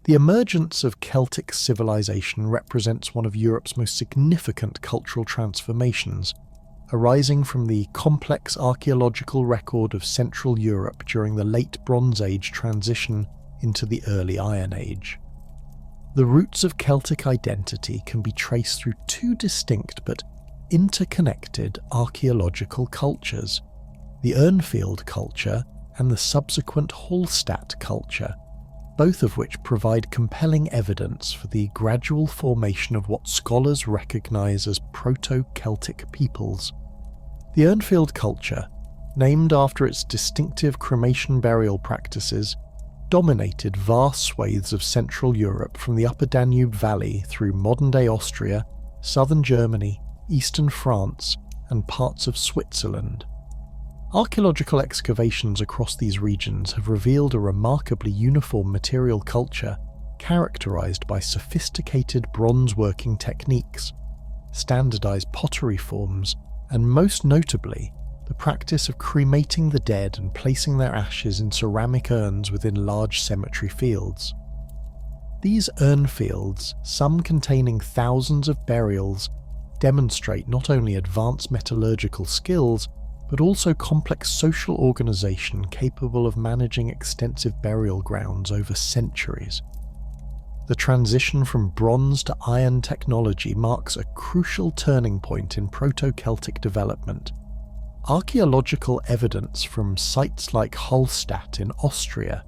The emergence of Celtic civilization represents one of Europe's most significant cultural transformations, arising from the complex archaeological record of Central Europe during the Late Bronze Age transition into the Early Iron Age. The roots of Celtic identity can be traced through two distinct but interconnected archaeological cultures, the Urnfield culture and the subsequent Hallstatt culture, both of which provide compelling evidence for the gradual formation of what scholars recognise as Proto-Celtic peoples. The Urnfield culture, named after its distinctive cremation burial practices, dominated vast swathes of Central Europe from the Upper Danube Valley through modern-day Austria, southern Germany, eastern France, and parts of Switzerland. Archaeological excavations across these regions have revealed a remarkably uniform material culture characterized by sophisticated bronze-working techniques, standardized pottery forms, and most notably, the practice of cremating the dead and placing their ashes in ceramic urns within large cemetery fields. These urn fields, some containing thousands of burials, demonstrate not only advanced metallurgical skills, but also complex social organisation capable of managing extensive burial grounds over centuries. The transition from bronze to iron technology marks a crucial turning point in Proto-Celtic development. Archaeological evidence from sites like Hallstatt in Austria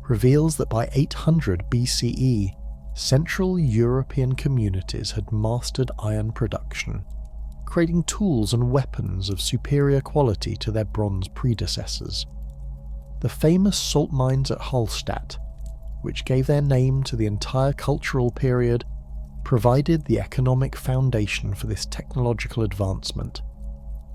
reveals that by 800 BCE, Central European communities had mastered iron production, creating tools and weapons of superior quality to their bronze predecessors. The famous salt mines at Hallstatt, which gave their name to the entire cultural period, provided the economic foundation for this technological advancement.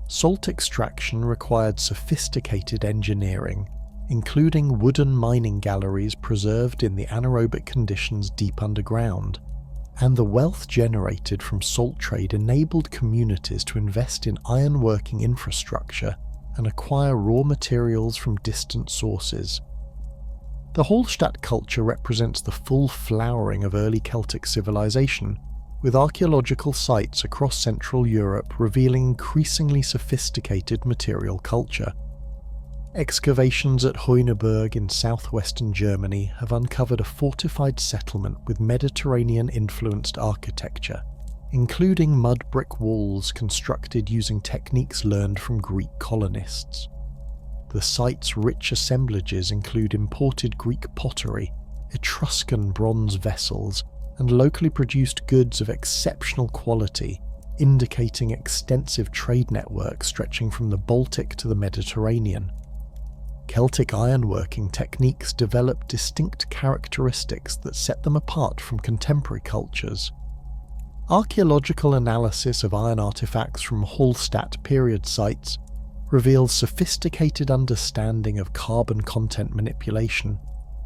Salt extraction required sophisticated engineering, including wooden mining galleries preserved in the anaerobic conditions deep underground, and the wealth generated from salt trade enabled communities to invest in iron-working infrastructure and acquire raw materials from distant sources. The Hallstatt culture represents the full flowering of early Celtic civilization, with archaeological sites across Central Europe revealing increasingly sophisticated material culture. Excavations at Heuneberg in southwestern Germany have uncovered a fortified settlement with Mediterranean-influenced architecture, including mud brick walls constructed using techniques learned from Greek colonists. The site's rich assemblages include imported Greek pottery, Etruscan bronze vessels, and locally produced goods of exceptional quality, indicating extensive trade networks stretching from the Baltic to the Mediterranean. Celtic ironworking techniques developed distinct characteristics that set them apart from contemporary cultures. Archaeological analysis of iron artifacts from Hallstatt period sites reveals sophisticated understanding of carbon content manipulation,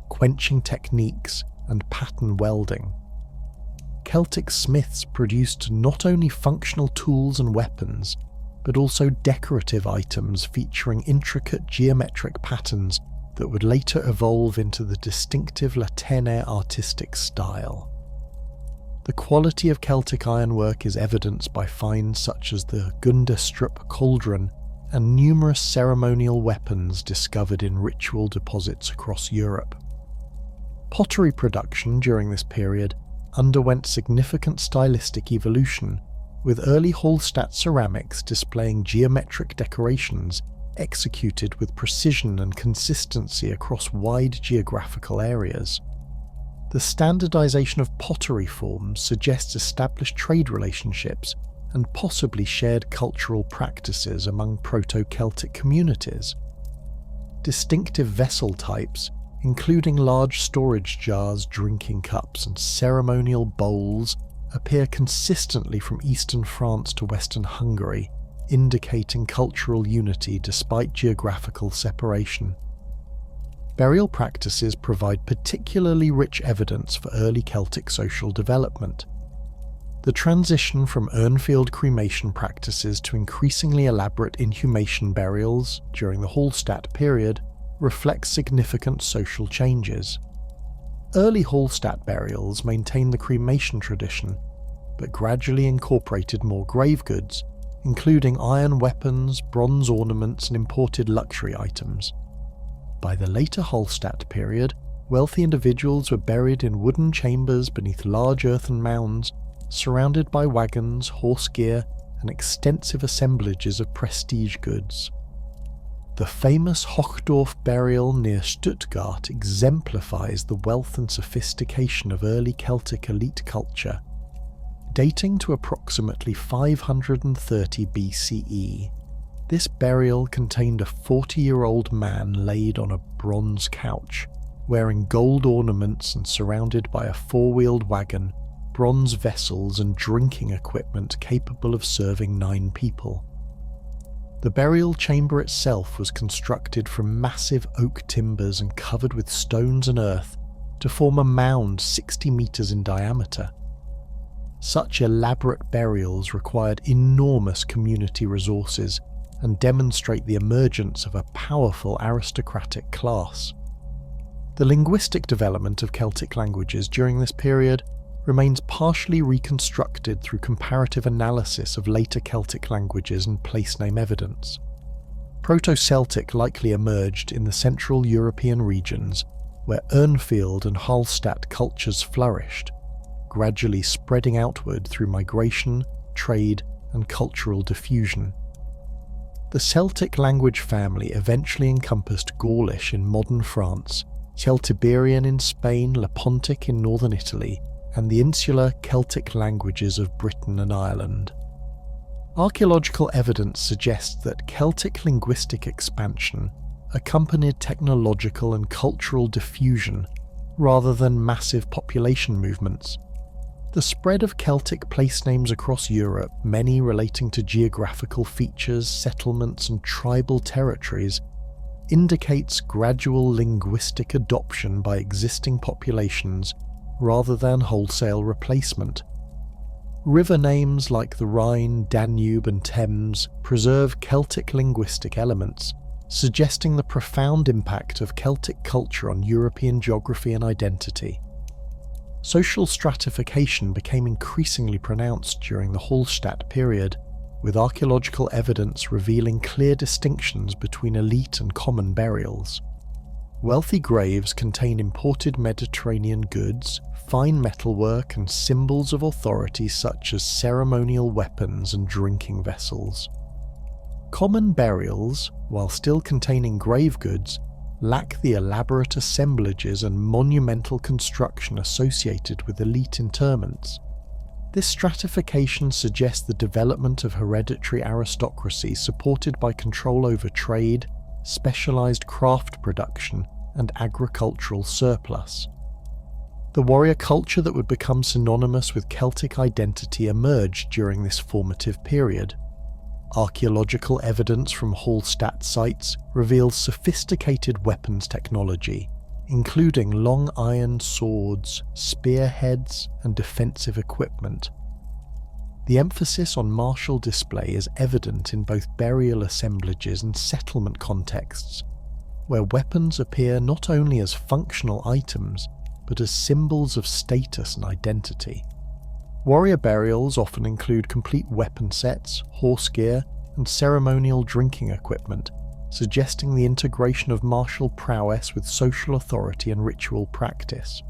quenching techniques, and pattern welding. Celtic smiths produced not only functional tools and weapons, but also decorative items featuring intricate geometric patterns that would later evolve into the distinctive Tène artistic style. The quality of Celtic ironwork is evidenced by finds such as the Gundestrup cauldron and numerous ceremonial weapons discovered in ritual deposits across Europe. Pottery production during this period underwent significant stylistic evolution, with early Hallstatt ceramics displaying geometric decorations executed with precision and consistency across wide geographical areas. The standardization of pottery forms suggests established trade relationships and possibly shared cultural practices among Proto-Celtic communities. Distinctive vessel types, including large storage jars, drinking cups, and ceremonial bowls, appear consistently from eastern France to western Hungary, indicating cultural unity despite geographical separation. Burial practices provide particularly rich evidence for early Celtic social development. The transition from Urnfield cremation practices to increasingly elaborate inhumation burials during the Hallstatt period reflects significant social changes. Early Hallstatt burials maintained the cremation tradition, but gradually incorporated more grave goods, including iron weapons, bronze ornaments, and imported luxury items. By the later Hallstatt period, wealthy individuals were buried in wooden chambers beneath large earthen mounds, surrounded by wagons, horse gear, and extensive assemblages of prestige goods. The famous Hochdorf burial near Stuttgart exemplifies the wealth and sophistication of early Celtic elite culture. Dating to approximately 530 BCE, this burial contained a 40-year-old man laid on a bronze couch, wearing gold ornaments and surrounded by a four-wheeled wagon, bronze vessels and drinking equipment capable of serving 9 people. The burial chamber itself was constructed from massive oak timbers and covered with stones and earth to form a mound 60 meters in diameter. Such elaborate burials required enormous community resources and demonstrate the emergence of a powerful aristocratic class. The linguistic development of Celtic languages during this period remains partially reconstructed through comparative analysis of later Celtic languages and place name evidence. Proto-Celtic likely emerged in the Central European regions, where Urnfield and Hallstatt cultures flourished, gradually spreading outward through migration, trade, and cultural diffusion. The Celtic language family eventually encompassed Gaulish in modern France, Celtiberian in Spain, Lepontic in northern Italy, and the insular Celtic languages of Britain and Ireland. Archaeological evidence suggests that Celtic linguistic expansion accompanied technological and cultural diffusion rather than massive population movements. The spread of Celtic place names across Europe, many relating to geographical features, settlements, and tribal territories, indicates gradual linguistic adoption by existing populations rather than wholesale replacement. River names like the Rhine, Danube, and Thames preserve Celtic linguistic elements, suggesting the profound impact of Celtic culture on European geography and identity. Social stratification became increasingly pronounced during the Hallstatt period, with archaeological evidence revealing clear distinctions between elite and common burials. Wealthy graves contain imported Mediterranean goods, fine metalwork, and symbols of authority such as ceremonial weapons and drinking vessels. Common burials, while still containing grave goods, lack the elaborate assemblages and monumental construction associated with elite interments. This stratification suggests the development of hereditary aristocracy supported by control over trade, specialized craft production, and agricultural surplus. The warrior culture that would become synonymous with Celtic identity emerged during this formative period. Archaeological evidence from Hallstatt sites reveals sophisticated weapons technology, including long iron swords, spearheads, and defensive equipment. The emphasis on martial display is evident in both burial assemblages and settlement contexts, where weapons appear not only as functional items, but as symbols of status and identity. Warrior burials often include complete weapon sets, horse gear, and ceremonial drinking equipment, suggesting the integration of martial prowess with social authority and ritual practice.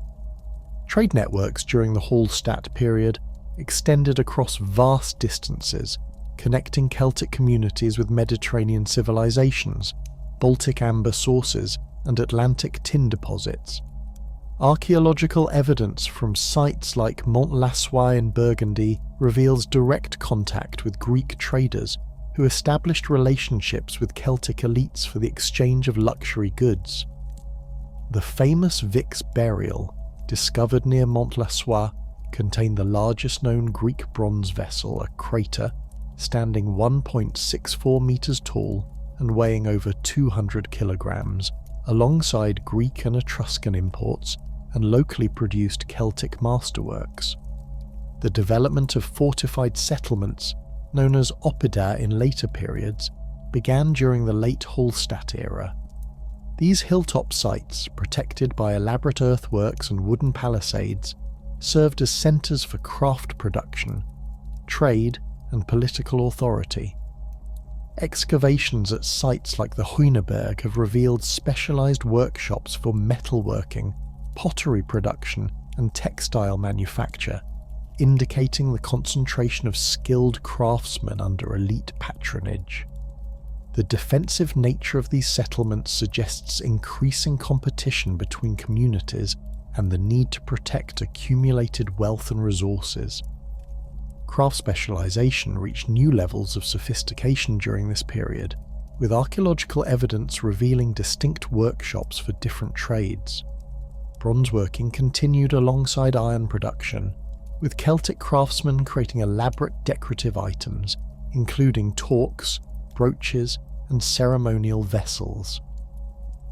Trade networks during the Hallstatt period extended across vast distances, connecting Celtic communities with Mediterranean civilizations, Baltic amber sources, and Atlantic tin deposits. Archaeological evidence from sites like Mont-Lassois in Burgundy reveals direct contact with Greek traders who established relationships with Celtic elites for the exchange of luxury goods. The famous Vix burial, discovered near Mont-Lassois, contained the largest known Greek bronze vessel, a crater, standing 1.64 meters tall and weighing over 200 kilograms, alongside Greek and Etruscan imports and locally produced Celtic masterworks. The development of fortified settlements, known as oppida in later periods, began during the late Hallstatt era. These hilltop sites, protected by elaborate earthworks and wooden palisades, served as centres for craft production, trade, and political authority. Excavations at sites like the Huineberg have revealed specialised workshops for metalworking, pottery production, and textile manufacture, indicating the concentration of skilled craftsmen under elite patronage. The defensive nature of these settlements suggests increasing competition between communities and the need to protect accumulated wealth and resources. Craft specialisation reached new levels of sophistication during this period, with archaeological evidence revealing distinct workshops for different trades. Bronzeworking continued alongside iron production, with Celtic craftsmen creating elaborate decorative items, including torques, brooches, and ceremonial vessels.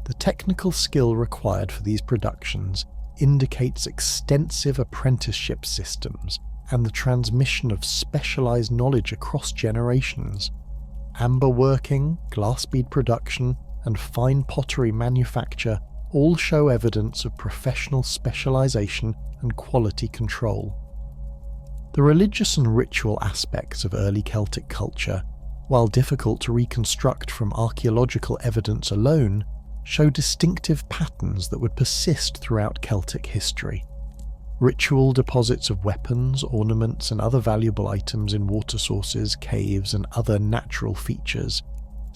The technical skill required for these productions indicates extensive apprenticeship systems and the transmission of specialised knowledge across generations. Amber working, glass bead production, and fine pottery manufacture all show evidence of professional specialisation and quality control. The religious and ritual aspects of early Celtic culture, while difficult to reconstruct from archaeological evidence alone, show distinctive patterns that would persist throughout Celtic history. Ritual deposits of weapons, ornaments, and other valuable items in water sources, caves, and other natural features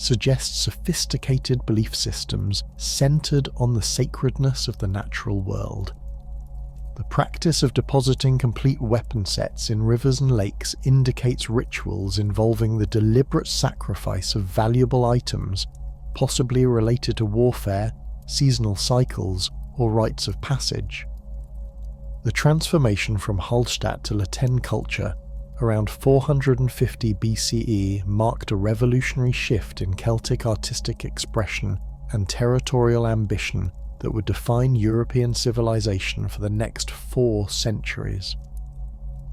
suggest sophisticated belief systems centered on the sacredness of the natural world. The practice of depositing complete weapon sets in rivers and lakes indicates rituals involving the deliberate sacrifice of valuable items, possibly related to warfare, seasonal cycles, or rites of passage. The transformation from Hallstatt to Tène culture around 450 BCE marked a revolutionary shift in Celtic artistic expression and territorial ambition that would define European civilization for the next 4 centuries.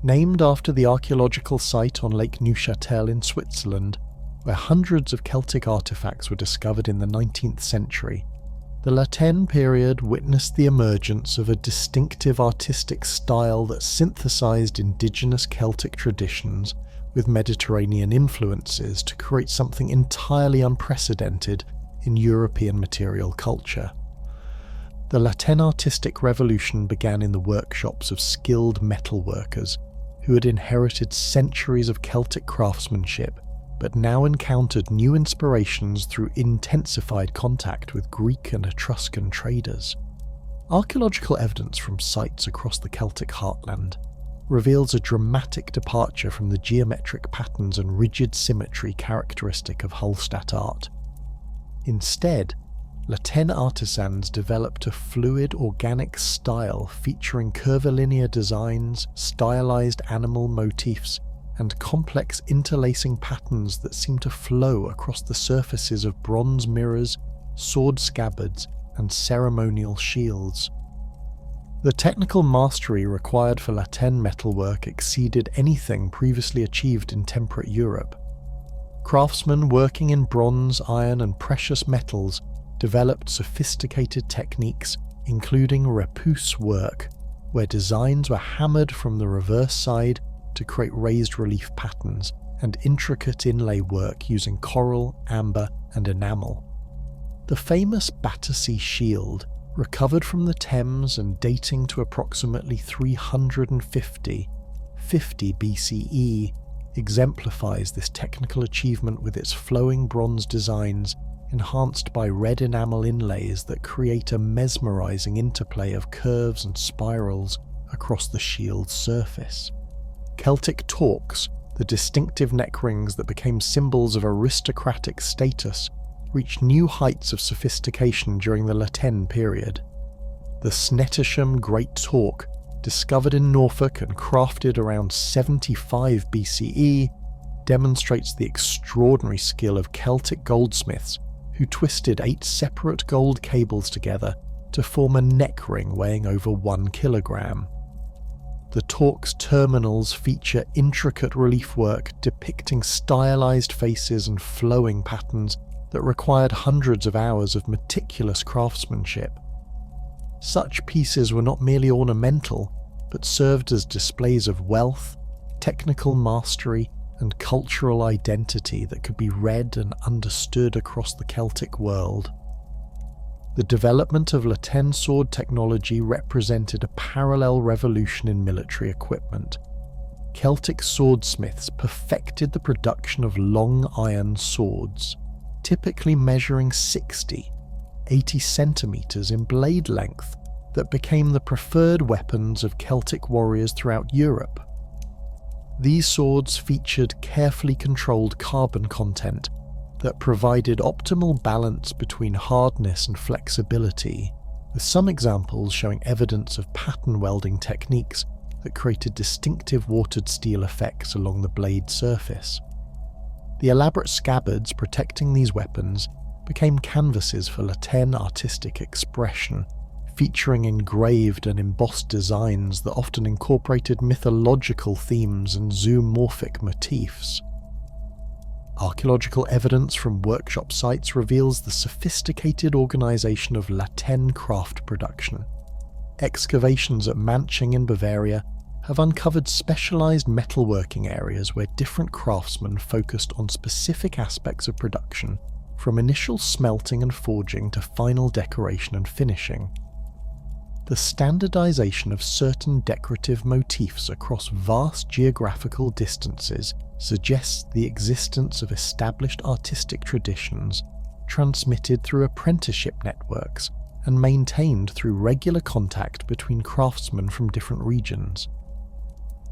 Named after the archaeological site on Lake Neuchâtel in Switzerland, where hundreds of Celtic artifacts were discovered in the 19th century, the Tène period witnessed the emergence of a distinctive artistic style that synthesized indigenous Celtic traditions with Mediterranean influences to create something entirely unprecedented in European material culture. The Tène artistic revolution began in the workshops of skilled metalworkers who had inherited centuries of Celtic craftsmanship but now encountered new inspirations through intensified contact with Greek and Etruscan traders. Archaeological evidence from sites across the Celtic heartland reveals a dramatic departure from the geometric patterns and rigid symmetry characteristic of Hallstatt art. Instead, Tène artisans developed a fluid organic style featuring curvilinear designs, stylized animal motifs, and complex interlacing patterns that seem to flow across the surfaces of bronze mirrors, sword scabbards, and ceremonial shields. The technical mastery required for Tène metalwork exceeded anything previously achieved in temperate Europe. Craftsmen working in bronze, iron, and precious metals developed sophisticated techniques, including repousse work, where designs were hammered from the reverse side to create raised relief patterns, and intricate inlay work using coral, amber, and enamel. The famous Battersea shield, recovered from the Thames and dating to approximately 350 BCE, exemplifies this technical achievement with its flowing bronze designs enhanced by red enamel inlays that create a mesmerizing interplay of curves and spirals across the shield's surface. Celtic torques, the distinctive neck rings that became symbols of aristocratic status, reached new heights of sophistication during the Tène period. The Snettisham Great Torque, discovered in Norfolk and crafted around 75 BCE, demonstrates the extraordinary skill of Celtic goldsmiths who twisted 8 separate gold cables together to form a neck ring weighing over 1 kilogram. The torque's terminals feature intricate relief work depicting stylized faces and flowing patterns that required hundreds of hours of meticulous craftsmanship. Such pieces were not merely ornamental, but served as displays of wealth, technical mastery, and cultural identity that could be read and understood across the Celtic world. The development of Tène sword technology represented a parallel revolution in military equipment. Celtic swordsmiths perfected the production of long iron swords, typically measuring 80 centimetres in blade length, that became the preferred weapons of Celtic warriors throughout Europe. These swords featured carefully controlled carbon content that provided optimal balance between hardness and flexibility, with some examples showing evidence of pattern welding techniques that created distinctive watered steel effects along the blade surface. The elaborate scabbards protecting these weapons became canvases for Tène artistic expression, featuring engraved and embossed designs that often incorporated mythological themes and zoomorphic motifs. Archaeological evidence from workshop sites reveals the sophisticated organisation of Tène craft production. Excavations at Manching in Bavaria have uncovered specialised metalworking areas where different craftsmen focused on specific aspects of production, from initial smelting and forging to final decoration and finishing. The standardisation of certain decorative motifs across vast geographical distances suggests the existence of established artistic traditions transmitted through apprenticeship networks and maintained through regular contact between craftsmen from different regions.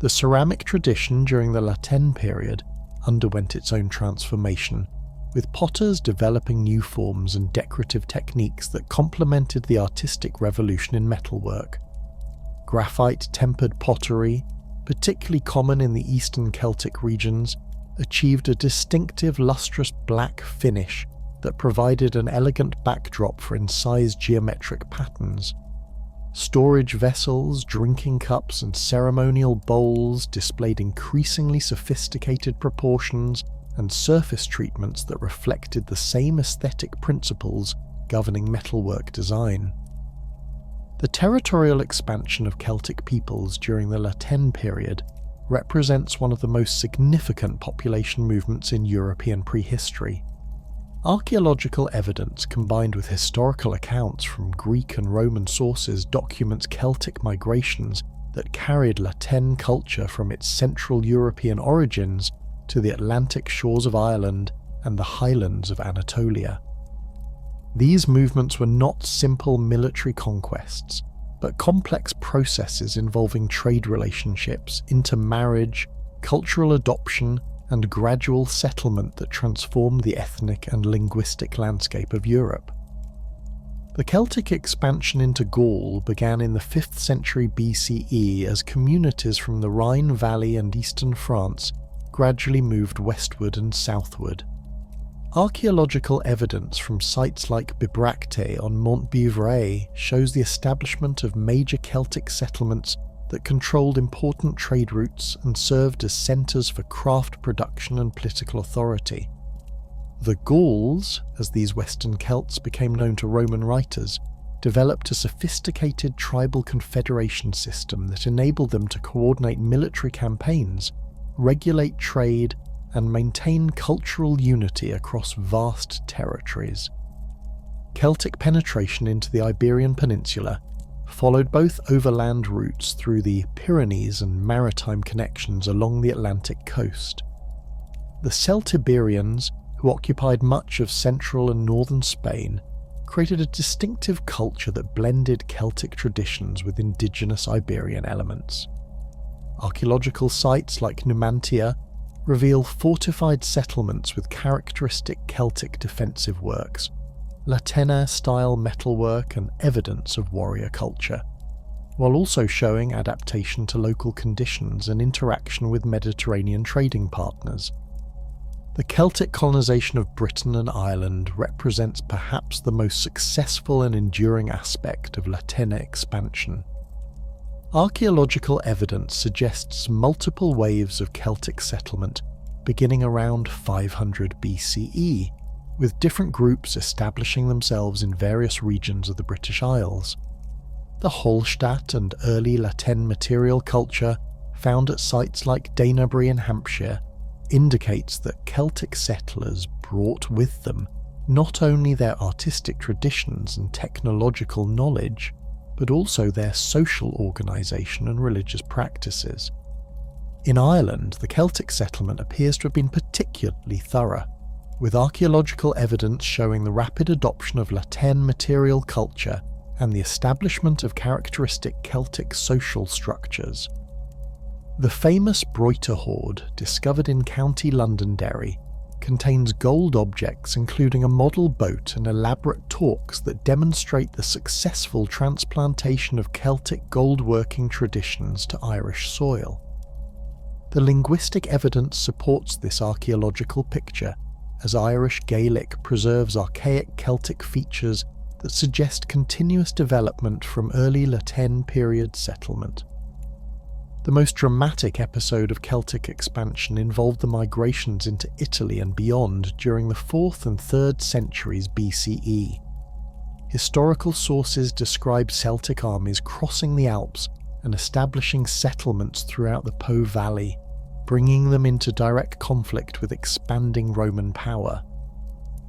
The ceramic tradition during the Tène period underwent its own transformation, with potters developing new forms and decorative techniques that complemented the artistic revolution in metalwork. Graphite-tempered pottery, particularly common in the eastern Celtic regions, achieved a distinctive lustrous black finish that provided an elegant backdrop for incised geometric patterns. Storage vessels, drinking cups, and ceremonial bowls displayed increasingly sophisticated proportions and surface treatments that reflected the same aesthetic principles governing metalwork design. The territorial expansion of Celtic peoples during the Tène period represents one of the most significant population movements in European prehistory. Archaeological evidence combined with historical accounts from Greek and Roman sources documents Celtic migrations that carried Tène culture from its Central European origins to the Atlantic shores of Ireland and the highlands of Anatolia. These movements were not simple military conquests, but complex processes involving trade relationships, intermarriage, cultural adoption, and gradual settlement that transformed the ethnic and linguistic landscape of Europe. The Celtic expansion into Gaul began in the 5th century BCE as communities from the Rhine Valley and eastern France gradually moved westward and southward. Archaeological evidence from sites like Bibracte on Mont Bivray shows the establishment of major Celtic settlements that controlled important trade routes and served as centres for craft production and political authority. The Gauls, as these Western Celts became known to Roman writers, developed a sophisticated tribal confederation system that enabled them to coordinate military campaigns, regulate trade, and maintain cultural unity across vast territories. Celtic penetration into the Iberian Peninsula followed both overland routes through the Pyrenees and maritime connections along the Atlantic coast. The Celtiberians, who occupied much of central and northern Spain, created a distinctive culture that blended Celtic traditions with indigenous Iberian elements. Archaeological sites like Numantia reveal fortified settlements with characteristic Celtic defensive works, Tène-style metalwork and evidence of warrior culture, while also showing adaptation to local conditions and interaction with Mediterranean trading partners. The Celtic colonization of Britain and Ireland represents perhaps the most successful and enduring aspect of Tène expansion. Archaeological evidence suggests multiple waves of Celtic settlement beginning around 500 BCE, with different groups establishing themselves in various regions of the British Isles. The Hallstatt and early Tène material culture, found at sites like Danebury in Hampshire, indicates that Celtic settlers brought with them not only their artistic traditions and technological knowledge, but also their social organisation and religious practices. In Ireland, the Celtic settlement appears to have been particularly thorough, with archaeological evidence showing the rapid adoption of Tène material culture and the establishment of characteristic Celtic social structures. The famous Broiter hoard, discovered in County Londonderry, contains gold objects including a model boat and elaborate talks that demonstrate the successful transplantation of Celtic gold-working traditions to Irish soil. The linguistic evidence supports this archaeological picture, as Irish Gaelic preserves archaic Celtic features that suggest continuous development from early Tène period settlement. The most dramatic episode of Celtic expansion involved the migrations into Italy and beyond during the 4th and 3rd centuries BCE. Historical sources describe Celtic armies crossing the Alps and establishing settlements throughout the Po Valley, bringing them into direct conflict with expanding Roman power.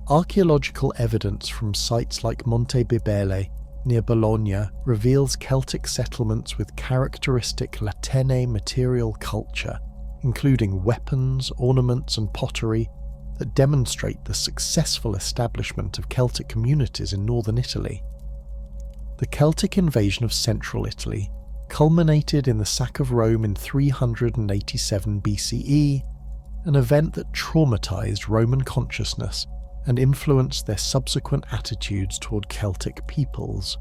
Archaeological evidence from sites like Monte Bibele near Bologna reveals Celtic settlements with characteristic Tène material culture, including weapons, ornaments and pottery that demonstrate the successful establishment of Celtic communities in northern Italy. The Celtic invasion of central Italy culminated in the sack of Rome in 387 BCE, an event that traumatized Roman consciousness and influenced their subsequent attitudes toward Celtic peoples.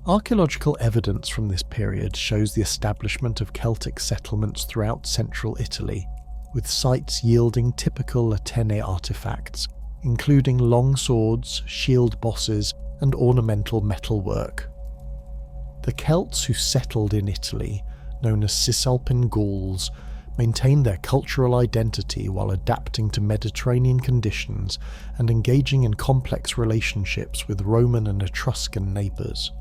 Archaeological evidence from this period shows the establishment of Celtic settlements throughout central Italy, with sites yielding typical Tène artifacts, including long swords, shield bosses, and ornamental metalwork. The Celts who settled in Italy, known as Cisalpine Gauls, maintained their cultural identity while adapting to Mediterranean conditions and engaging in complex relationships with Roman and Etruscan neighbours.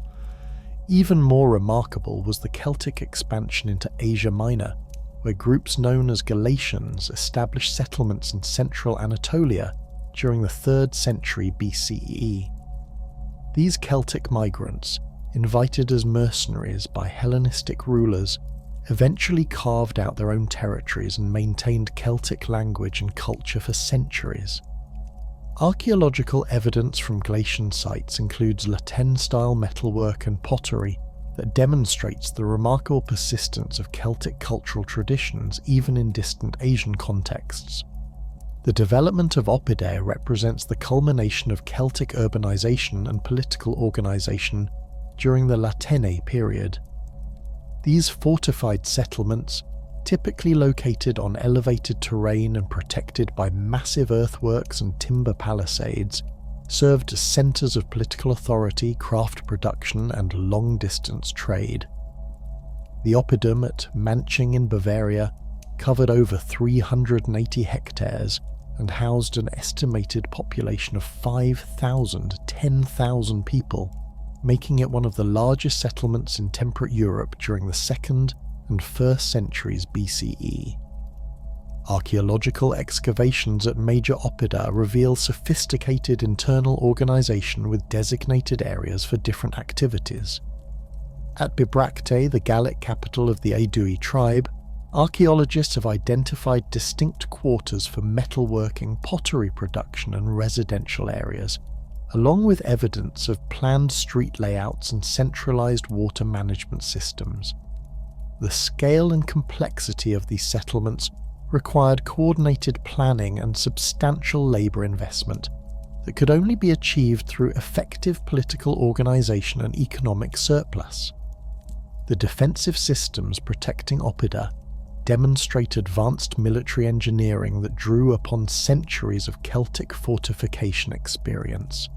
Even more remarkable was the Celtic expansion into Asia Minor, where groups known as Galatians established settlements in central Anatolia during the 3rd century BCE. These Celtic migrants, invited as mercenaries by Hellenistic rulers, eventually carved out their own territories and maintained Celtic language and culture for centuries. Archaeological evidence from Galatian sites includes Tène-style metalwork and pottery that demonstrates the remarkable persistence of Celtic cultural traditions even in distant Asian contexts. The development of Oppidae represents the culmination of Celtic urbanization and political organization during the Tène period. These fortified settlements, typically located on elevated terrain and protected by massive earthworks and timber palisades, served as centres of political authority, craft production and long-distance trade. The oppidum at Manching in Bavaria covered over 380 hectares and housed an estimated population of 10,000 people, making it one of the largest settlements in temperate Europe during the 2nd and 1st centuries BCE. Archaeological excavations at major oppida reveal sophisticated internal organisation with designated areas for different activities. At Bibracte, the Gallic capital of the Aedui tribe, archaeologists have identified distinct quarters for metalworking, pottery production and residential areas, along with evidence of planned street layouts and centralised water management systems. The scale and complexity of these settlements required coordinated planning and substantial labour investment that could only be achieved through effective political organisation and economic surplus. The defensive systems protecting Oppida demonstrate advanced military engineering that drew upon centuries of Celtic fortification experience.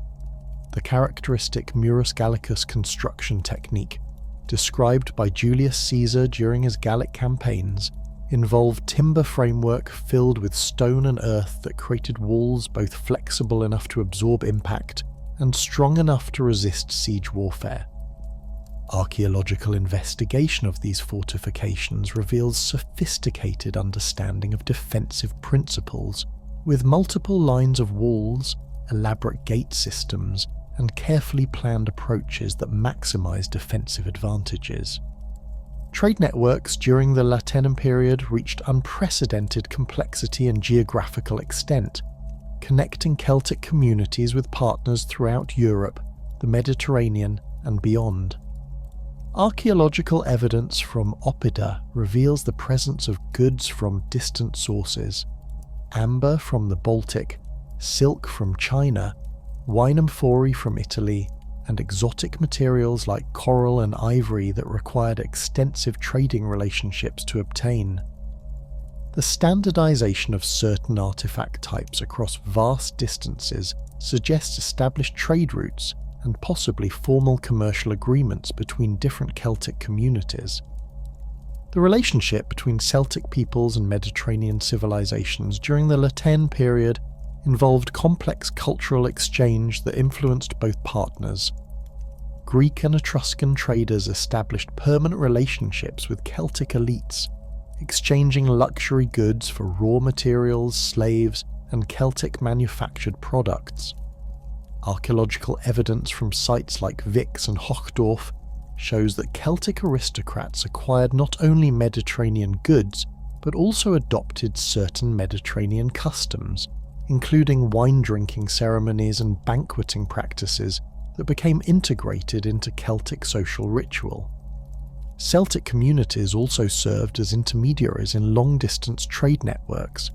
The characteristic Murus Gallicus construction technique, described by Julius Caesar during his Gallic campaigns, involved timber framework filled with stone and earth that created walls both flexible enough to absorb impact and strong enough to resist siege warfare. Archaeological investigation of these fortifications reveals sophisticated understanding of defensive principles, with multiple lines of walls, elaborate gate systems, and carefully planned approaches that maximize defensive advantages. Trade networks during the Tène period reached unprecedented complexity and geographical extent, connecting Celtic communities with partners throughout Europe, the Mediterranean, and beyond. Archaeological evidence from Oppida reveals the presence of goods from distant sources: amber from the Baltic, silk from China, wine amphorae from Italy, and exotic materials like coral and ivory that required extensive trading relationships to obtain. The standardization of certain artifact types across vast distances suggests established trade routes and possibly formal commercial agreements between different Celtic communities. The relationship between Celtic peoples and Mediterranean civilizations during the Tène period involved complex cultural exchange that influenced both partners. Greek and Etruscan traders established permanent relationships with Celtic elites, exchanging luxury goods for raw materials, slaves, and Celtic manufactured products. Archaeological evidence from sites like Vix and Hochdorf shows that Celtic aristocrats acquired not only Mediterranean goods, but also adopted certain Mediterranean customs, including wine-drinking ceremonies and banqueting practices that became integrated into Celtic social ritual. Celtic communities also served as intermediaries in long-distance trade networks,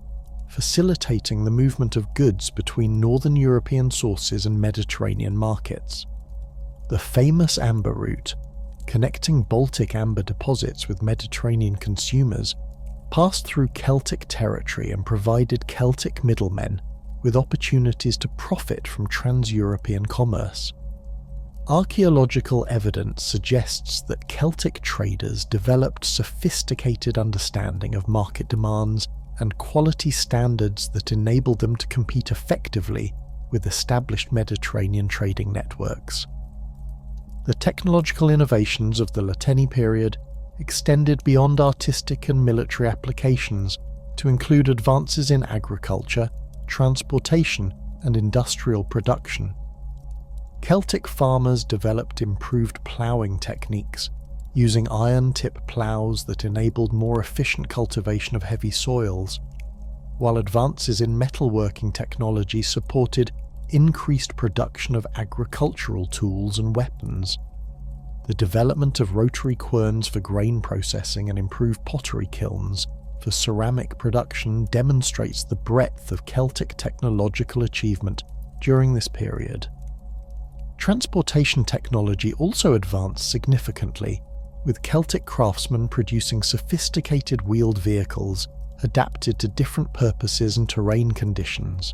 facilitating the movement of goods between northern European sources and Mediterranean markets. The famous amber route, connecting Baltic amber deposits with Mediterranean consumers, passed through Celtic territory and provided Celtic middlemen with opportunities to profit from trans-European commerce. Archaeological evidence suggests that Celtic traders developed sophisticated understanding of market demands and quality standards that enabled them to compete effectively with established Mediterranean trading networks. The technological innovations of the Tène period extended beyond artistic and military applications to include advances in agriculture, transportation, and industrial production. Celtic farmers developed improved ploughing techniques, using iron-tip ploughs that enabled more efficient cultivation of heavy soils, while advances in metalworking technology supported increased production of agricultural tools and weapons. The development of rotary querns for grain processing and improved pottery kilns for ceramic production demonstrates the breadth of Celtic technological achievement during this period. Transportation technology also advanced significantly, with Celtic craftsmen producing sophisticated wheeled vehicles adapted to different purposes and terrain conditions.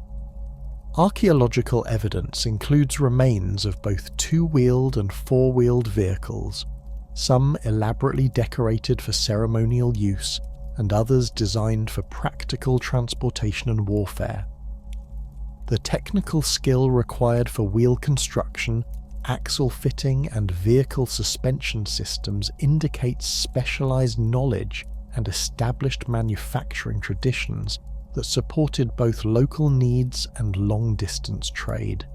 Archaeological evidence includes remains of both two-wheeled and four-wheeled vehicles, some elaborately decorated for ceremonial use and others designed for practical transportation and warfare. The technical skill required for wheel construction, axle fitting, and vehicle suspension systems indicates specialized knowledge and established manufacturing traditions that supported both local needs and long-distance trade.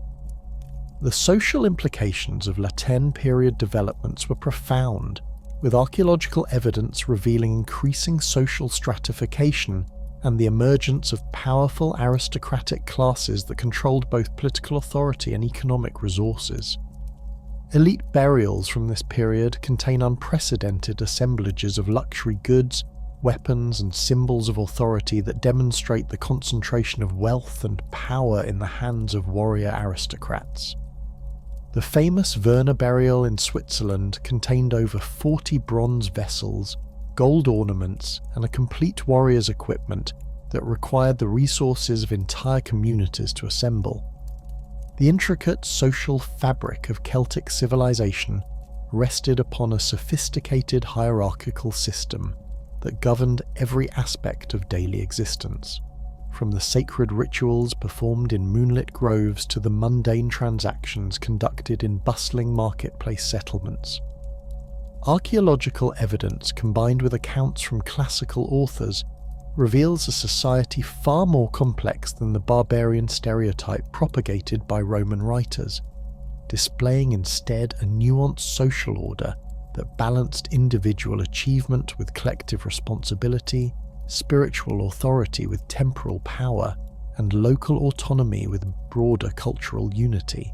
The social implications of Tène period developments were profound, with archaeological evidence revealing increasing social stratification and the emergence of powerful aristocratic classes that controlled both political authority and economic resources. Elite burials from this period contain unprecedented assemblages of luxury goods, weapons, and symbols of authority that demonstrate the concentration of wealth and power in the hands of warrior aristocrats. The famous Werner burial in Switzerland contained over 40 bronze vessels, gold ornaments, and a complete warrior's equipment that required the resources of entire communities to assemble. The intricate social fabric of Celtic civilization rested upon a sophisticated hierarchical system, that governed every aspect of daily existence, from the sacred rituals performed in moonlit groves to the mundane transactions conducted in bustling marketplace settlements. Archaeological evidence combined with accounts from classical authors reveals a society far more complex than the barbarian stereotype propagated by Roman writers, displaying instead a nuanced social order that balanced individual achievement with collective responsibility, spiritual authority with temporal power, and local autonomy with broader cultural unity.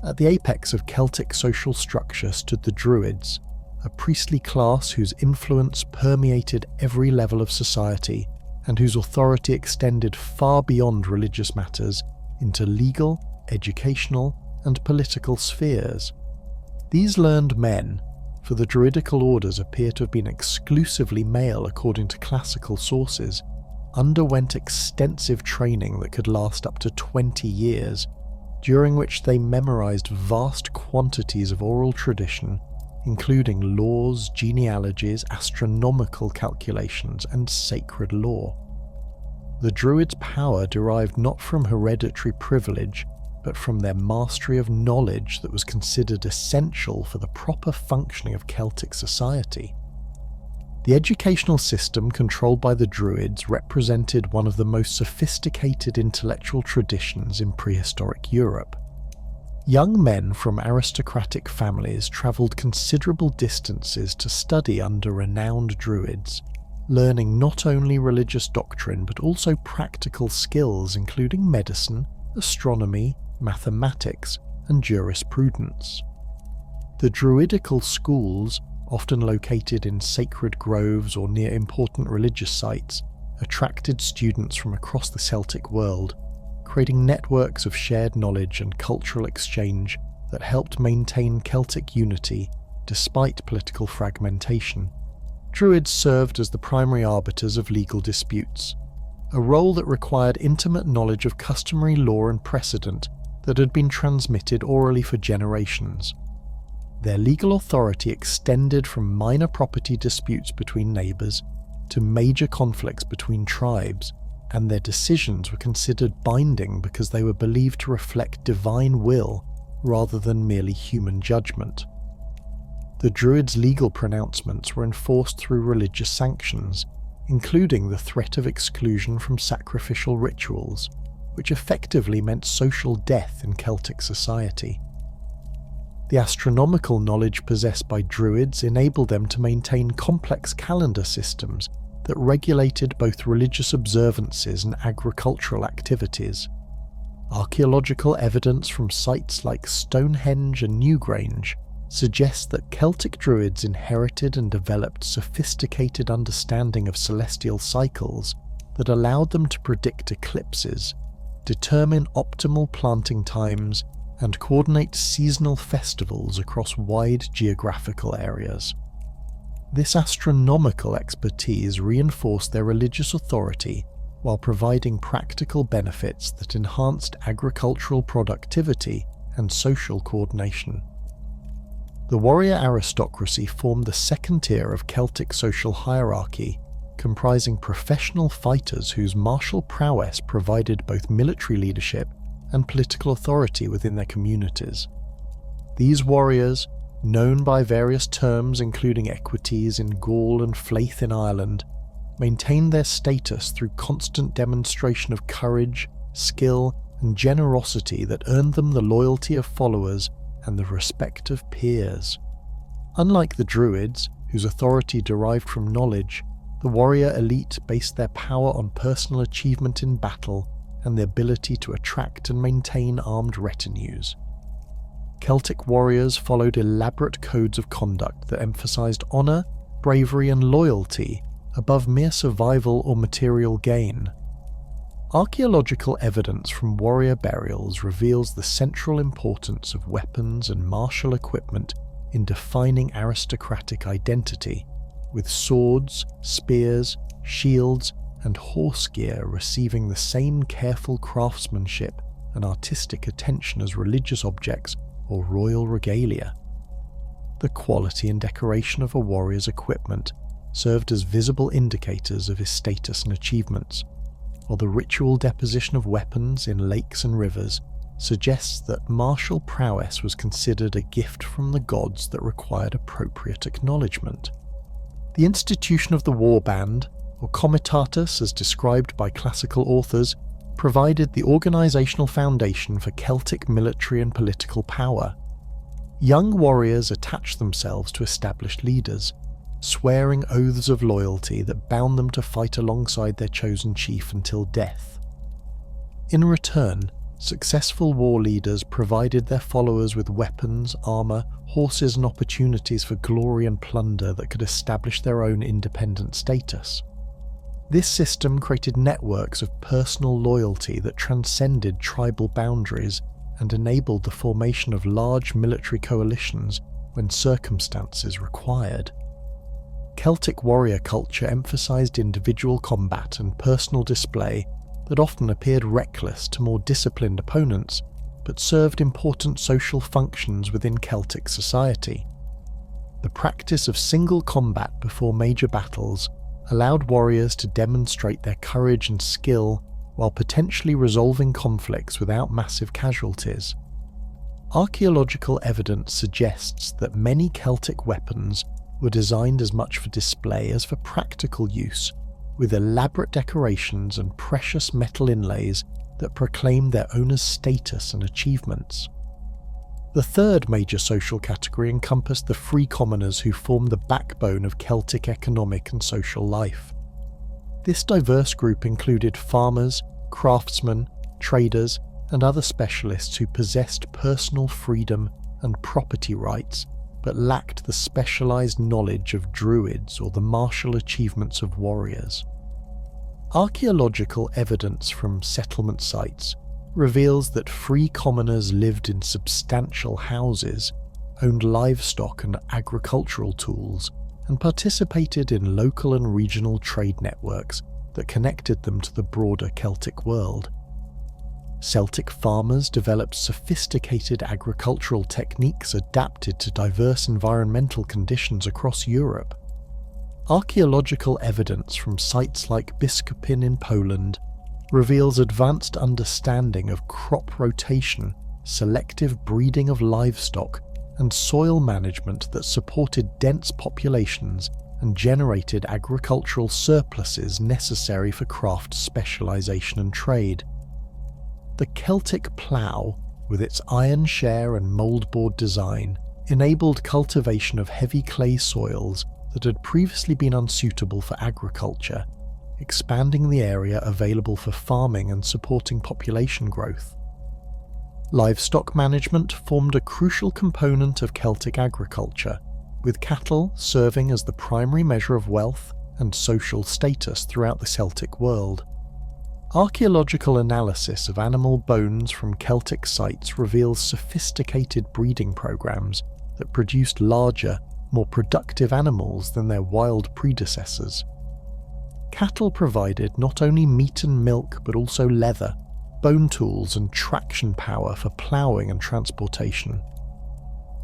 At the apex of Celtic social structure stood the Druids, a priestly class whose influence permeated every level of society and whose authority extended far beyond religious matters into legal, educational, and political spheres. These learned men, for the Druidical orders appear to have been exclusively male according to classical sources, underwent extensive training that could last up to 20 years, during which they memorized vast quantities of oral tradition, including laws, genealogies, astronomical calculations, and sacred lore. The Druids' power derived not from hereditary privilege, but from their mastery of knowledge that was considered essential for the proper functioning of Celtic society. The educational system controlled by the Druids represented one of the most sophisticated intellectual traditions in prehistoric Europe. Young men from aristocratic families travelled considerable distances to study under renowned Druids, learning not only religious doctrine but also practical skills including medicine, astronomy, mathematics, and jurisprudence. The Druidical schools, often located in sacred groves or near important religious sites, attracted students from across the Celtic world, creating networks of shared knowledge and cultural exchange that helped maintain Celtic unity despite political fragmentation. Druids served as the primary arbiters of legal disputes, a role that required intimate knowledge of customary law and precedent that had been transmitted orally for generations. Their legal authority extended from minor property disputes between neighbours to major conflicts between tribes, and their decisions were considered binding because they were believed to reflect divine will rather than merely human judgment. The Druids' legal pronouncements were enforced through religious sanctions, including the threat of exclusion from sacrificial rituals, which effectively meant social death in Celtic society. The astronomical knowledge possessed by Druids enabled them to maintain complex calendar systems that regulated both religious observances and agricultural activities. Archaeological evidence from sites like Stonehenge and Newgrange suggests that Celtic Druids inherited and developed sophisticated understanding of celestial cycles that allowed them to predict eclipses, determine optimal planting times, and coordinate seasonal festivals across wide geographical areas. This astronomical expertise reinforced their religious authority while providing practical benefits that enhanced agricultural productivity and social coordination. The warrior aristocracy formed the second tier of Celtic social hierarchy, comprising professional fighters whose martial prowess provided both military leadership and political authority within their communities. These warriors, known by various terms including equites in Gaul and Flaith in Ireland, maintained their status through constant demonstration of courage, skill, and generosity that earned them the loyalty of followers and the respect of peers. Unlike the Druids, whose authority derived from knowledge, the warrior elite based their power on personal achievement in battle and the ability to attract and maintain armed retinues. Celtic warriors followed elaborate codes of conduct that emphasized honor, bravery, and loyalty above mere survival or material gain. Archaeological evidence from warrior burials reveals the central importance of weapons and martial equipment in defining aristocratic identity, with swords, spears, shields, and horse gear receiving the same careful craftsmanship and artistic attention as religious objects or royal regalia. The quality and decoration of a warrior's equipment served as visible indicators of his status and achievements, while the ritual deposition of weapons in lakes and rivers suggests that martial prowess was considered a gift from the gods that required appropriate acknowledgement. The institution of the warband, or comitatus as described by classical authors, provided the organisational foundation for Celtic military and political power. Young warriors attached themselves to established leaders, swearing oaths of loyalty that bound them to fight alongside their chosen chief until death. In return, successful war leaders provided their followers with weapons, armour, horses and opportunities for glory and plunder that could establish their own independent status. This system created networks of personal loyalty that transcended tribal boundaries and enabled the formation of large military coalitions when circumstances required. Celtic warrior culture emphasised individual combat and personal display that often appeared reckless to more disciplined opponents, but served important social functions within Celtic society. The practice of single combat before major battles allowed warriors to demonstrate their courage and skill while potentially resolving conflicts without massive casualties. Archaeological evidence suggests that many Celtic weapons were designed as much for display as for practical use, with elaborate decorations and precious metal inlays that proclaimed their owner's status and achievements. The third major social category encompassed the free commoners who formed the backbone of Celtic economic and social life. This diverse group included farmers, craftsmen, traders, and other specialists who possessed personal freedom and property rights but lacked the specialised knowledge of Druids or the martial achievements of warriors. Archaeological evidence from settlement sites reveals that free commoners lived in substantial houses, owned livestock and agricultural tools, and participated in local and regional trade networks that connected them to the broader Celtic world. Celtic farmers developed sophisticated agricultural techniques adapted to diverse environmental conditions across Europe. Archaeological evidence from sites like Biskupin in Poland reveals advanced understanding of crop rotation, selective breeding of livestock, and soil management that supported dense populations and generated agricultural surpluses necessary for craft specialisation and trade. The Celtic plough, with its iron share and mouldboard design, enabled cultivation of heavy clay soils that had previously been unsuitable for agriculture, expanding the area available for farming and supporting population growth. Livestock management formed a crucial component of Celtic agriculture, with cattle serving as the primary measure of wealth and social status throughout the Celtic world. Archaeological analysis of animal bones from Celtic sites reveals sophisticated breeding programs that produced larger, more productive animals than their wild predecessors. Cattle provided not only meat and milk but also leather, bone tools and traction power for ploughing and transportation.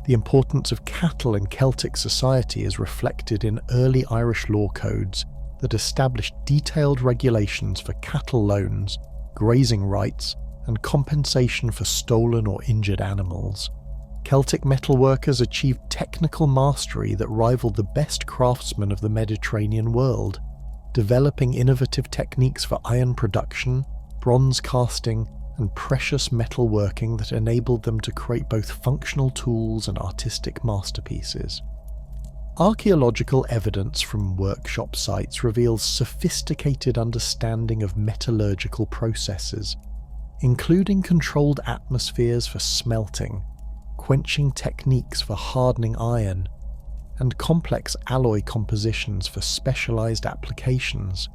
The importance of cattle in Celtic society is reflected in early Irish law codes that established detailed regulations for cattle loans, grazing rights, and compensation for stolen or injured animals. Celtic metalworkers achieved technical mastery that rivaled the best craftsmen of the Mediterranean world, developing innovative techniques for iron production, bronze casting, and precious metalworking that enabled them to create both functional tools and artistic masterpieces. Archaeological evidence from workshop sites reveals sophisticated understanding of metallurgical processes, including controlled atmospheres for smelting, quenching techniques for hardening iron, and complex alloy compositions for specialized applications.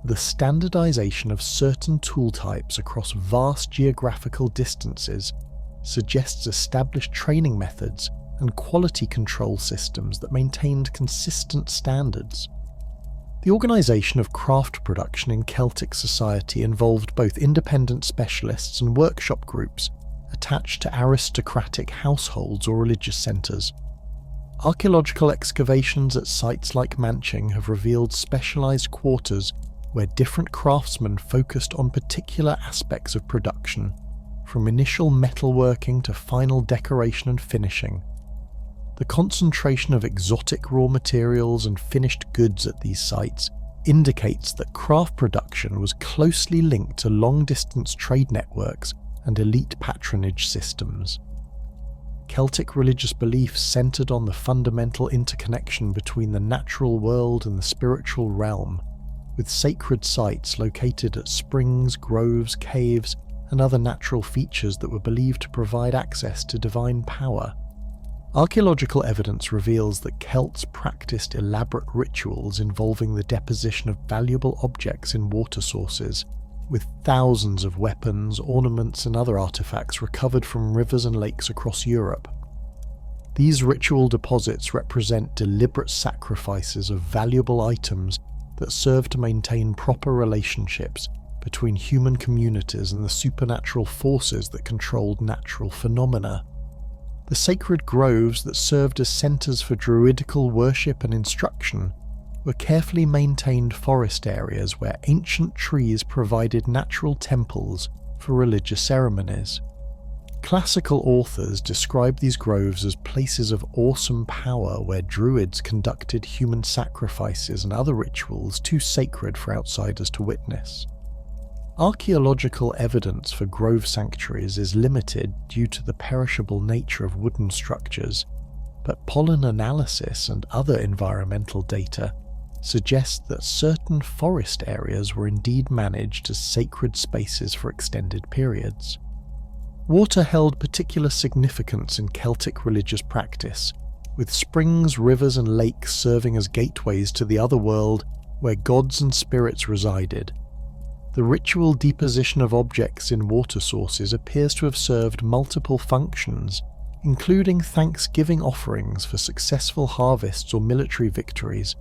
The standardization of certain tool types across vast geographical distances suggests established training methods and quality control systems that maintained consistent standards. The organisation of craft production in Celtic society involved both independent specialists and workshop groups attached to aristocratic households or religious centres. Archaeological excavations at sites like Manching have revealed specialised quarters where different craftsmen focused on particular aspects of production, from initial metalworking to final decoration and finishing. The concentration of exotic raw materials and finished goods at these sites indicates that craft production was closely linked to long-distance trade networks and elite patronage systems. Celtic religious beliefs centred on the fundamental interconnection between the natural world and the spiritual realm, with sacred sites located at springs, groves, caves, and other natural features that were believed to provide access to divine power. Archaeological evidence reveals that Celts practiced elaborate rituals involving the deposition of valuable objects in water sources, with thousands of weapons, ornaments, and other artifacts recovered from rivers and lakes across Europe. These ritual deposits represent deliberate sacrifices of valuable items that serve to maintain proper relationships between human communities and the supernatural forces that controlled natural phenomena. The sacred groves that served as centres for druidical worship and instruction were carefully maintained forest areas where ancient trees provided natural temples for religious ceremonies. Classical authors describe these groves as places of awesome power where druids conducted human sacrifices and other rituals too sacred for outsiders to witness. Archaeological evidence for grove sanctuaries is limited due to the perishable nature of wooden structures, but pollen analysis and other environmental data suggest that certain forest areas were indeed managed as sacred spaces for extended periods. Water held particular significance in Celtic religious practice, with springs, rivers, and lakes serving as gateways to the other world where gods and spirits resided. The ritual deposition of objects in water sources appears to have served multiple functions, including thanksgiving offerings for successful harvests or military victories,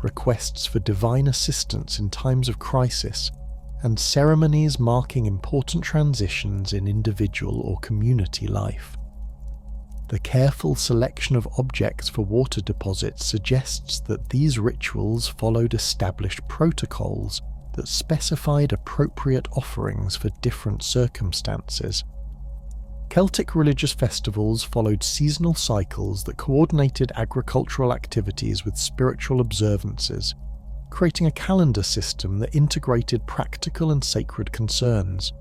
requests for divine assistance in times of crisis, and ceremonies marking important transitions in individual or community life. The careful selection of objects for water deposits suggests that these rituals followed established protocols that specified appropriate offerings for different circumstances. Celtic religious festivals followed seasonal cycles that coordinated agricultural activities with spiritual observances, creating a calendar system that integrated practical and sacred concerns.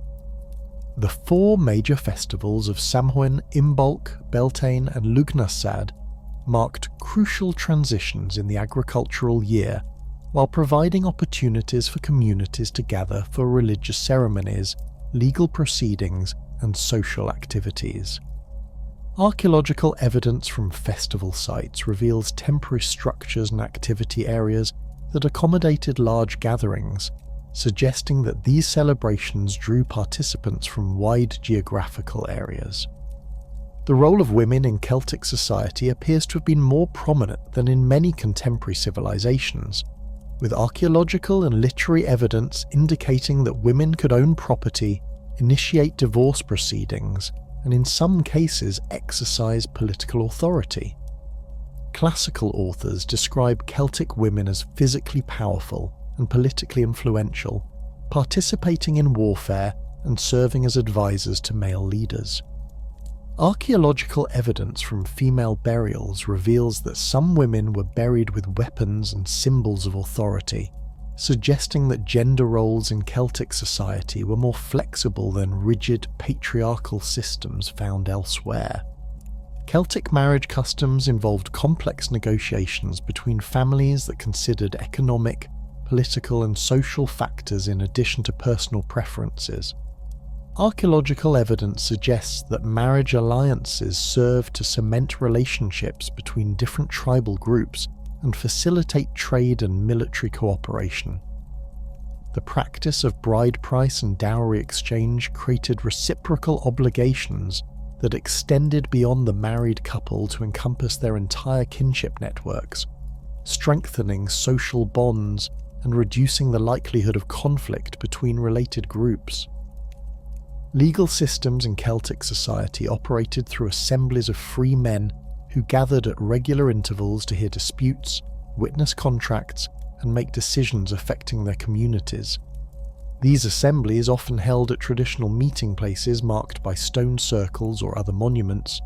The four major festivals of Samhain, Imbolc, Beltane, and Lugnasad marked crucial transitions in the agricultural year, while providing opportunities for communities to gather for religious ceremonies, legal proceedings, and social activities. Archaeological evidence from festival sites reveals temporary structures and activity areas that accommodated large gatherings, suggesting that these celebrations drew participants from wide geographical areas. The role of women in Celtic society appears to have been more prominent than in many contemporary civilizations, with archaeological and literary evidence indicating that women could own property, initiate divorce proceedings, and in some cases exercise political authority. Classical authors describe Celtic women as physically powerful and politically influential, participating in warfare and serving as advisors to male leaders. Archaeological evidence from female burials reveals that some women were buried with weapons and symbols of authority, suggesting that gender roles in Celtic society were more flexible than rigid patriarchal systems found elsewhere. Celtic marriage customs involved complex negotiations between families that considered economic, political, and social factors in addition to personal preferences. Archaeological evidence suggests that marriage alliances served to cement relationships between different tribal groups and facilitate trade and military cooperation. The practice of bride price and dowry exchange created reciprocal obligations that extended beyond the married couple to encompass their entire kinship networks, strengthening social bonds and reducing the likelihood of conflict between related groups. Legal systems in Celtic society operated through assemblies of free men who gathered at regular intervals to hear disputes, witness contracts, and make decisions affecting their communities. These assemblies, often held at traditional meeting places marked by stone circles or other monuments,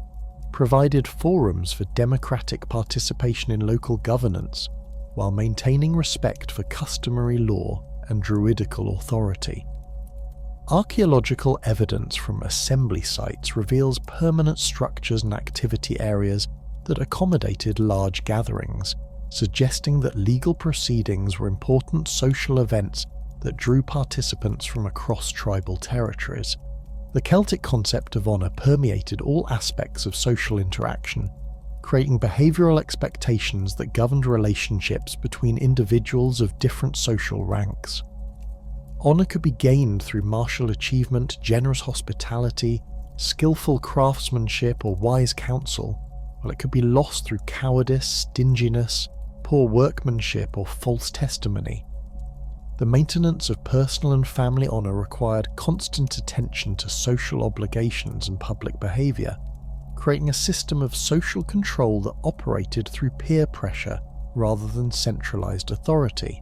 provided forums for democratic participation in local governance, while maintaining respect for customary law and druidical authority. Archaeological evidence from assembly sites reveals permanent structures and activity areas that accommodated large gatherings, suggesting that legal proceedings were important social events that drew participants from across tribal territories. The Celtic concept of honour permeated all aspects of social interaction, creating behavioural expectations that governed relationships between individuals of different social ranks. Honour could be gained through martial achievement, generous hospitality, skillful craftsmanship, or wise counsel, while it could be lost through cowardice, stinginess, poor workmanship, or false testimony. The maintenance of personal and family honour required constant attention to social obligations and public behaviour, creating a system of social control that operated through peer pressure rather than centralised authority.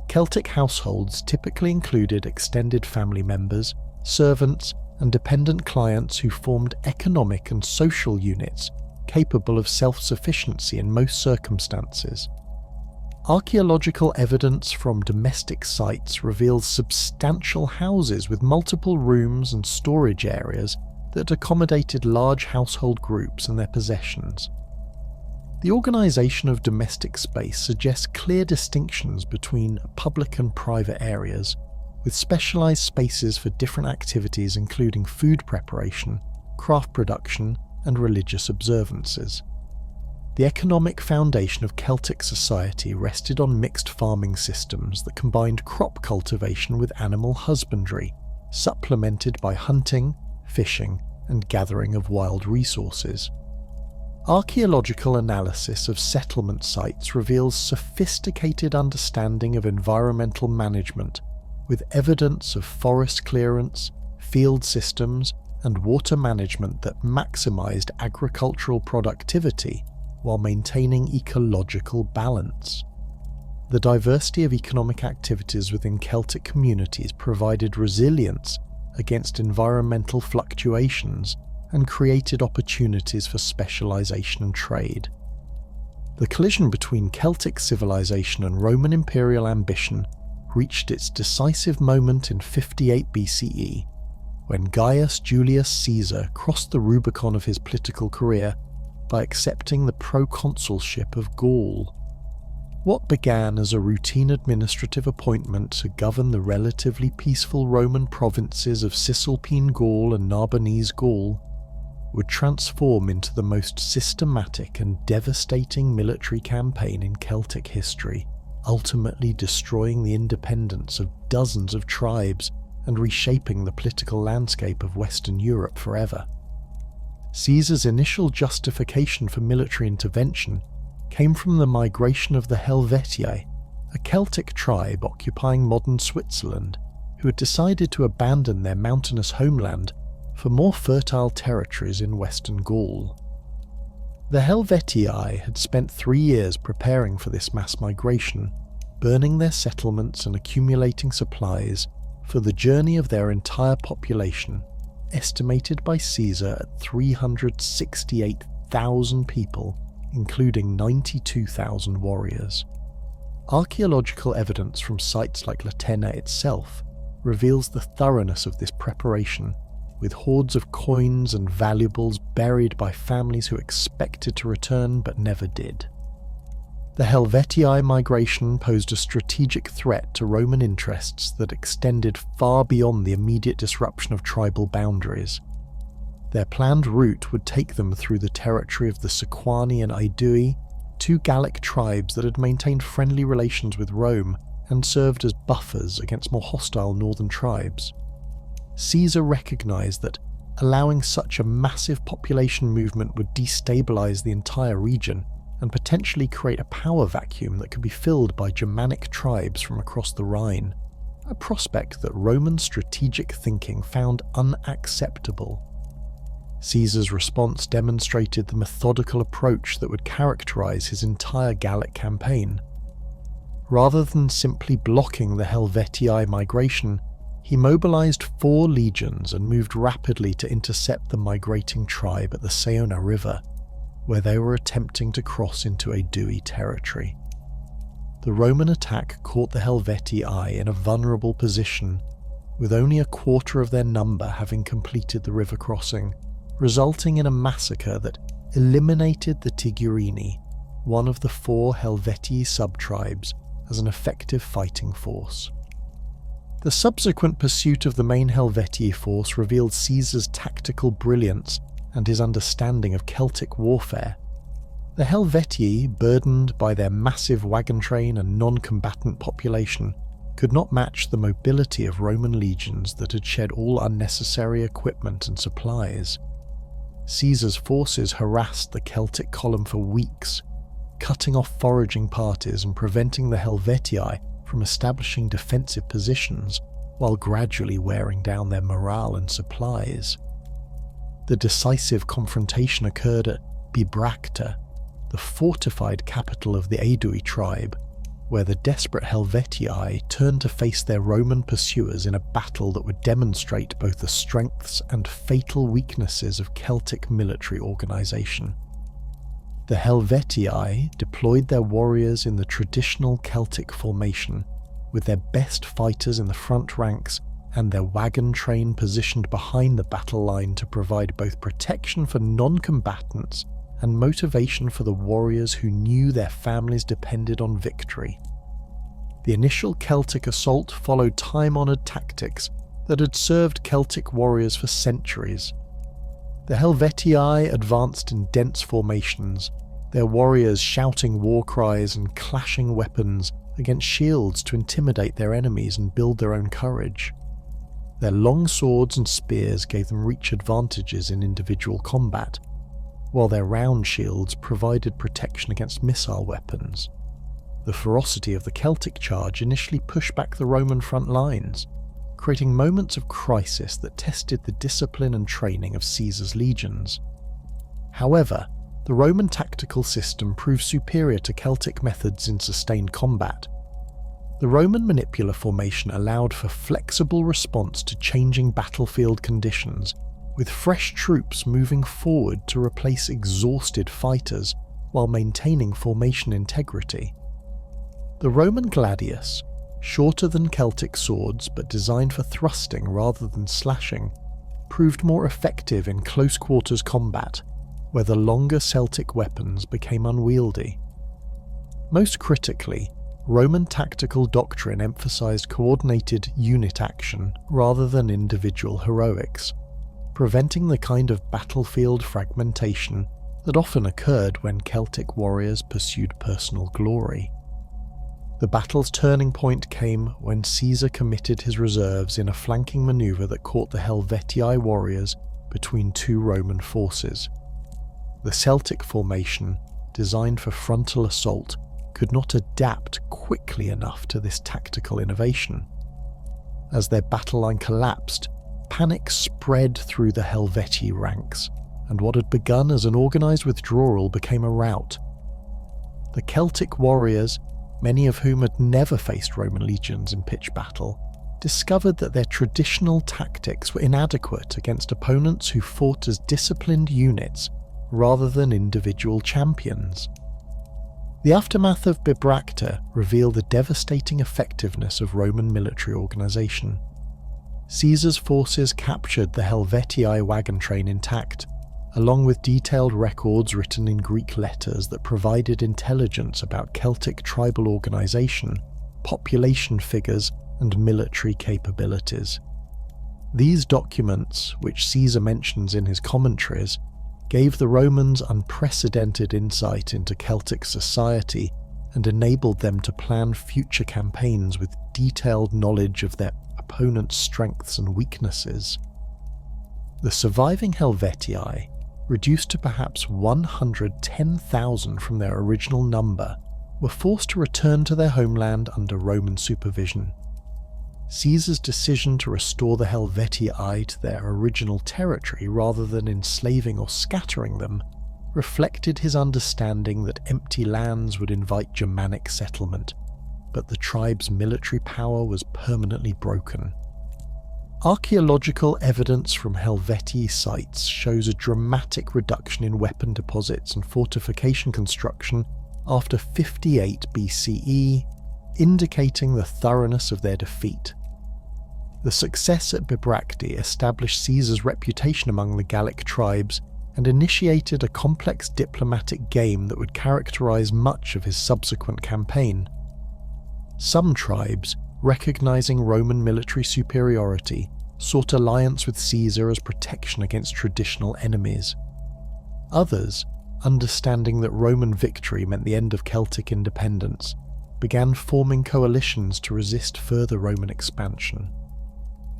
Celtic households typically included extended family members, servants, and dependent clients who formed economic and social units capable of self-sufficiency in most circumstances. Archaeological evidence from domestic sites reveals substantial houses with multiple rooms and storage areas that accommodated large household groups and their possessions. The organisation of domestic space suggests clear distinctions between public and private areas, with specialised spaces for different activities including food preparation, craft production, and religious observances. The economic foundation of Celtic society rested on mixed farming systems that combined crop cultivation with animal husbandry, supplemented by hunting, fishing, and gathering of wild resources. Archaeological analysis of settlement sites reveals sophisticated understanding of environmental management, with evidence of forest clearance, field systems, and water management that maximised agricultural productivity while maintaining ecological balance. The diversity of economic activities within Celtic communities provided resilience against environmental fluctuations and created opportunities for specialisation and trade. The collision between Celtic civilization and Roman imperial ambition reached its decisive moment in 58 BCE, when Gaius Julius Caesar crossed the Rubicon of his political career by accepting the proconsulship of Gaul. What began as a routine administrative appointment to govern the relatively peaceful Roman provinces of Cisalpine Gaul and Narbonese Gaul would transform into the most systematic and devastating military campaign in Celtic history, ultimately destroying the independence of dozens of tribes and reshaping the political landscape of Western Europe forever. Caesar's initial justification for military intervention came from the migration of the Helvetii, a Celtic tribe occupying modern Switzerland, who had decided to abandon their mountainous homeland for more fertile territories in Western Gaul. The Helvetii had spent 3 years preparing for this mass migration, burning their settlements and accumulating supplies for the journey of their entire population, estimated by Caesar at 368,000 people, including 92,000 warriors. Archaeological evidence from sites like Tène itself reveals the thoroughness of this preparation, with hoards of coins and valuables buried by families who expected to return but never did. The Helvetii migration posed a strategic threat to Roman interests that extended far beyond the immediate disruption of tribal boundaries. Their planned route would take them through the territory of the Sequani and Aedui, 2 Gallic tribes that had maintained friendly relations with Rome and served as buffers against more hostile northern tribes. Caesar recognised that allowing such a massive population movement would destabilise the entire region and potentially create a power vacuum that could be filled by Germanic tribes from across the Rhine, a prospect that Roman strategic thinking found unacceptable. Caesar's response demonstrated the methodical approach that would characterize his entire Gallic campaign. Rather than simply blocking the Helvetii migration, he mobilized 4 legions and moved rapidly to intercept the migrating tribe at the Saona River, where they were attempting to cross into Aedui territory. The Roman attack caught the Helvetii in a vulnerable position, with only a quarter of their number having completed the river crossing, resulting in a massacre that eliminated the Tigurini, one of the 4 Helvetii sub-tribes, as an effective fighting force. The subsequent pursuit of the main Helvetii force revealed Caesar's tactical brilliance and his understanding of Celtic warfare. The Helvetii, burdened by their massive wagon train and non-combatant population, could not match the mobility of Roman legions that had shed all unnecessary equipment and supplies. Caesar's forces harassed the Celtic column for weeks, cutting off foraging parties and preventing the Helvetii from establishing defensive positions, while gradually wearing down their morale and supplies. The decisive confrontation occurred at Bibracte, the fortified capital of the Aedui tribe, where the desperate Helvetii turned to face their Roman pursuers in a battle that would demonstrate both the strengths and fatal weaknesses of Celtic military organisation. The Helvetii deployed their warriors in the traditional Celtic formation, with their best fighters in the front ranks and their wagon train positioned behind the battle line to provide both protection for non-combatants and motivation for the warriors who knew their families depended on victory. The initial Celtic assault followed time-honoured tactics that had served Celtic warriors for centuries. The Helvetii advanced in dense formations, their warriors shouting war cries and clashing weapons against shields to intimidate their enemies and build their own courage. Their long swords and spears gave them reach advantages in individual combat, while their round shields provided protection against missile weapons. The ferocity of the Celtic charge initially pushed back the Roman front lines, creating moments of crisis that tested the discipline and training of Caesar's legions. However, the Roman tactical system proved superior to Celtic methods in sustained combat. The Roman manipular formation allowed for flexible response to changing battlefield conditions, with fresh troops moving forward to replace exhausted fighters while maintaining formation integrity. The Roman gladius, shorter than Celtic swords but designed for thrusting rather than slashing, proved more effective in close quarters combat, where the longer Celtic weapons became unwieldy. Most critically, Roman tactical doctrine emphasized coordinated unit action rather than individual heroics, preventing the kind of battlefield fragmentation that often occurred when Celtic warriors pursued personal glory. The battle's turning point came when Caesar committed his reserves in a flanking maneuver that caught the Helvetii warriors between 2 Roman forces. The Celtic formation, designed for frontal assault, could not adapt quickly enough to this tactical innovation. As their battle line collapsed, panic spread through the Helvetii ranks, and what had begun as an organised withdrawal became a rout. The Celtic warriors, many of whom had never faced Roman legions in pitched battle, discovered that their traditional tactics were inadequate against opponents who fought as disciplined units rather than individual champions. The aftermath of Bibracte revealed the devastating effectiveness of Roman military organisation. Caesar's forces captured the Helvetii wagon train intact, along with detailed records written in Greek letters that provided intelligence about Celtic tribal organisation, population figures, and military capabilities. These documents, which Caesar mentions in his commentaries, gave the Romans unprecedented insight into Celtic society and enabled them to plan future campaigns with detailed knowledge of their opponent's strengths and weaknesses. The surviving Helvetii, reduced to perhaps 110,000 from their original number, were forced to return to their homeland under Roman supervision. Caesar's decision to restore the Helvetii to their original territory rather than enslaving or scattering them reflected his understanding that empty lands would invite Germanic settlement, but the tribe's military power was permanently broken. Archaeological evidence from Helvetii sites shows a dramatic reduction in weapon deposits and fortification construction after 58 BCE, indicating the thoroughness of their defeat. The success at Bibracte established Caesar's reputation among the Gallic tribes and initiated a complex diplomatic game that would characterize much of his subsequent campaign. Some tribes, recognizing Roman military superiority, sought alliance with Caesar as protection against traditional enemies. Others, understanding that Roman victory meant the end of Celtic independence, began forming coalitions to resist further Roman expansion.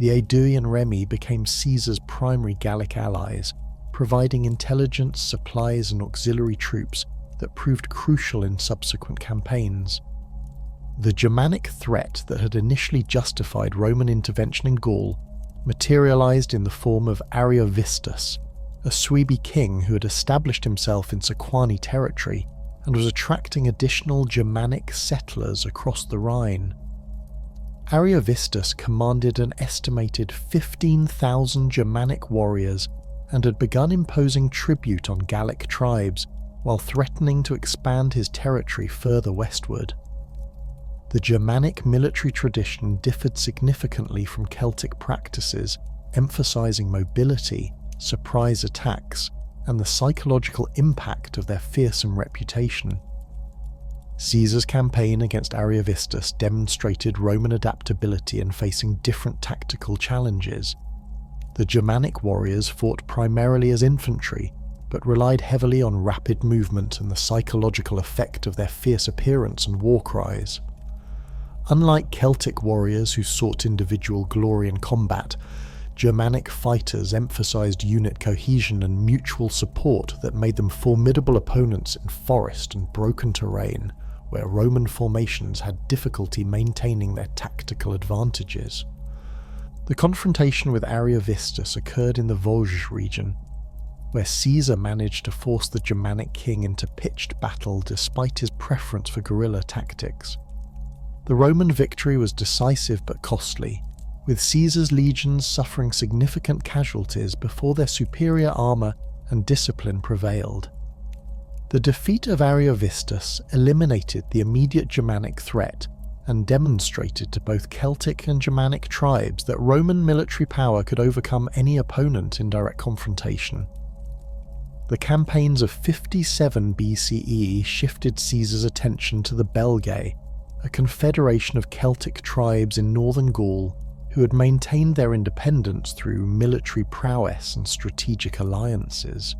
The Aedui and Remi became Caesar's primary Gallic allies, providing intelligence, supplies and auxiliary troops that proved crucial in subsequent campaigns. The Germanic threat that had initially justified Roman intervention in Gaul materialized in the form of Ariovistus, a Suebi king who had established himself in Sequani territory and was attracting additional Germanic settlers across the Rhine. Ariovistus commanded an estimated 15,000 Germanic warriors and had begun imposing tribute on Gallic tribes while threatening to expand his territory further westward. The Germanic military tradition differed significantly from Celtic practices, emphasizing mobility, surprise attacks, and the psychological impact of their fearsome reputation. Caesar's campaign against Ariovistus demonstrated Roman adaptability in facing different tactical challenges. The Germanic warriors fought primarily as infantry, but relied heavily on rapid movement and the psychological effect of their fierce appearance and war cries. Unlike Celtic warriors who sought individual glory in combat, Germanic fighters emphasized unit cohesion and mutual support that made them formidable opponents in forest and broken terrain, where Roman formations had difficulty maintaining their tactical advantages. The confrontation with Ariovistus occurred in the Vosges region, where Caesar managed to force the Germanic king into pitched battle despite his preference for guerrilla tactics. The Roman victory was decisive but costly, with Caesar's legions suffering significant casualties before their superior armour and discipline prevailed. The defeat of Ariovistus eliminated the immediate Germanic threat and demonstrated to both Celtic and Germanic tribes that Roman military power could overcome any opponent in direct confrontation. The campaigns of 57 BCE shifted Caesar's attention to the Belgae, a confederation of Celtic tribes in northern Gaul who had maintained their independence through military prowess and strategic alliances.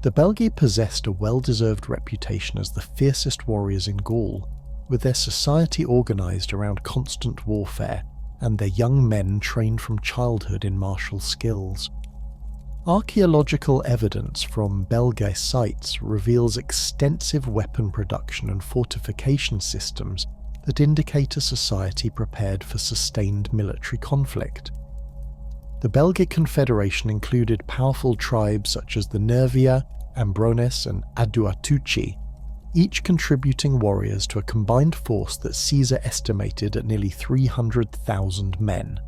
The Belgae possessed a well-deserved reputation as the fiercest warriors in Gaul, with their society organised around constant warfare and their young men trained from childhood in martial skills. Archaeological evidence from Belgae sites reveals extensive weapon production and fortification systems that indicate a society prepared for sustained military conflict. The Belgae Confederation included powerful tribes such as the Nervii, Ambrones and Aduatuci, each contributing warriors to a combined force that Caesar estimated at nearly 300,000 men.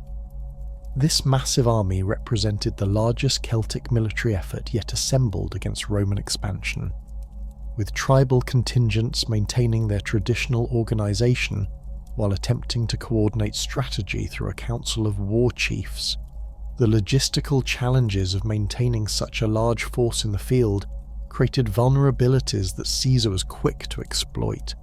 This massive army represented the largest Celtic military effort yet assembled against Roman expansion, with tribal contingents maintaining their traditional organisation while attempting to coordinate strategy through a council of war chiefs. The logistical challenges of maintaining such a large force in the field created vulnerabilities that Caesar was quick to exploit.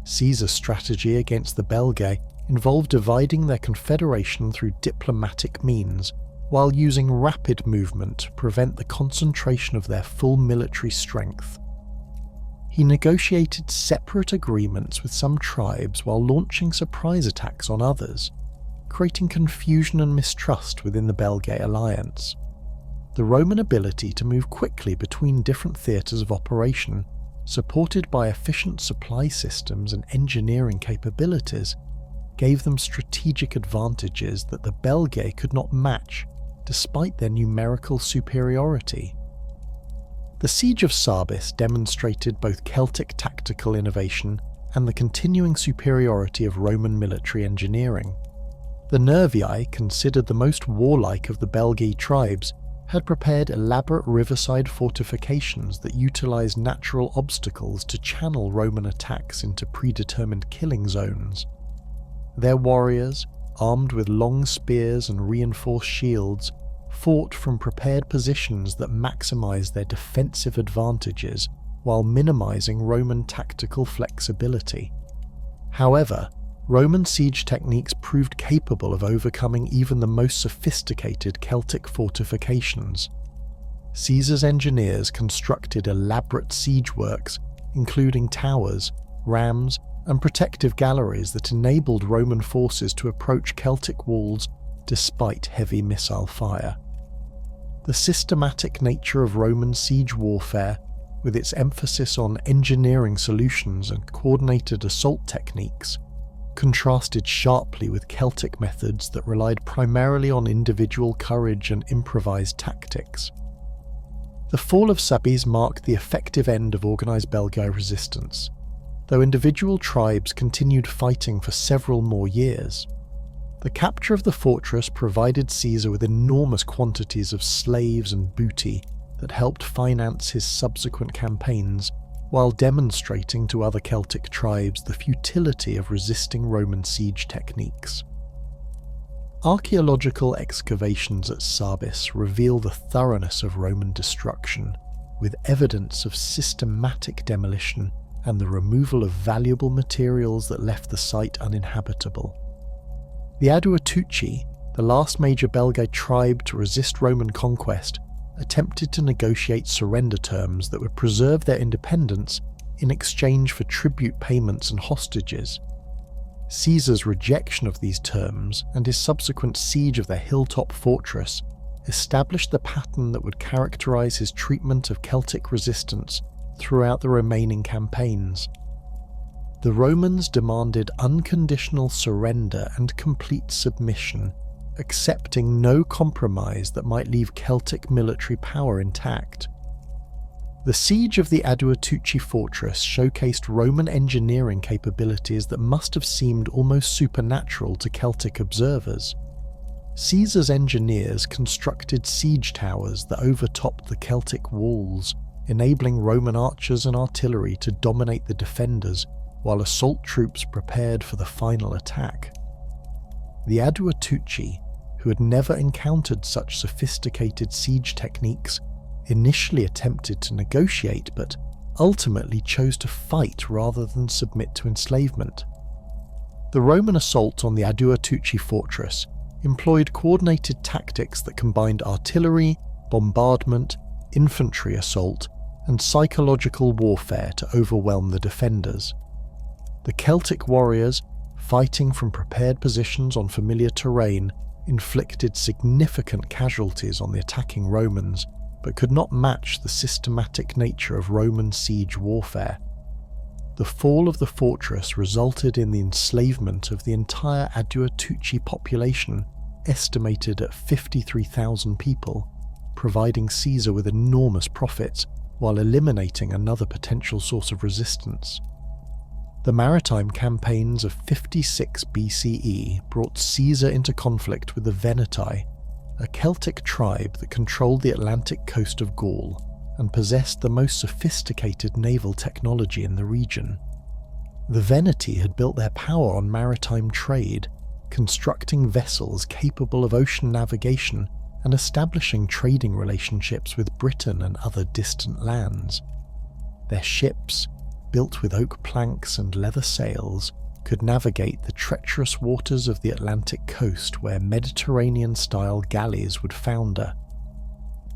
Caesar's strategy against the Belgae involved dividing their confederation through diplomatic means, while using rapid movement to prevent the concentration of their full military strength. He negotiated separate agreements with some tribes while launching surprise attacks on others, creating confusion and mistrust within the Belgae alliance. The Roman ability to move quickly between different theatres of operation, supported by efficient supply systems and engineering capabilities, gave them strategic advantages that the Belgae could not match, despite their numerical superiority. The Siege of Sarbis demonstrated both Celtic tactical innovation and the continuing superiority of Roman military engineering. The Nervii, considered the most warlike of the Belgae tribes, had prepared elaborate riverside fortifications that utilized natural obstacles to channel Roman attacks into predetermined killing zones. Their warriors, armed with long spears and reinforced shields, fought from prepared positions that maximized their defensive advantages while minimizing Roman tactical flexibility. However, Roman siege techniques proved capable of overcoming even the most sophisticated Celtic fortifications. Caesar's engineers constructed elaborate siege works, including towers, rams, and protective galleries that enabled Roman forces to approach Celtic walls despite heavy missile fire. The systematic nature of Roman siege warfare, with its emphasis on engineering solutions and coordinated assault techniques, contrasted sharply with Celtic methods that relied primarily on individual courage and improvised tactics. The fall of Sarbis marked the effective end of organised Belgae resistance, though individual tribes continued fighting for several more years. The capture of the fortress provided Caesar with enormous quantities of slaves and booty that helped finance his subsequent campaigns, while demonstrating to other Celtic tribes the futility of resisting Roman siege techniques. Archaeological excavations at Sarbis reveal the thoroughness of Roman destruction, with evidence of systematic demolition and the removal of valuable materials that left the site uninhabitable. The Aduatuci, the last major Belgae tribe to resist Roman conquest, attempted to negotiate surrender terms that would preserve their independence in exchange for tribute payments and hostages. Caesar's rejection of these terms and his subsequent siege of their hilltop fortress established the pattern that would characterize his treatment of Celtic resistance throughout the remaining campaigns. The Romans demanded unconditional surrender and complete submission, accepting no compromise that might leave Celtic military power intact. The siege of the Aduatuci fortress showcased Roman engineering capabilities that must have seemed almost supernatural to Celtic observers. Caesar's engineers constructed siege towers that overtopped the Celtic walls, enabling Roman archers and artillery to dominate the defenders, while assault troops prepared for the final attack. The Aduatuci, who had never encountered such sophisticated siege techniques, initially attempted to negotiate but ultimately chose to fight rather than submit to enslavement. The Roman assault on the Aduatuci fortress employed coordinated tactics that combined artillery, bombardment, infantry assault, and psychological warfare to overwhelm the defenders. The Celtic warriors, fighting from prepared positions on familiar terrain, inflicted significant casualties on the attacking Romans, but could not match the systematic nature of Roman siege warfare. The fall of the fortress resulted in the enslavement of the entire Aduatuci population, estimated at 53,000 people, providing Caesar with enormous profits while eliminating another potential source of resistance. The maritime campaigns of 56 BCE brought Caesar into conflict with the Veneti, a Celtic tribe that controlled the Atlantic coast of Gaul and possessed the most sophisticated naval technology in the region. The Veneti had built their power on maritime trade, constructing vessels capable of ocean navigation and establishing trading relationships with Britain and other distant lands. Their ships, built with oak planks and leather sails, could navigate the treacherous waters of the Atlantic coast where Mediterranean-style galleys would founder.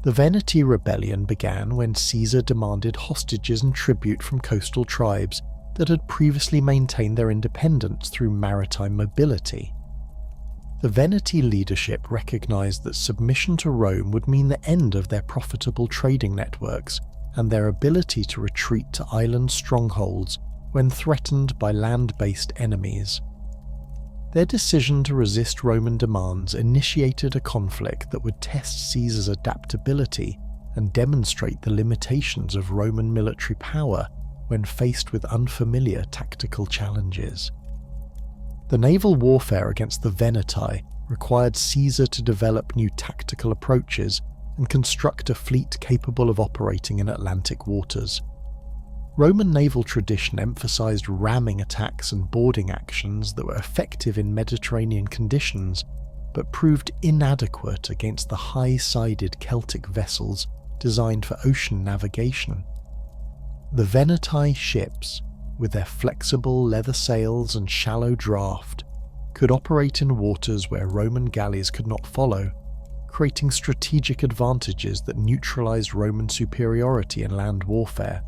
The Veneti rebellion began when Caesar demanded hostages and tribute from coastal tribes that had previously maintained their independence through maritime mobility. The Veneti leadership recognized that submission to Rome would mean the end of their profitable trading networks and their ability to retreat to island strongholds when threatened by land-based enemies. Their decision to resist Roman demands initiated a conflict that would test Caesar's adaptability and demonstrate the limitations of Roman military power when faced with unfamiliar tactical challenges. The naval warfare against the Veneti required Caesar to develop new tactical approaches and construct a fleet capable of operating in Atlantic waters. Roman naval tradition emphasized ramming attacks and boarding actions that were effective in Mediterranean conditions, but proved inadequate against the high-sided Celtic vessels designed for ocean navigation. The Veneti ships, with their flexible leather sails and shallow draft, could operate in waters where Roman galleys could not follow, creating strategic advantages that neutralized Roman superiority in land warfare.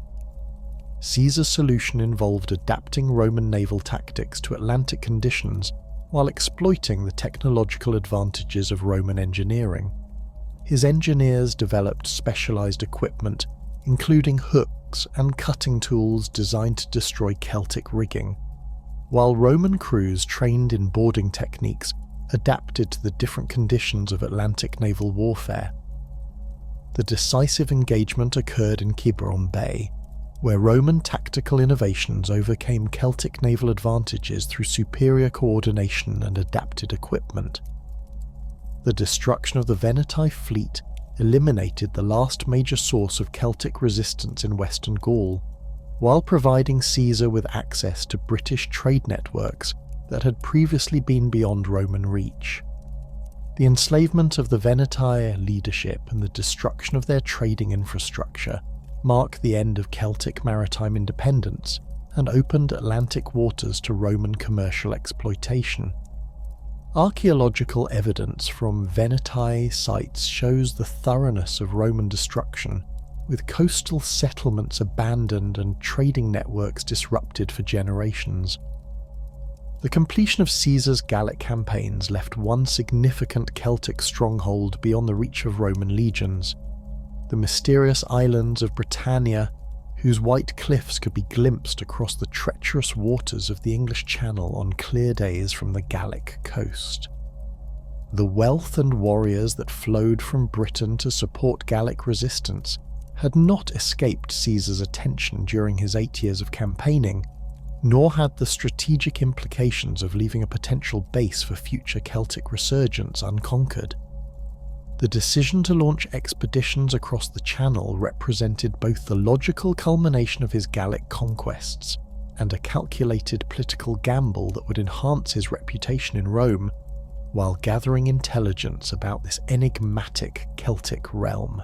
Caesar's solution involved adapting Roman naval tactics to Atlantic conditions while exploiting the technological advantages of Roman engineering. His engineers developed specialized equipment, including hooks and cutting tools designed to destroy Celtic rigging, while Roman crews trained in boarding techniques adapted to the different conditions of Atlantic naval warfare. The decisive engagement occurred in Quiberon Bay, where Roman tactical innovations overcame Celtic naval advantages through superior coordination and adapted equipment. The destruction of the Veneti fleet eliminated the last major source of Celtic resistance in Western Gaul, while providing Caesar with access to British trade networks that had previously been beyond Roman reach. The enslavement of the Veneti leadership and the destruction of their trading infrastructure mark the end of Celtic maritime independence and opened Atlantic waters to Roman commercial exploitation. Archaeological evidence from Veneti sites shows the thoroughness of Roman destruction, with coastal settlements abandoned and trading networks disrupted for generations. The completion of Caesar's Gallic campaigns left one significant Celtic stronghold beyond the reach of Roman legions: the mysterious islands of Britannia, whose white cliffs could be glimpsed across the treacherous waters of the English Channel on clear days from the Gallic coast. The wealth and warriors that flowed from Britain to support Gallic resistance had not escaped Caesar's attention during his 8 years of campaigning, nor had the strategic implications of leaving a potential base for future Celtic resurgence unconquered. The decision to launch expeditions across the Channel represented both the logical culmination of his Gallic conquests and a calculated political gamble that would enhance his reputation in Rome, while gathering intelligence about this enigmatic Celtic realm.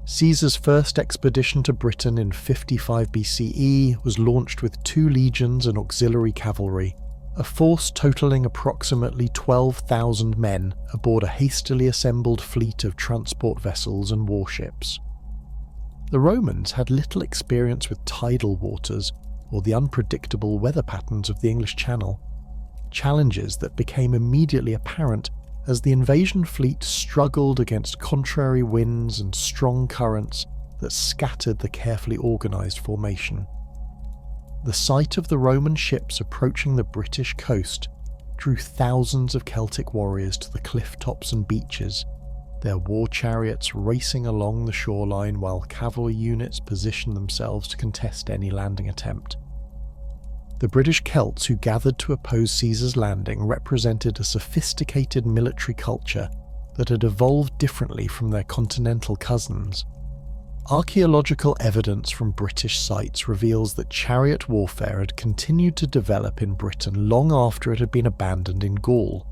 Caesar's first expedition to Britain in 55 BCE was launched with 2 legions and auxiliary cavalry, a force totaling approximately 12,000 men aboard a hastily assembled fleet of transport vessels and warships. The Romans had little experience with tidal waters or the unpredictable weather patterns of the English Channel, challenges that became immediately apparent as the invasion fleet struggled against contrary winds and strong currents that scattered the carefully organised formation. The sight of the Roman ships approaching the British coast drew thousands of Celtic warriors to the cliff tops and beaches, their war chariots racing along the shoreline while cavalry units positioned themselves to contest any landing attempt. The British Celts who gathered to oppose Caesar's landing represented a sophisticated military culture that had evolved differently from their continental cousins. Archaeological evidence from British sites reveals that chariot warfare had continued to develop in Britain long after it had been abandoned in Gaul,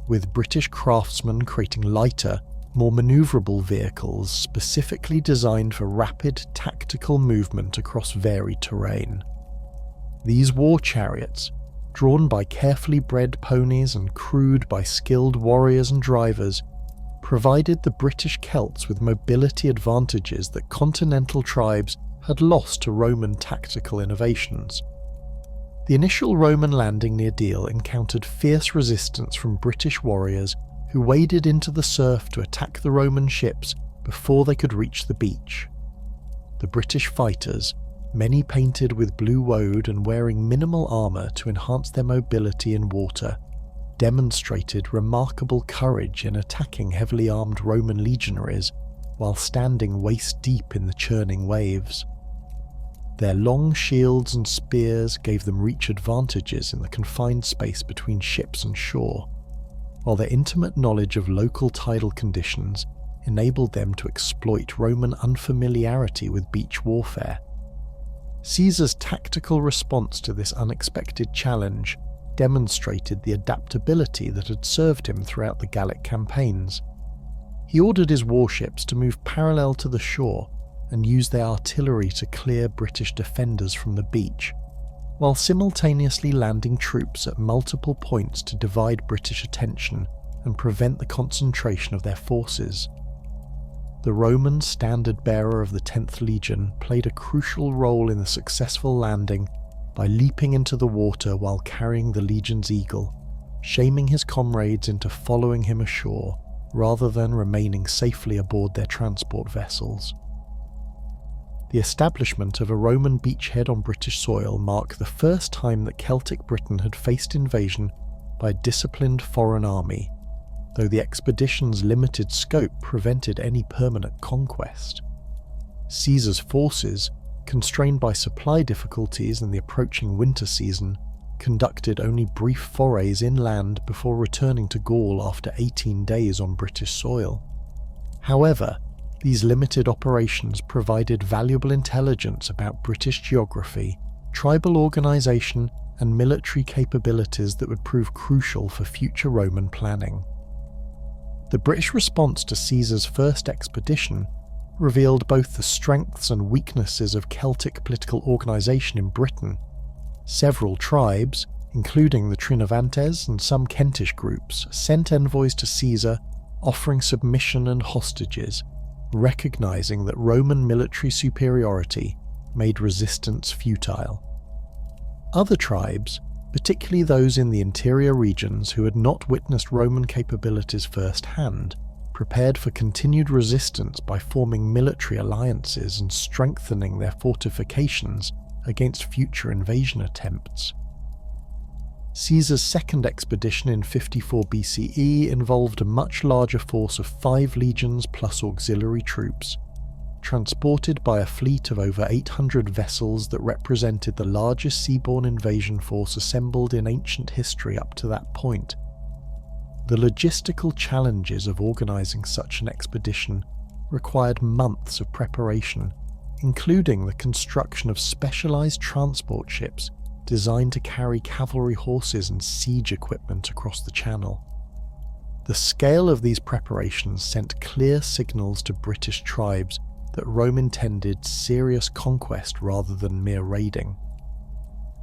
with British craftsmen creating lighter, more manoeuvrable vehicles specifically designed for rapid tactical movement across varied terrain. These war chariots, drawn by carefully bred ponies and crewed by skilled warriors and drivers, provided the British Celts with mobility advantages that continental tribes had lost to Roman tactical innovations. The initial Roman landing near Deal encountered fierce resistance from British warriors who waded into the surf to attack the Roman ships before they could reach the beach. The British fighters, many painted with blue woad and wearing minimal armour to enhance their mobility in water, demonstrated remarkable courage in attacking heavily armed Roman legionaries while standing waist-deep in the churning waves. Their long shields and spears gave them reach advantages in the confined space between ships and shore, while their intimate knowledge of local tidal conditions enabled them to exploit Roman unfamiliarity with beach warfare. Caesar's tactical response to this unexpected challenge demonstrated the adaptability that had served him throughout the Gallic campaigns. He ordered his warships to move parallel to the shore and use their artillery to clear British defenders from the beach, while simultaneously landing troops at multiple points to divide British attention and prevent the concentration of their forces. The Roman standard-bearer of the 10th Legion played a crucial role in the successful landing by leaping into the water while carrying the Legion's eagle, shaming his comrades into following him ashore rather than remaining safely aboard their transport vessels. The establishment of a Roman beachhead on British soil marked the first time that Celtic Britain had faced invasion by a disciplined foreign army, though the expedition's limited scope prevented any permanent conquest. Caesar's forces, constrained by supply difficulties and the approaching winter season, conducted only brief forays inland before returning to Gaul after 18 days on British soil. However, these limited operations provided valuable intelligence about British geography, tribal organisation, and military capabilities that would prove crucial for future Roman planning. The British response to Caesar's first expedition revealed both the strengths and weaknesses of Celtic political organisation in Britain. Several tribes, including the Trinovantes and some Kentish groups, sent envoys to Caesar offering submission and hostages, recognising that Roman military superiority made resistance futile. Other tribes, particularly those in the interior regions who had not witnessed Roman capabilities firsthand, prepared for continued resistance by forming military alliances and strengthening their fortifications against future invasion attempts. Caesar's second expedition in 54 BCE involved a much larger force of 5 legions plus auxiliary troops, transported by a fleet of over 800 vessels that represented the largest seaborne invasion force assembled in ancient history up to that point. The logistical challenges of organising such an expedition required months of preparation, including the construction of specialised transport ships designed to carry cavalry horses and siege equipment across the Channel. The scale of these preparations sent clear signals to British tribes that Rome intended serious conquest rather than mere raiding.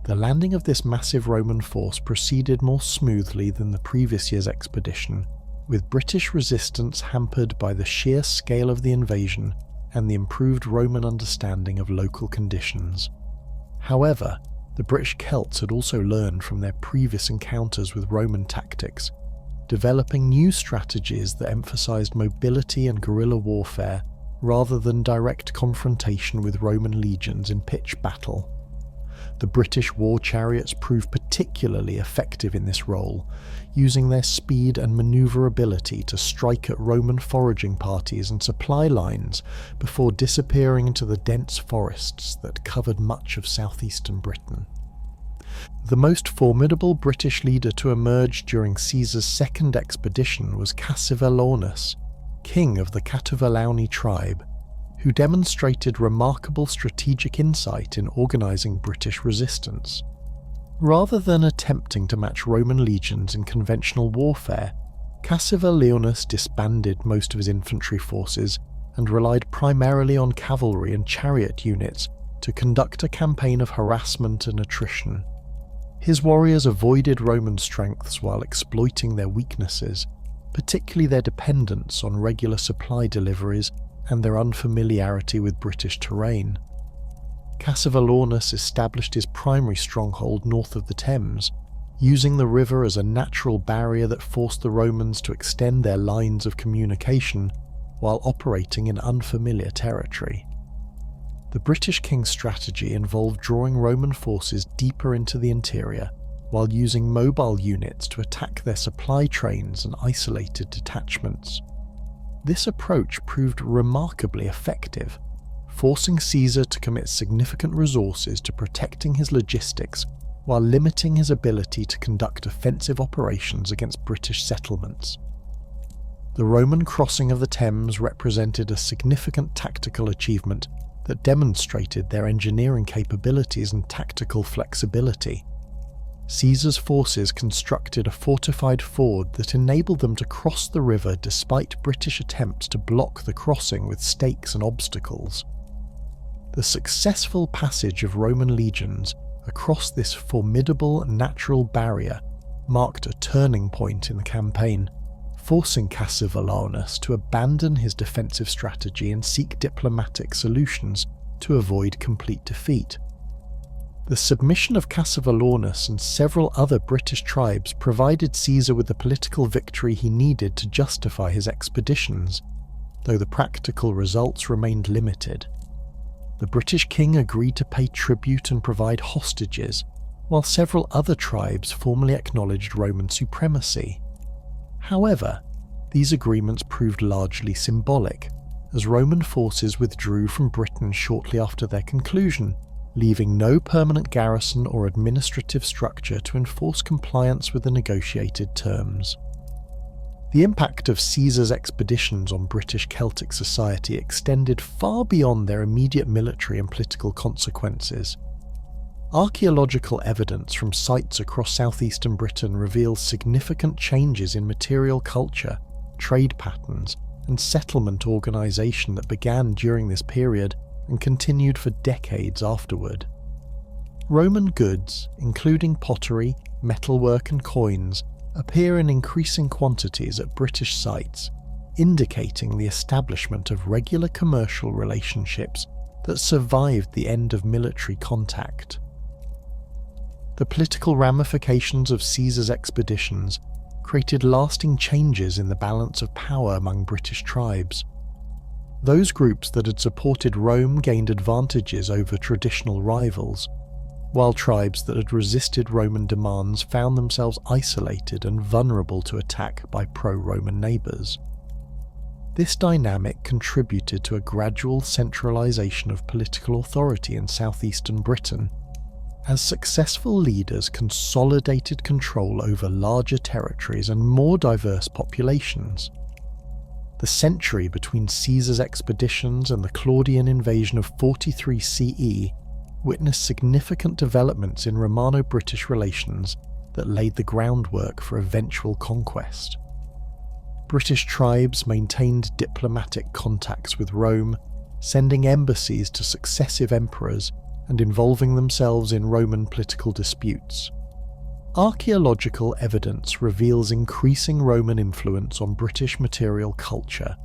The landing of this massive Roman force proceeded more smoothly than the previous year's expedition, with British resistance hampered by the sheer scale of the invasion and the improved Roman understanding of local conditions. However, the British Celts had also learned from their previous encounters with Roman tactics, developing new strategies that emphasised mobility and guerrilla warfare rather than direct confrontation with Roman legions in pitched battle. The British war chariots proved particularly effective in this role, using their speed and manoeuvrability to strike at Roman foraging parties and supply lines before disappearing into the dense forests that covered much of southeastern Britain. The most formidable British leader to emerge during Caesar's second expedition was Cassivellaunus, king of the Catuvellauni tribe, who demonstrated remarkable strategic insight in organising British resistance. Rather than attempting to match Roman legions in conventional warfare, Cassivellaunus disbanded most of his infantry forces and relied primarily on cavalry and chariot units to conduct a campaign of harassment and attrition. His warriors avoided Roman strengths while exploiting their weaknesses, particularly their dependence on regular supply deliveries and their unfamiliarity with British terrain. Cassivellaunus established his primary stronghold north of the Thames, using the river as a natural barrier that forced the Romans to extend their lines of communication while operating in unfamiliar territory. The British king's strategy involved drawing Roman forces deeper into the interior, while using mobile units to attack their supply trains and isolated detachments. This approach proved remarkably effective, forcing Caesar to commit significant resources to protecting his logistics while limiting his ability to conduct offensive operations against British settlements. The Roman crossing of the Thames represented a significant tactical achievement that demonstrated their engineering capabilities and tactical flexibility. Caesar's forces constructed a fortified ford that enabled them to cross the river despite British attempts to block the crossing with stakes and obstacles. The successful passage of Roman legions across this formidable natural barrier marked a turning point in the campaign, forcing Cassivellaunus to abandon his defensive strategy and seek diplomatic solutions to avoid complete defeat. The submission of Cassivellaunus and several other British tribes provided Caesar with the political victory he needed to justify his expeditions, though the practical results remained limited. The British king agreed to pay tribute and provide hostages, while several other tribes formally acknowledged Roman supremacy. However, these agreements proved largely symbolic, as Roman forces withdrew from Britain shortly after their conclusion, leaving no permanent garrison or administrative structure to enforce compliance with the negotiated terms. The impact of Caesar's expeditions on British Celtic society extended far beyond their immediate military and political consequences. Archaeological evidence from sites across southeastern Britain reveals significant changes in material culture, trade patterns, and settlement organisation that began during this period and continued for decades afterward. Roman goods, including pottery, metalwork and coins, appear in increasing quantities at British sites, indicating the establishment of regular commercial relationships that survived the end of military contact. The political ramifications of Caesar's expeditions created lasting changes in the balance of power among British tribes. Those groups that had supported Rome gained advantages over traditional rivals, while tribes that had resisted Roman demands found themselves isolated and vulnerable to attack by pro-Roman neighbours. This dynamic contributed to a gradual centralisation of political authority in southeastern Britain, as successful leaders consolidated control over larger territories and more diverse populations. The century between Caesar's expeditions and the Claudian invasion of 43 CE witnessed significant developments in Romano-British relations that laid the groundwork for eventual conquest. British tribes maintained diplomatic contacts with Rome, sending embassies to successive emperors and involving themselves in Roman political disputes. Archaeological evidence reveals increasing Roman influence on British material culture,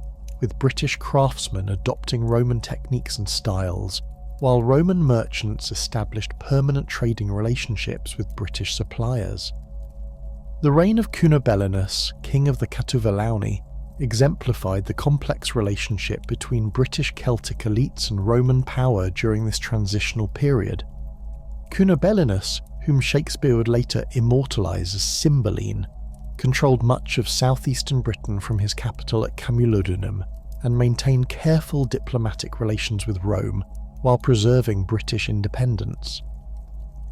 with British craftsmen adopting Roman techniques and styles, while Roman merchants established permanent trading relationships with British suppliers. The reign of Cunobelinus, king of the Catuvellauni, exemplified the complex relationship between British Celtic elites and Roman power during this transitional period. Cunobelinus, whom Shakespeare would later immortalise as Cymbeline, controlled much of southeastern Britain from his capital at Camulodunum and maintained careful diplomatic relations with Rome while preserving British independence.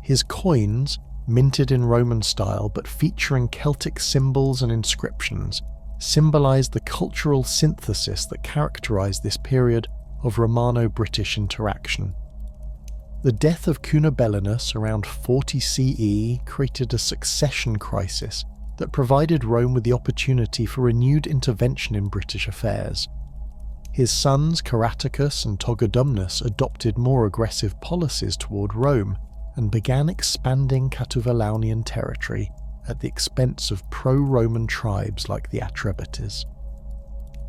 His coins, minted in Roman style but featuring Celtic symbols and inscriptions, symbolised the cultural synthesis that characterised this period of Romano-British interaction. The death of Cunobelinus around 40 CE created a succession crisis that provided Rome with the opportunity for renewed intervention in British affairs. His sons Caratacus and Togodumnus adopted more aggressive policies toward Rome and began expanding Catuvellaunian territory at the expense of pro-Roman tribes like the Atrebates.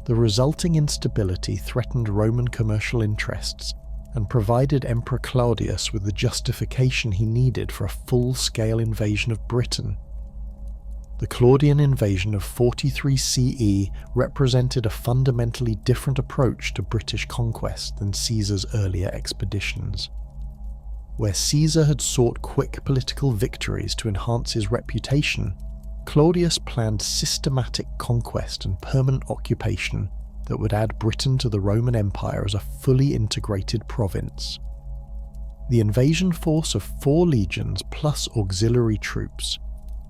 The resulting instability threatened Roman commercial interests and provided Emperor Claudius with the justification he needed for a full-scale invasion of Britain. the Claudian invasion of 43 CE represented a fundamentally different approach to British conquest than Caesar's earlier expeditions. Where Caesar had sought quick political victories to enhance his reputation, Claudius planned systematic conquest and permanent occupation that would add Britain to the Roman Empire as a fully integrated province. The invasion force of 4 legions plus auxiliary troops,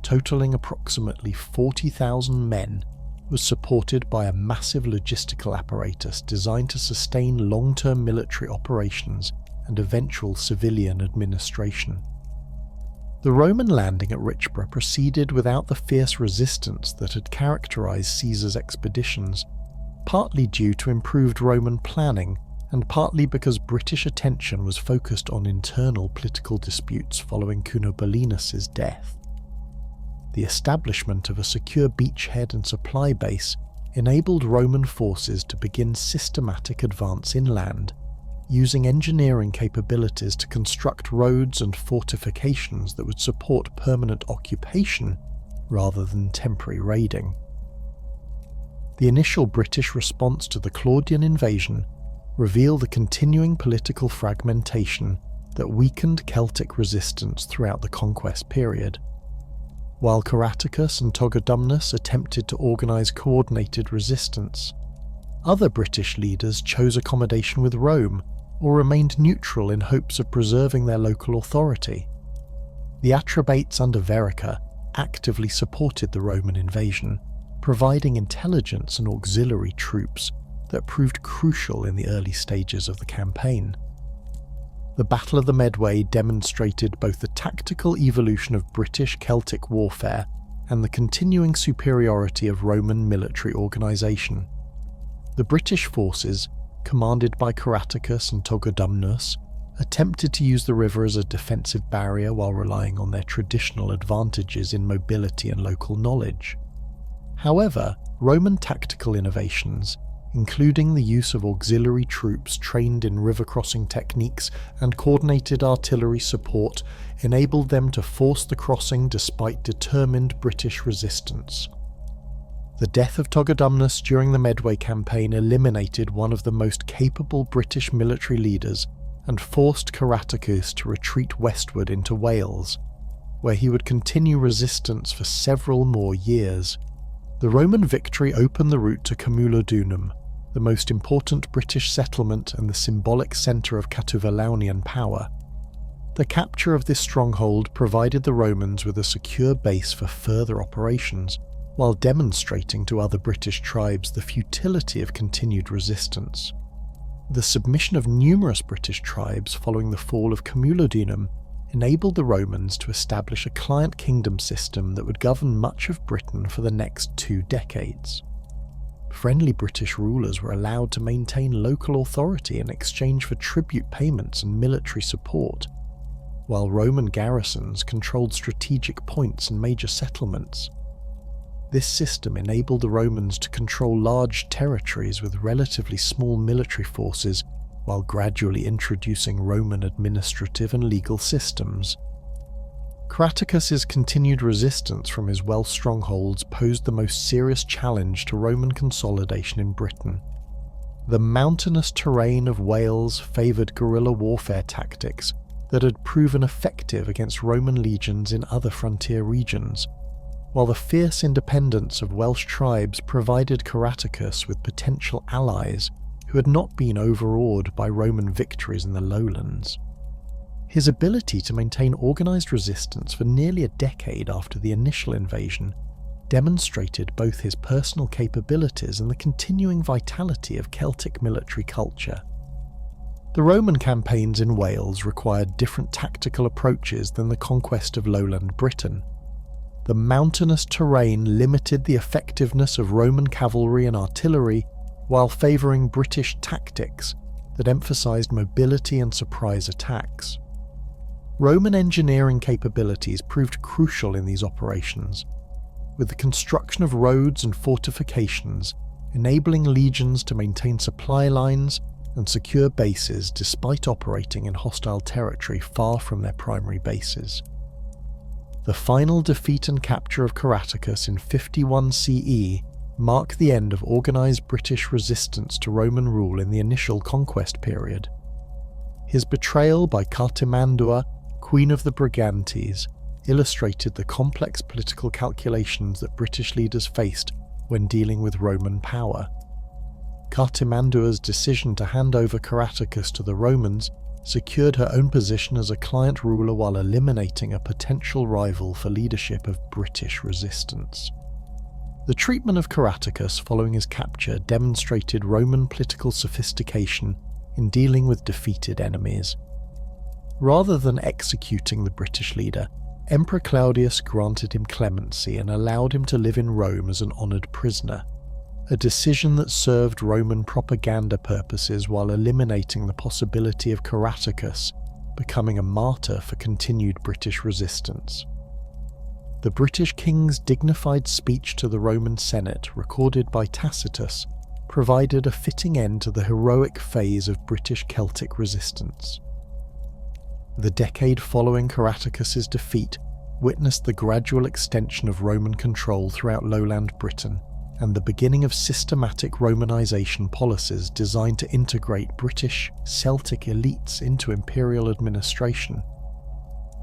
totaling approximately 40,000 men, was supported by a massive logistical apparatus designed to sustain long-term military operations and eventual civilian administration. The Roman landing at Richborough proceeded without the fierce resistance that had characterized Caesar's expeditions, partly due to improved Roman planning and partly because British attention was focused on internal political disputes following Cunobelinus's death. The establishment of a secure beachhead and supply base enabled Roman forces to begin systematic advance inland, using engineering capabilities to construct roads and fortifications that would support permanent occupation rather than temporary raiding. The initial British response to the Claudian invasion revealed the continuing political fragmentation that weakened Celtic resistance throughout the conquest period. While Caratacus and Togodumnus attempted to organise coordinated resistance, other British leaders chose accommodation with Rome or remained neutral in hopes of preserving their local authority. The Atrebates under Verica actively supported the Roman invasion, providing intelligence and auxiliary troops that proved crucial in the early stages of the campaign. The Battle of the Medway demonstrated both the tactical evolution of British Celtic warfare and the continuing superiority of Roman military organisation. The British forces, commanded by Caratacus and Togodumnus, attempted to use the river as a defensive barrier while relying on their traditional advantages in mobility and local knowledge. However, Roman tactical innovations, including the use of auxiliary troops trained in river-crossing techniques and coordinated artillery support, enabled them to force the crossing despite determined British resistance. The death of Togodumnus during the Medway campaign eliminated one of the most capable British military leaders and forced Caratacus to retreat westward into Wales, where he would continue resistance for several more years. The Roman victory opened the route to Camulodunum, the most important British settlement and the symbolic centre of Catuvellaunian power. The capture of this stronghold provided the Romans with a secure base for further operations, while demonstrating to other British tribes the futility of continued resistance. The submission of numerous British tribes following the fall of Camulodunum enabled the Romans to establish a client kingdom system that would govern much of Britain for the next 2 decades. Friendly British rulers were allowed to maintain local authority in exchange for tribute payments and military support, while Roman garrisons controlled strategic points and major settlements. This system enabled the Romans to control large territories with relatively small military forces while gradually introducing Roman administrative and legal systems. Caratacus's continued resistance from his Welsh strongholds posed the most serious challenge to Roman consolidation in Britain. The mountainous terrain of Wales favoured guerrilla warfare tactics that had proven effective against Roman legions in other frontier regions, while the fierce independence of Welsh tribes provided Caratacus with potential allies who had not been overawed by Roman victories in the lowlands. His ability to maintain organised resistance for nearly a decade after the initial invasion demonstrated both his personal capabilities and the continuing vitality of Celtic military culture. The Roman campaigns in Wales required different tactical approaches than the conquest of lowland Britain. The mountainous terrain limited the effectiveness of Roman cavalry and artillery, while favouring British tactics that emphasised mobility and surprise attacks. Roman engineering capabilities proved crucial in these operations, with the construction of roads and fortifications enabling legions to maintain supply lines and secure bases despite operating in hostile territory far from their primary bases. The final defeat and capture of Caratacus in 51 CE mark the end of organised British resistance to Roman rule in the initial conquest period. His betrayal by Cartimandua, Queen of the Brigantes, illustrated the complex political calculations that British leaders faced when dealing with Roman power. Cartimandua's decision to hand over Caratacus to the Romans secured her own position as a client ruler while eliminating a potential rival for leadership of British resistance. The treatment of Caratacus following his capture demonstrated Roman political sophistication in dealing with defeated enemies. Rather than executing the British leader, Emperor Claudius granted him clemency and allowed him to live in Rome as an honoured prisoner, a decision that served Roman propaganda purposes while eliminating the possibility of Caratacus becoming a martyr for continued British resistance. The British king's dignified speech to the Roman Senate, recorded by Tacitus, provided a fitting end to the heroic phase of British Celtic resistance. The decade following Caratacus's defeat witnessed the gradual extension of Roman control throughout lowland Britain and the beginning of systematic Romanization policies designed to integrate British Celtic elites into imperial administration.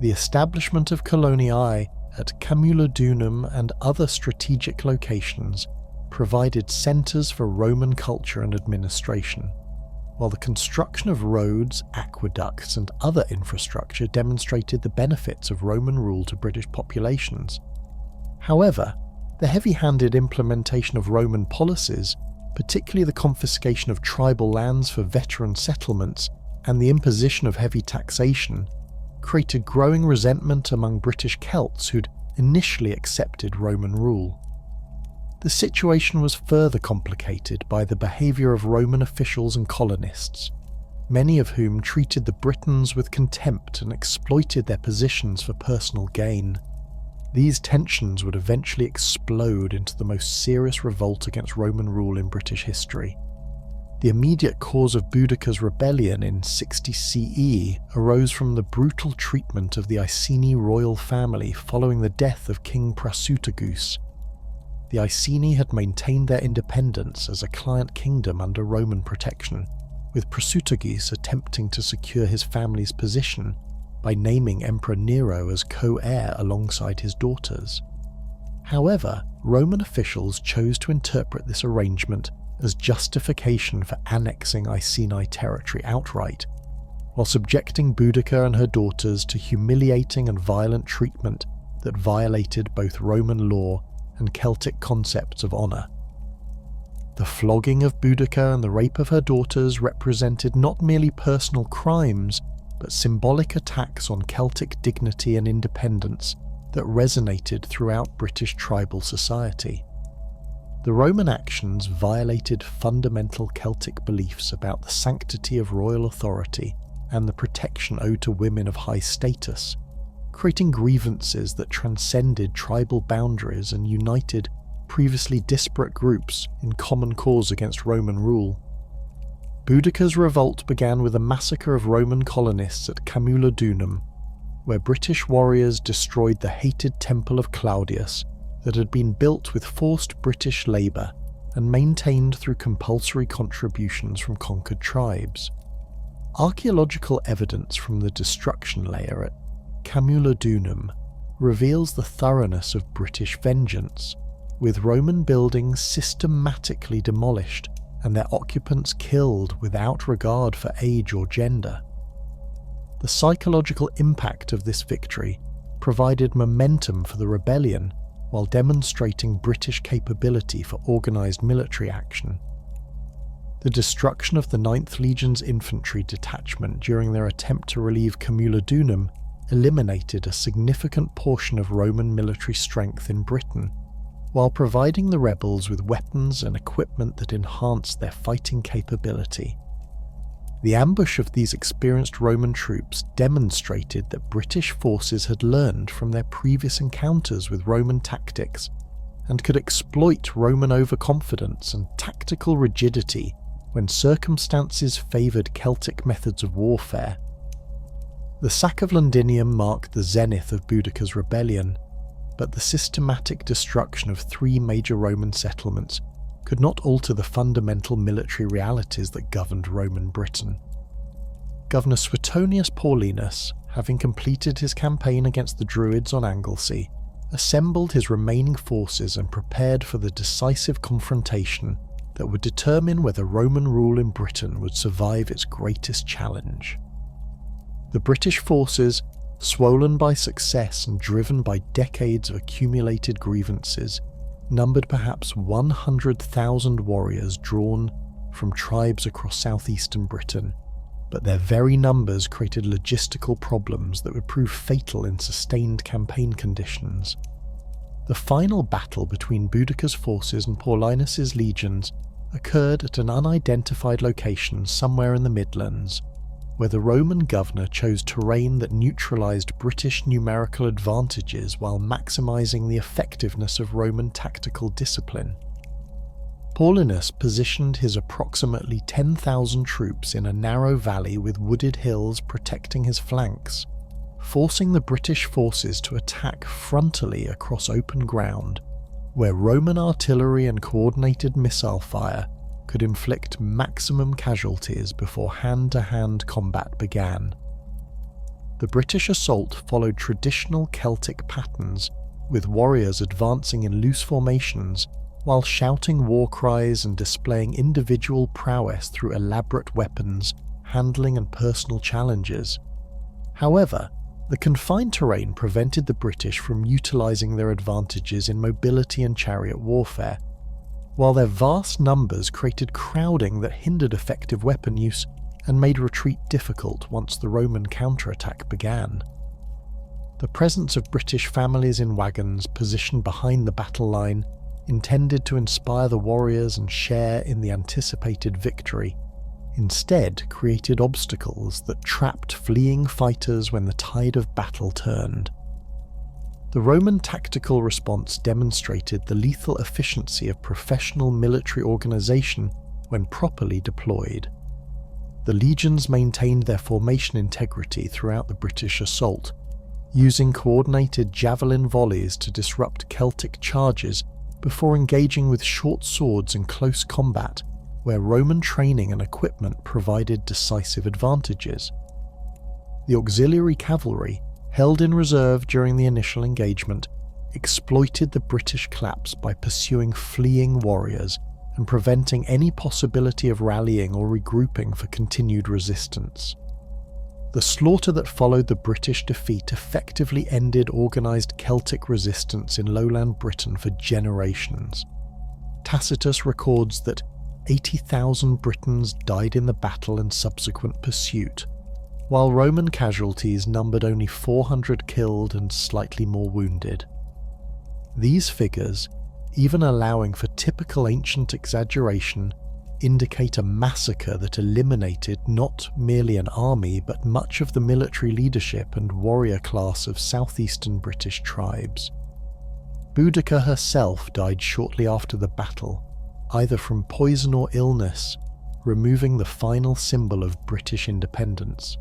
The establishment of coloniae at Camulodunum and other strategic locations provided centres for Roman culture and administration, while the construction of roads, aqueducts and other infrastructure demonstrated the benefits of Roman rule to British populations. However, the heavy-handed implementation of Roman policies, particularly the confiscation of tribal lands for veteran settlements and the imposition of heavy taxation, created growing resentment among British Celts who'd initially accepted Roman rule. The situation was further complicated by the behaviour of Roman officials and colonists, many of whom treated the Britons with contempt and exploited their positions for personal gain. These tensions would eventually explode into the most serious revolt against Roman rule in British history. The immediate cause of Boudicca's rebellion in 60 CE arose from the brutal treatment of the Iceni royal family following the death of King Prasutagus. The Iceni had maintained their independence as a client kingdom under Roman protection, with Prasutagus attempting to secure his family's position by naming Emperor Nero as co-heir alongside his daughters. However, Roman officials chose to interpret this arrangement as justification for annexing Iceni territory outright, while subjecting Boudicca and her daughters to humiliating and violent treatment that violated both Roman law and Celtic concepts of honour. The flogging of Boudicca and the rape of her daughters represented not merely personal crimes, but symbolic attacks on Celtic dignity and independence that resonated throughout British tribal society. The Roman actions violated fundamental Celtic beliefs about the sanctity of royal authority and the protection owed to women of high status, creating grievances that transcended tribal boundaries and united previously disparate groups in common cause against Roman rule. Boudicca's revolt began with a massacre of Roman colonists at Camulodunum, where British warriors destroyed the hated temple of Claudius that had been built with forced British labour and maintained through compulsory contributions from conquered tribes. Archaeological evidence from the destruction layer at Camulodunum reveals the thoroughness of British vengeance, with Roman buildings systematically demolished and their occupants killed without regard for age or gender. The psychological impact of this victory provided momentum for the rebellion while demonstrating British capability for organised military action. The destruction of the 9th Legion's infantry detachment during their attempt to relieve Camulodunum eliminated a significant portion of Roman military strength in Britain, while providing the rebels with weapons and equipment that enhanced their fighting capability. The ambush of these experienced Roman troops demonstrated that British forces had learned from their previous encounters with Roman tactics and could exploit Roman overconfidence and tactical rigidity when circumstances favoured Celtic methods of warfare. The sack of Londinium marked the zenith of Boudicca's rebellion, but the systematic destruction of 3 major Roman settlements could not alter the fundamental military realities that governed Roman Britain. Governor Suetonius Paulinus, having completed his campaign against the Druids on Anglesey, assembled his remaining forces and prepared for the decisive confrontation that would determine whether Roman rule in Britain would survive its greatest challenge. The British forces, swollen by success and driven by decades of accumulated grievances, numbered perhaps 100,000 warriors drawn from tribes across southeastern Britain, but their very numbers created logistical problems that would prove fatal in sustained campaign conditions. The final battle between Boudicca's forces and Paulinus's legions occurred at an unidentified location somewhere in the Midlands, where the Roman governor chose terrain that neutralized British numerical advantages while maximizing the effectiveness of Roman tactical discipline. Paulinus positioned his approximately 10,000 troops in a narrow valley with wooded hills protecting his flanks, forcing the British forces to attack frontally across open ground, where Roman artillery and coordinated missile fire could inflict maximum casualties before hand-to-hand combat began. The British assault followed traditional Celtic patterns, with warriors advancing in loose formations while shouting war cries and displaying individual prowess through elaborate weapons, handling and personal challenges. However, the confined terrain prevented the British from utilising their advantages in mobility and chariot warfare, while their vast numbers created crowding that hindered effective weapon use and made retreat difficult once the Roman counterattack began. The presence of British families in wagons positioned behind the battle line, intended to inspire the warriors and share in the anticipated victory, instead created obstacles that trapped fleeing fighters when the tide of battle turned. The Roman tactical response demonstrated the lethal efficiency of professional military organisation when properly deployed. The legions maintained their formation integrity throughout the British assault, using coordinated javelin volleys to disrupt Celtic charges before engaging with short swords in close combat, where Roman training and equipment provided decisive advantages. The auxiliary cavalry, held in reserve during the initial engagement, exploited the British collapse by pursuing fleeing warriors and preventing any possibility of rallying or regrouping for continued resistance. The slaughter that followed the British defeat effectively ended organised Celtic resistance in lowland Britain for generations. Tacitus records that 80,000 Britons died in the battle and subsequent pursuit, while Roman casualties numbered only 400 killed and slightly more wounded. These figures, even allowing for typical ancient exaggeration, indicate a massacre that eliminated not merely an army but much of the military leadership and warrior class of southeastern British tribes. Boudicca herself died shortly after the battle, either from poison or illness, removing the final symbol of British independence.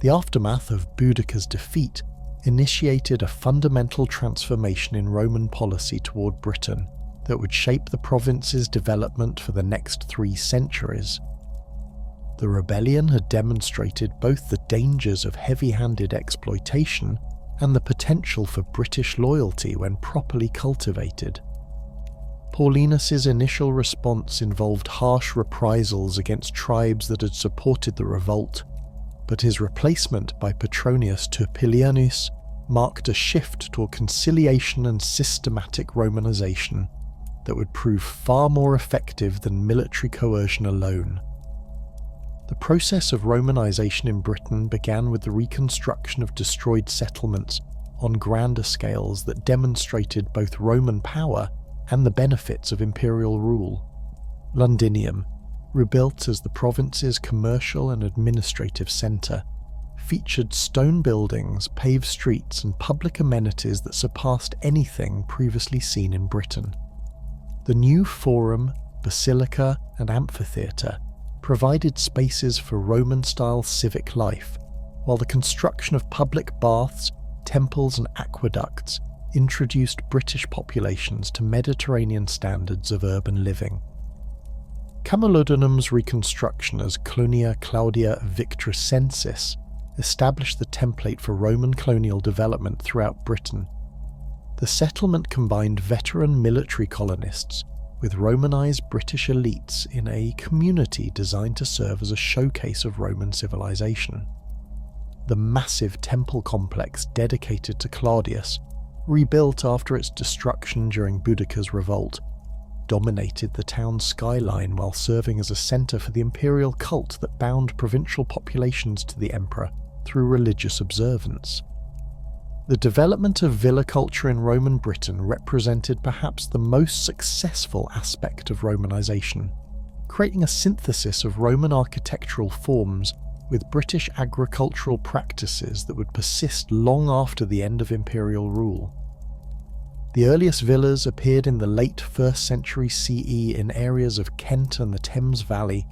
The aftermath of Boudicca's defeat initiated a fundamental transformation in Roman policy toward Britain that would shape the province's development for the next 3 centuries. The rebellion had demonstrated both the dangers of heavy-handed exploitation and the potential for British loyalty when properly cultivated. Paulinus's initial response involved harsh reprisals against tribes that had supported the revolt, but his replacement by Petronius Turpilianus marked a shift toward conciliation and systematic Romanization that would prove far more effective than military coercion alone. The process of Romanization in Britain began with the reconstruction of destroyed settlements on grander scales that demonstrated both Roman power and the benefits of imperial rule. Londinium, rebuilt as the province's commercial and administrative centre, featured stone buildings, paved streets and public amenities that surpassed anything previously seen in Britain. The new forum, basilica and amphitheatre provided spaces for Roman-style civic life, while the construction of public baths, temples and aqueducts introduced British populations to Mediterranean standards of urban living. Camalodunum's reconstruction as Colonia Claudia Victricensis established the template for Roman colonial development throughout Britain. The settlement combined veteran military colonists with Romanized British elites in a community designed to serve as a showcase of Roman civilization. The massive temple complex dedicated to Claudius, rebuilt after its destruction during Boudicca's revolt, dominated the town's skyline while serving as a centre for the imperial cult that bound provincial populations to the emperor through religious observance. The development of villa culture in Roman Britain represented perhaps the most successful aspect of Romanization, creating a synthesis of Roman architectural forms with British agricultural practices that would persist long after the end of imperial rule. The earliest villas appeared in the late 1st century CE in areas of Kent and the Thames Valley,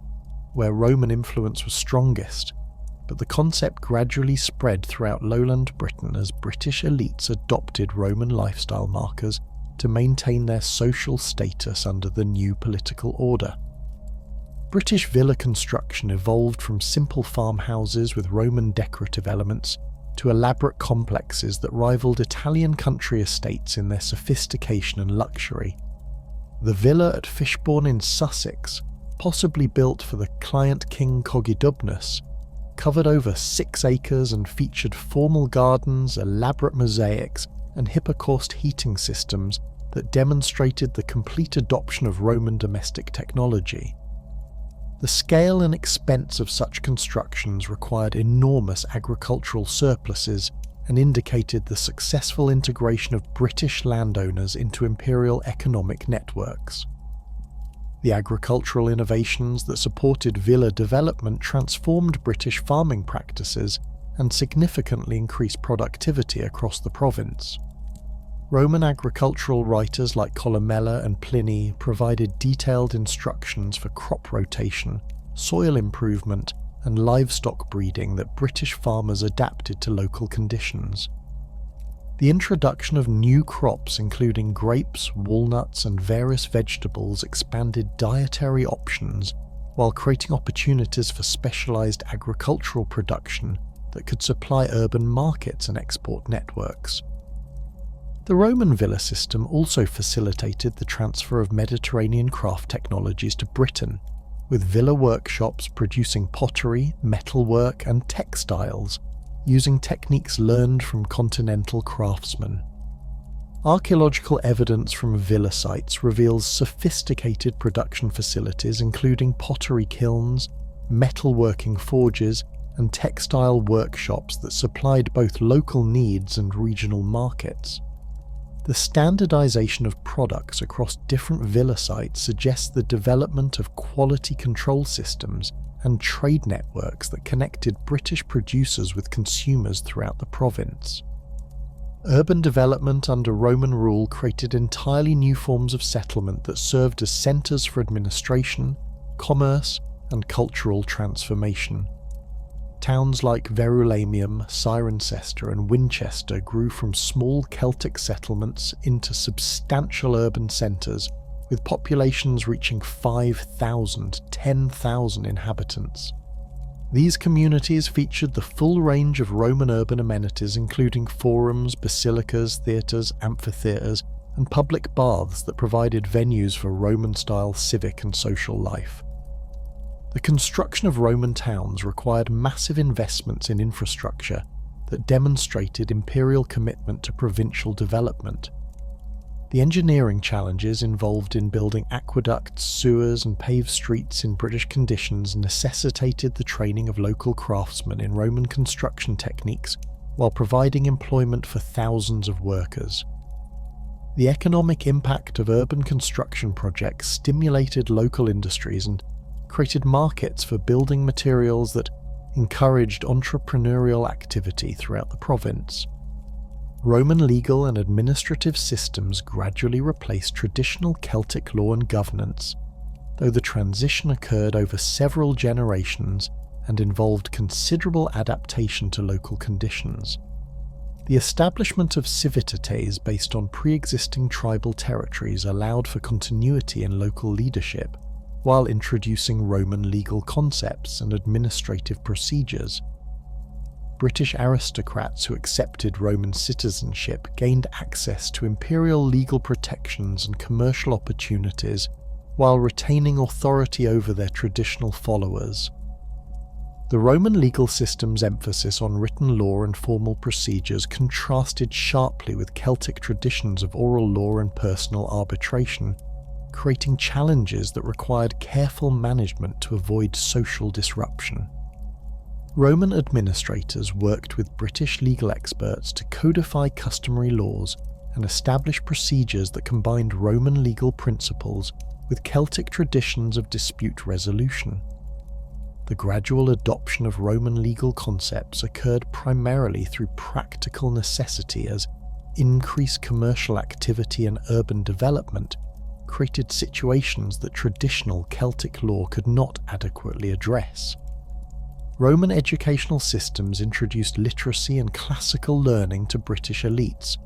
where Roman influence was strongest, but the concept gradually spread throughout lowland Britain as British elites adopted Roman lifestyle markers to maintain their social status under the new political order. British villa construction evolved from simple farmhouses with Roman decorative elements to elaborate complexes that rivaled Italian country estates in their sophistication and luxury. The villa at Fishbourne in Sussex, possibly built for the client King Cogidubnus, covered over 6 acres and featured formal gardens, elaborate mosaics, and hippocaust heating systems that demonstrated the complete adoption of Roman domestic technology. The scale and expense of such constructions required enormous agricultural surpluses and indicated the successful integration of British landowners into imperial economic networks. The agricultural innovations that supported villa development transformed British farming practices and significantly increased productivity across the province. Roman agricultural writers like Columella and Pliny provided detailed instructions for crop rotation, soil improvement, and livestock breeding that British farmers adapted to local conditions. The introduction of new crops including grapes, walnuts, and various vegetables expanded dietary options while creating opportunities for specialized agricultural production that could supply urban markets and export networks. The Roman villa system also facilitated the transfer of Mediterranean craft technologies to Britain, with villa workshops producing pottery, metalwork, and textiles, using techniques learned from continental craftsmen. Archaeological evidence from villa sites reveals sophisticated production facilities including pottery kilns, metalworking forges, and textile workshops that supplied both local needs and regional markets. The standardization of products across different villa sites suggests the development of quality control systems and trade networks that connected British producers with consumers throughout the province. Urban development under Roman rule created entirely new forms of settlement that served as centres for administration, commerce, and cultural transformation. Towns like Verulamium, Cirencester, and Winchester grew from small Celtic settlements into substantial urban centres, with populations reaching 5,000, 10,000 inhabitants. These communities featured the full range of Roman urban amenities including forums, basilicas, theatres, amphitheatres, and public baths that provided venues for Roman-style civic and social life. The construction of Roman towns required massive investments in infrastructure that demonstrated imperial commitment to provincial development. The engineering challenges involved in building aqueducts, sewers, and paved streets in British conditions necessitated the training of local craftsmen in Roman construction techniques while providing employment for thousands of workers. The economic impact of urban construction projects stimulated local industries and created markets for building materials that encouraged entrepreneurial activity throughout the province. Roman legal and administrative systems gradually replaced traditional Celtic law and governance, though the transition occurred over several generations and involved considerable adaptation to local conditions. The establishment of civitates based on pre-existing tribal territories allowed for continuity in local leadership, while introducing Roman legal concepts and administrative procedures. British aristocrats who accepted Roman citizenship gained access to imperial legal protections and commercial opportunities while retaining authority over their traditional followers. The Roman legal system's emphasis on written law and formal procedures contrasted sharply with Celtic traditions of oral law and personal arbitration, creating challenges that required careful management to avoid social disruption. Roman administrators worked with British legal experts to codify customary laws and establish procedures that combined Roman legal principles with Celtic traditions of dispute resolution. The gradual adoption of Roman legal concepts occurred primarily through practical necessity, as increased commercial activity and urban development created situations that traditional Celtic law could not adequately address. Roman educational systems introduced literacy and classical learning to British elites,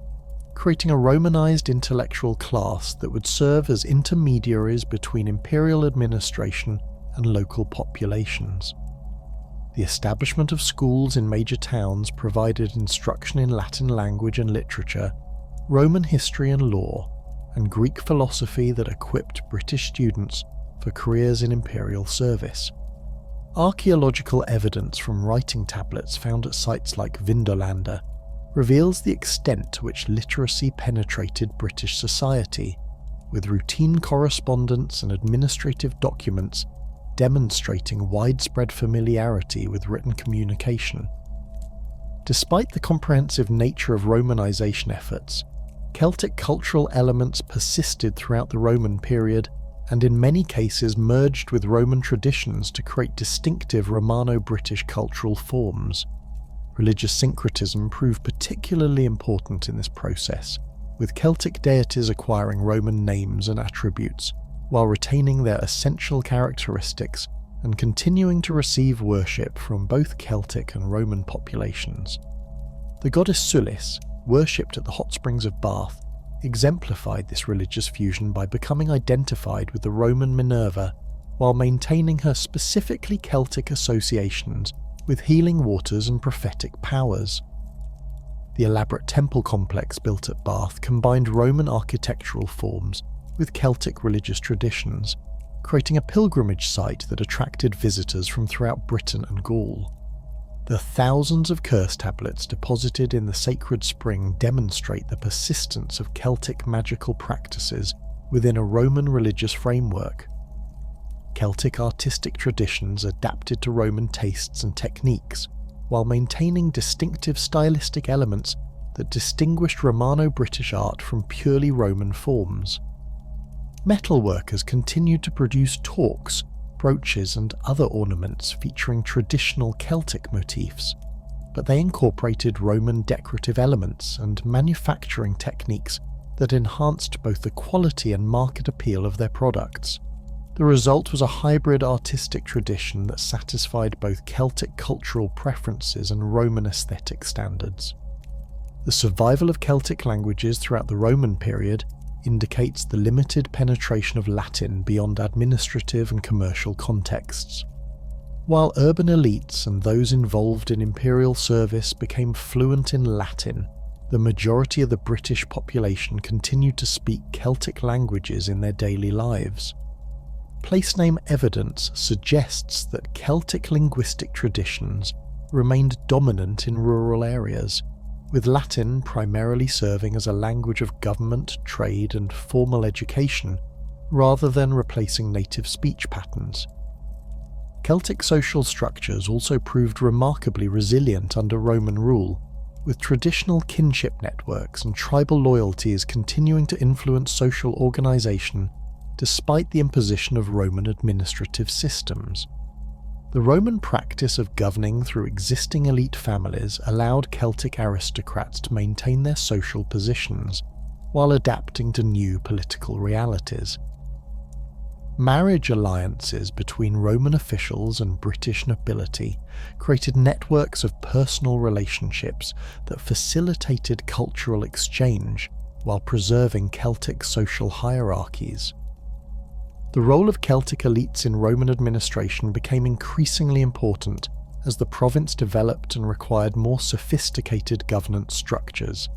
creating a Romanized intellectual class that would serve as intermediaries between imperial administration and local populations. The establishment of schools in major towns provided instruction in Latin language and literature, Roman history and law, and Greek philosophy that equipped British students for careers in imperial service. Archaeological evidence from writing tablets found at sites like Vindolanda reveals the extent to which literacy penetrated British society, with routine correspondence and administrative documents demonstrating widespread familiarity with written communication. Despite the comprehensive nature of Romanization efforts, Celtic cultural elements persisted throughout the Roman period and in many cases merged with Roman traditions to create distinctive Romano-British cultural forms. Religious syncretism proved particularly important in this process, with Celtic deities acquiring Roman names and attributes, while retaining their essential characteristics and continuing to receive worship from both Celtic and Roman populations. The goddess Sulis, worshipped at the hot springs of Bath, exemplified this religious fusion by becoming identified with the Roman Minerva while maintaining her specifically Celtic associations with healing waters and prophetic powers. The elaborate temple complex built at Bath combined Roman architectural forms with Celtic religious traditions, creating a pilgrimage site that attracted visitors from throughout Britain and Gaul. The thousands of curse tablets deposited in the sacred spring demonstrate the persistence of Celtic magical practices within a Roman religious framework. Celtic artistic traditions adapted to Roman tastes and techniques, while maintaining distinctive stylistic elements that distinguished Romano-British art from purely Roman forms. Metalworkers continued to produce torques, brooches and other ornaments featuring traditional Celtic motifs, but they incorporated Roman decorative elements and manufacturing techniques that enhanced both the quality and market appeal of their products. The result was a hybrid artistic tradition that satisfied both Celtic cultural preferences and Roman aesthetic standards. The survival of Celtic languages throughout the Roman period indicates the limited penetration of Latin beyond administrative and commercial contexts. While urban elites and those involved in imperial service became fluent in Latin, the majority of the British population continued to speak Celtic languages in their daily lives. Place-name evidence suggests that Celtic linguistic traditions remained dominant in rural areas, with Latin primarily serving as a language of government, trade, and formal education, rather than replacing native speech patterns. Celtic social structures also proved remarkably resilient under Roman rule, with traditional kinship networks and tribal loyalties continuing to influence social organisation despite the imposition of Roman administrative systems. The Roman practice of governing through existing elite families allowed Celtic aristocrats to maintain their social positions while adapting to new political realities. Marriage alliances between Roman officials and British nobility created networks of personal relationships that facilitated cultural exchange while preserving Celtic social hierarchies. The role of Celtic elites in Roman administration became increasingly important as the province developed and required more sophisticated governance structures.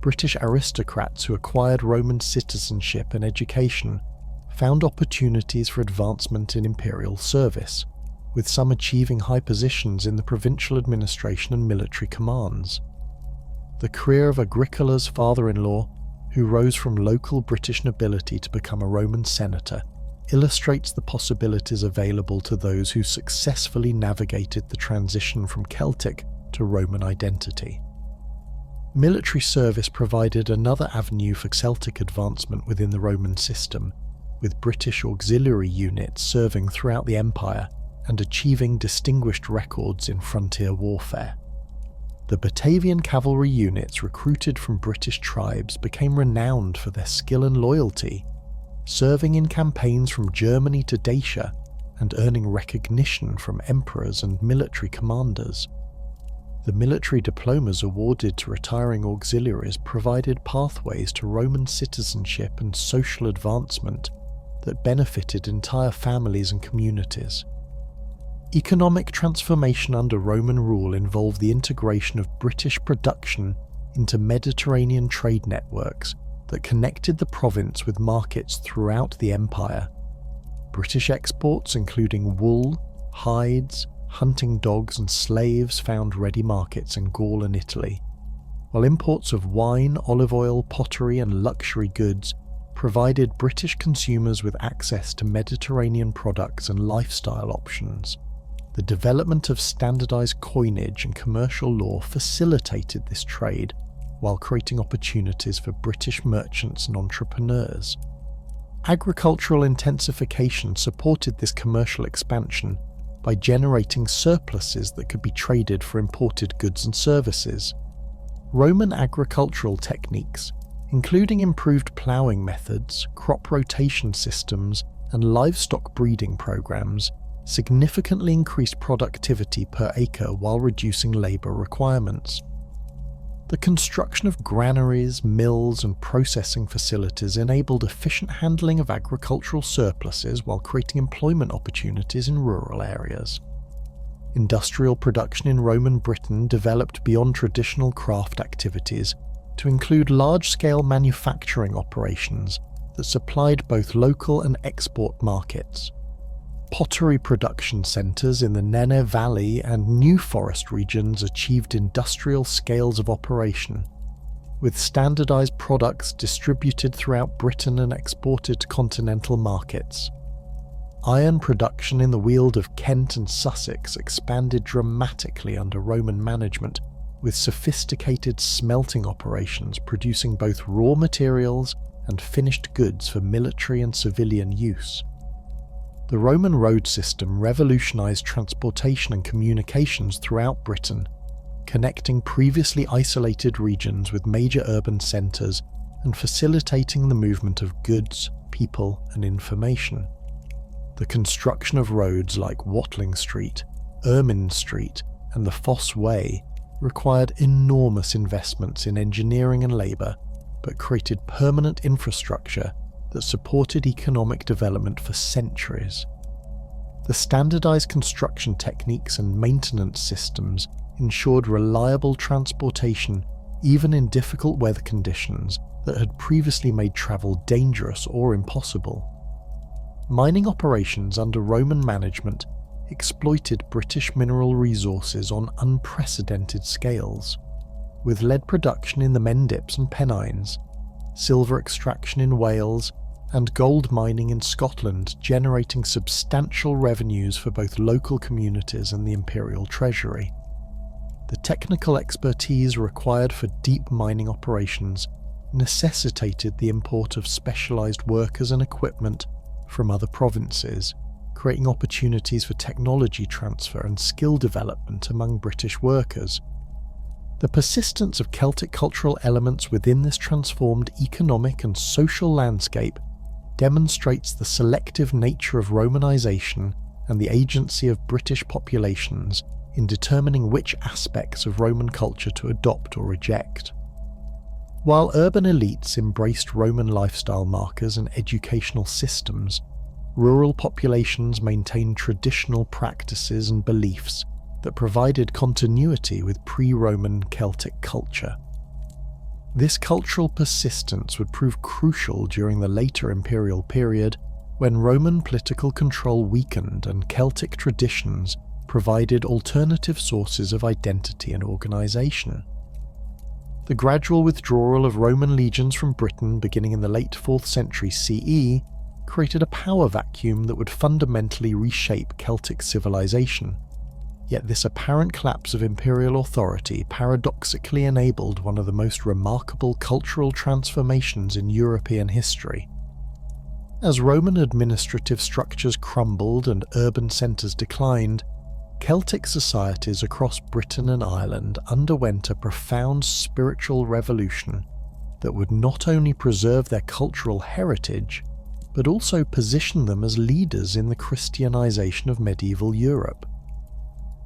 British aristocrats who acquired Roman citizenship and education found opportunities for advancement in imperial service, with some achieving high positions in the provincial administration and military commands. The career of Agricola's father-in-law, who rose from local British nobility to become a Roman senator, illustrates the possibilities available to those who successfully navigated the transition from Celtic to Roman identity. Military service provided another avenue for Celtic advancement within the Roman system, with British auxiliary units serving throughout the empire and achieving distinguished records in frontier warfare. The Batavian cavalry units recruited from British tribes became renowned for their skill and loyalty, serving in campaigns from Germany to Dacia and earning recognition from emperors and military commanders. The military diplomas awarded to retiring auxiliaries provided pathways to Roman citizenship and social advancement that benefited entire families and communities. Economic transformation under Roman rule involved the integration of British production into Mediterranean trade networks that connected the province with markets throughout the empire. British exports, including wool, hides, hunting dogs and slaves, found ready markets in Gaul and Italy, while imports of wine, olive oil, pottery and luxury goods provided British consumers with access to Mediterranean products and lifestyle options. The development of standardized coinage and commercial law facilitated this trade, while creating opportunities for British merchants and entrepreneurs. Agricultural intensification supported this commercial expansion by generating surpluses that could be traded for imported goods and services. Roman agricultural techniques, including improved ploughing methods, crop rotation systems, and livestock breeding programs, significantly increased productivity per acre while reducing labour requirements. The construction of granaries, mills, and processing facilities enabled efficient handling of agricultural surpluses while creating employment opportunities in rural areas. Industrial production in Roman Britain developed beyond traditional craft activities to include large-scale manufacturing operations that supplied both local and export markets. Pottery production centres in the Tène Valley and New Forest regions achieved industrial scales of operation, with standardised products distributed throughout Britain and exported to continental markets. Iron production in the Weald of Kent and Sussex expanded dramatically under Roman management, with sophisticated smelting operations producing both raw materials and finished goods for military and civilian use. The Roman road system revolutionised transportation and communications throughout Britain, connecting previously isolated regions with major urban centres and facilitating the movement of goods, people and information. The construction of roads like Watling Street, Ermine Street and the Fosse Way required enormous investments in engineering and labour, but created permanent infrastructure that supported economic development for centuries. The standardized construction techniques and maintenance systems ensured reliable transportation even in difficult weather conditions that had previously made travel dangerous or impossible. Mining operations under Roman management exploited British mineral resources on unprecedented scales, with lead production in the Mendips and Pennines, silver extraction in Wales, and gold mining in Scotland generating substantial revenues for both local communities and the imperial treasury. The technical expertise required for deep mining operations necessitated the import of specialised workers and equipment from other provinces, creating opportunities for technology transfer and skill development among British workers. The persistence of Celtic cultural elements within this transformed economic and social landscape demonstrates the selective nature of Romanization and the agency of British populations in determining which aspects of Roman culture to adopt or reject. While urban elites embraced Roman lifestyle markers and educational systems, rural populations maintained traditional practices and beliefs that provided continuity with pre-Roman Celtic culture. This cultural persistence would prove crucial during the later imperial period, when Roman political control weakened and Celtic traditions provided alternative sources of identity and organisation. The gradual withdrawal of Roman legions from Britain beginning in the late 4th century CE created a power vacuum that would fundamentally reshape Celtic civilization. Yet this apparent collapse of imperial authority paradoxically enabled one of the most remarkable cultural transformations in European history. As Roman administrative structures crumbled and urban centres declined, Celtic societies across Britain and Ireland underwent a profound spiritual revolution that would not only preserve their cultural heritage, but also position them as leaders in the Christianization of medieval Europe.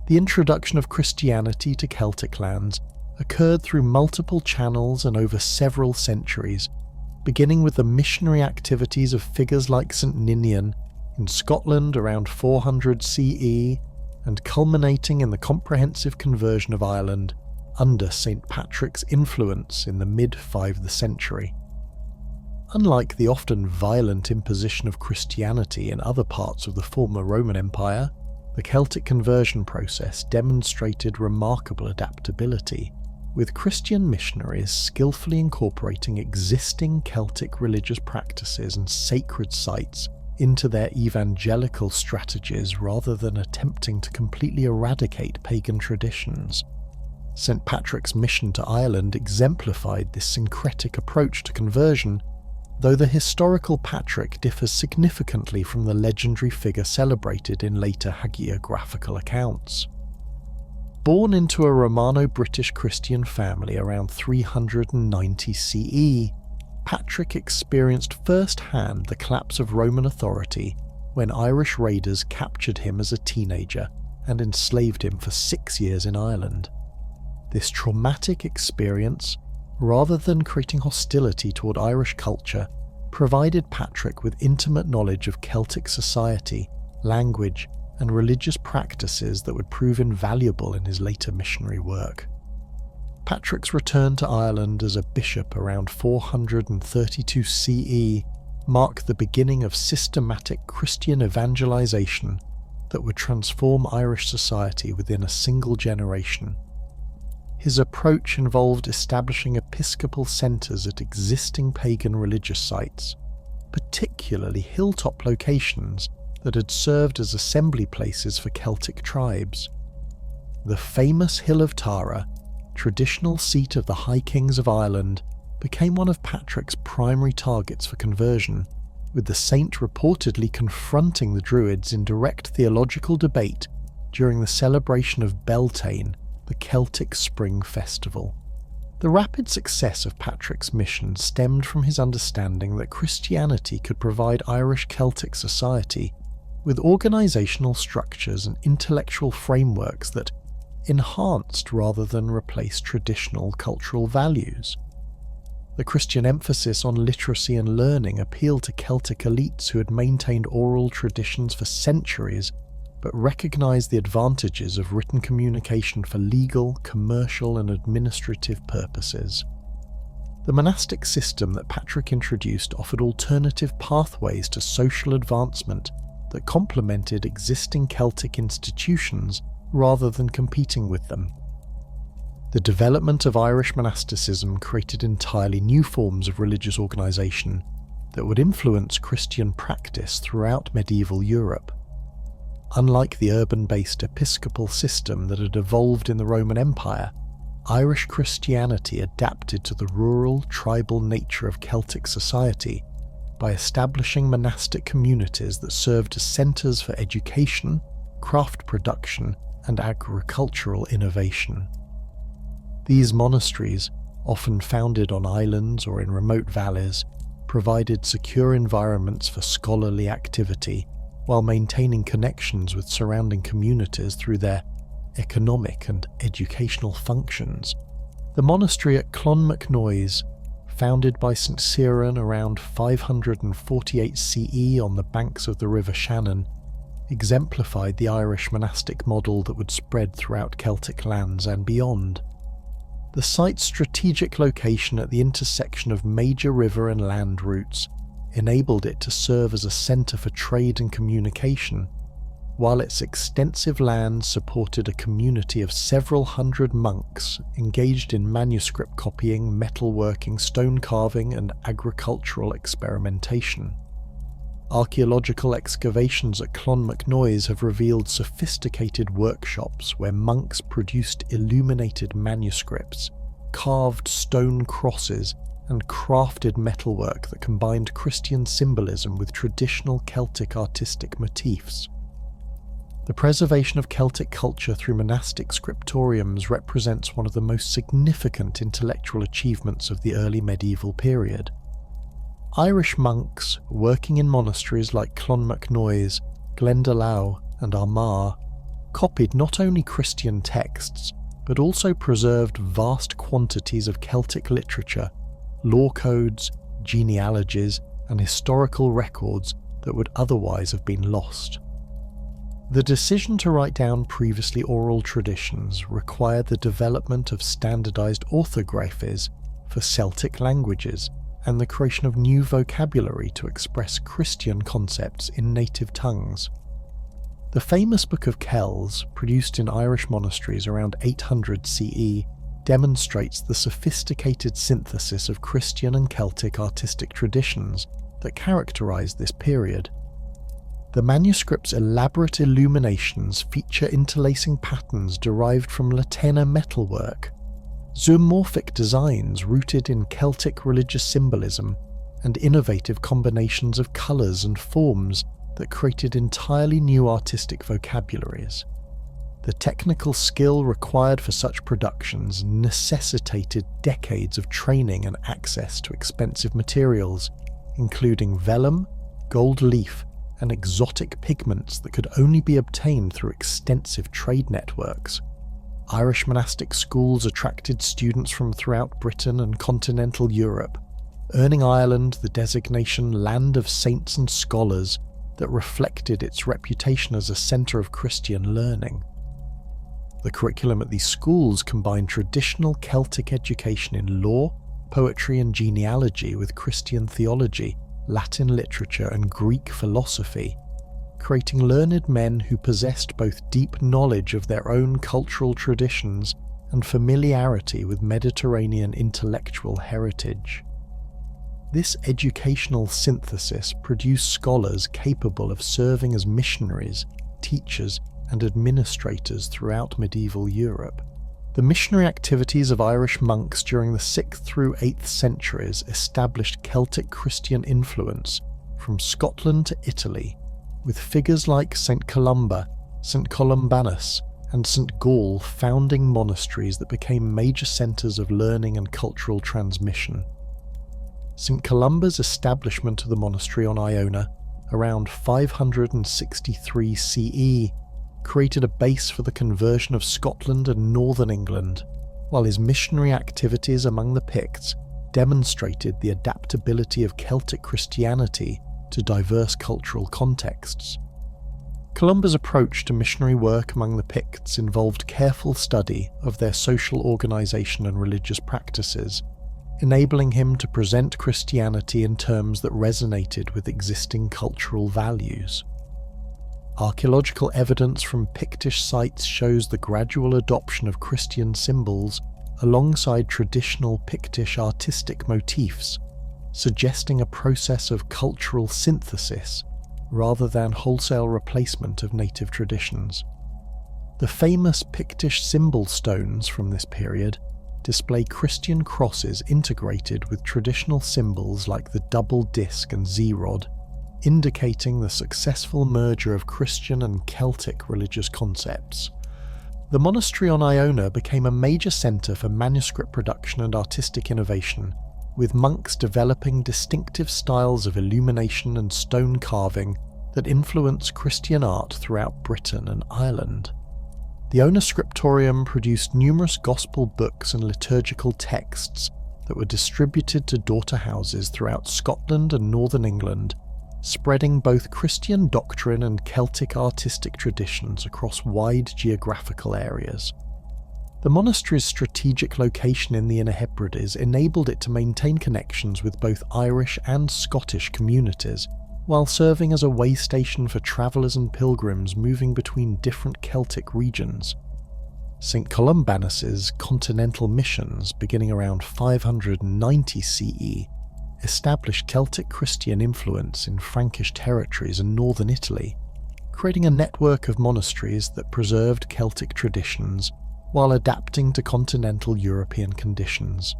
The introduction of Christianity to Celtic lands occurred through multiple channels and over several centuries, beginning with the missionary activities of figures like St. Ninian in Scotland around 400 CE, and culminating in the comprehensive conversion of Ireland under St. Patrick's influence in the mid-5th century. Unlike the often violent imposition of Christianity in other parts of the former Roman Empire, the Celtic conversion process demonstrated remarkable adaptability, with Christian missionaries skillfully incorporating existing Celtic religious practices and sacred sites into their evangelical strategies rather than attempting to completely eradicate pagan traditions. St. Patrick's mission to Ireland exemplified this syncretic approach to conversion, though the historical Patrick differs significantly from the legendary figure celebrated in later hagiographical accounts. Born into a Romano-British Christian family around 390 CE, Patrick experienced first-hand the collapse of Roman authority when Irish raiders captured him as a teenager and enslaved him for 6 years in Ireland. This traumatic experience, rather than creating hostility toward Irish culture, provided Patrick with intimate knowledge of Celtic society, language, and religious practices that would prove invaluable in his later missionary work. Patrick's return to Ireland as a bishop around 432 CE marked the beginning of systematic Christian evangelization that would transform Irish society within a single generation. His approach involved establishing episcopal centres at existing pagan religious sites, particularly hilltop locations that had served as assembly places for Celtic tribes. The famous Hill of Tara, traditional seat of the High Kings of Ireland, became one of Patrick's primary targets for conversion, with the saint reportedly confronting the Druids in direct theological debate during the celebration of Beltane, the Celtic Spring Festival. The rapid success of Patrick's mission stemmed from his understanding that Christianity could provide Irish Celtic society with organisational structures and intellectual frameworks that enhanced rather than replaced traditional cultural values. The Christian emphasis on literacy and learning appealed to Celtic elites who had maintained oral traditions for centuries, but recognised the advantages of written communication for legal, commercial and administrative purposes. The monastic system that Patrick introduced offered alternative pathways to social advancement that complemented existing Celtic institutions rather than competing with them. The development of Irish monasticism created entirely new forms of religious organisation that would influence Christian practice throughout medieval Europe. Unlike the urban-based episcopal system that had evolved in the Roman Empire, Irish Christianity adapted to the rural, tribal nature of Celtic society by establishing monastic communities that served as centres for education, craft production, and agricultural innovation. These monasteries, often founded on islands or in remote valleys, provided secure environments for scholarly activity while maintaining connections with surrounding communities through their economic and educational functions. The monastery at Clonmacnoise, founded by St Cyran around 548 CE on the banks of the River Shannon, exemplified the Irish monastic model that would spread throughout Celtic lands and beyond. The site's strategic location at the intersection of major river and land routes enabled it to serve as a centre for trade and communication, while its extensive lands supported a community of several hundred monks engaged in manuscript copying, metalworking, stone carving, and agricultural experimentation. Archaeological excavations at Clonmacnoise have revealed sophisticated workshops where monks produced illuminated manuscripts, carved stone crosses, and crafted metalwork that combined Christian symbolism with traditional Celtic artistic motifs. The preservation of Celtic culture through monastic scriptoriums represents one of the most significant intellectual achievements of the early medieval period. Irish monks working in monasteries like Clonmacnoise, Glendalough and Armagh copied not only Christian texts, but also preserved vast quantities of Celtic literature, law codes, genealogies, and historical records that would otherwise have been lost. The decision to write down previously oral traditions required the development of standardized orthographies for Celtic languages and the creation of new vocabulary to express Christian concepts in native tongues. The famous Book of Kells, produced in Irish monasteries around 800 CE, demonstrates the sophisticated synthesis of Christian and Celtic artistic traditions that characterized this period. The manuscript's elaborate illuminations feature interlacing patterns derived from Tène metalwork, zoomorphic designs rooted in Celtic religious symbolism, and innovative combinations of colours and forms that created entirely new artistic vocabularies. The technical skill required for such productions necessitated decades of training and access to expensive materials, including vellum, gold leaf, and exotic pigments that could only be obtained through extensive trade networks. Irish monastic schools attracted students from throughout Britain and continental Europe, earning Ireland the designation Land of Saints and Scholars that reflected its reputation as a centre of Christian learning. The curriculum at these schools combined traditional Celtic education in law, poetry and genealogy with Christian theology, Latin literature and Greek philosophy, creating learned men who possessed both deep knowledge of their own cultural traditions and familiarity with Mediterranean intellectual heritage. This educational synthesis produced scholars capable of serving as missionaries, teachers, and administrators throughout medieval Europe. The missionary activities of Irish monks during the 6th through 8th centuries established Celtic Christian influence from Scotland to Italy, with figures like St Columba, St Columbanus, and St Gall founding monasteries that became major centres of learning and cultural transmission. St Columba's establishment of the monastery on Iona around 563 CE created a base for the conversion of Scotland and northern England, while his missionary activities among the Picts demonstrated the adaptability of Celtic Christianity to diverse cultural contexts. Columba's approach to missionary work among the Picts involved careful study of their social organisation and religious practices, enabling him to present Christianity in terms that resonated with existing cultural values. Archaeological evidence from Pictish sites shows the gradual adoption of Christian symbols alongside traditional Pictish artistic motifs, suggesting a process of cultural synthesis rather than wholesale replacement of native traditions. The famous Pictish symbol stones from this period display Christian crosses integrated with traditional symbols like the double disc and Z-rod, indicating the successful merger of Christian and Celtic religious concepts. The monastery on Iona became a major centre for manuscript production and artistic innovation, with monks developing distinctive styles of illumination and stone carving that influence Christian art throughout Britain and Ireland. The Ona Scriptorium produced numerous gospel books and liturgical texts that were distributed to daughter houses throughout Scotland and northern England, spreading both Christian doctrine and Celtic artistic traditions across wide geographical areas. The monastery's strategic location in the Inner Hebrides enabled it to maintain connections with both Irish and Scottish communities, while serving as a way station for travellers and pilgrims moving between different Celtic regions. St. Columbanus's continental missions, beginning around 590 CE, established Celtic Christian influence in Frankish territories and northern Italy, creating a network of monasteries that preserved Celtic traditions while adapting to continental European conditions.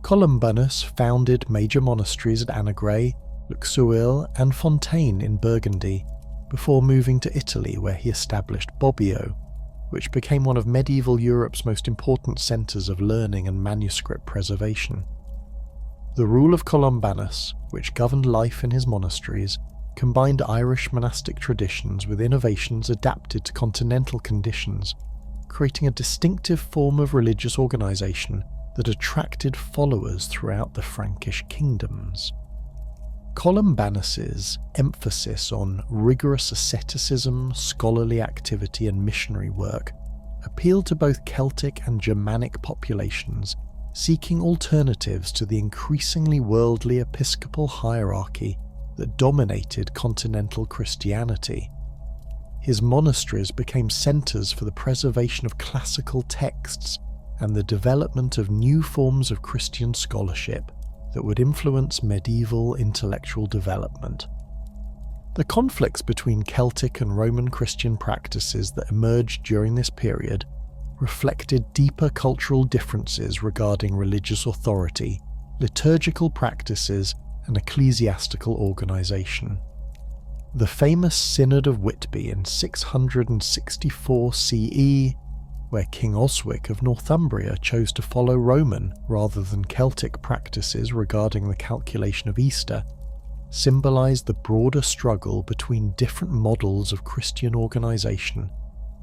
Columbanus founded major monasteries at Annagray, Luxeuil and Fontaine in Burgundy, before moving to Italy, where he established Bobbio, which became one of medieval Europe's most important centres of learning and manuscript preservation. The rule of Columbanus, which governed life in his monasteries, combined Irish monastic traditions with innovations adapted to continental conditions, creating a distinctive form of religious organisation that attracted followers throughout the Frankish kingdoms. Columbanus's emphasis on rigorous asceticism, scholarly activity and missionary work appealed to both Celtic and Germanic populations seeking alternatives to the increasingly worldly episcopal hierarchy that dominated continental Christianity. His monasteries became centres for the preservation of classical texts and the development of new forms of Christian scholarship that would influence medieval intellectual development. The conflicts between Celtic and Roman Christian practices that emerged during this period reflected deeper cultural differences regarding religious authority, liturgical practices, and ecclesiastical organisation. The famous Synod of Whitby in 664 CE, where King Oswic of Northumbria chose to follow Roman rather than Celtic practices regarding the calculation of Easter, symbolised the broader struggle between different models of Christian organisation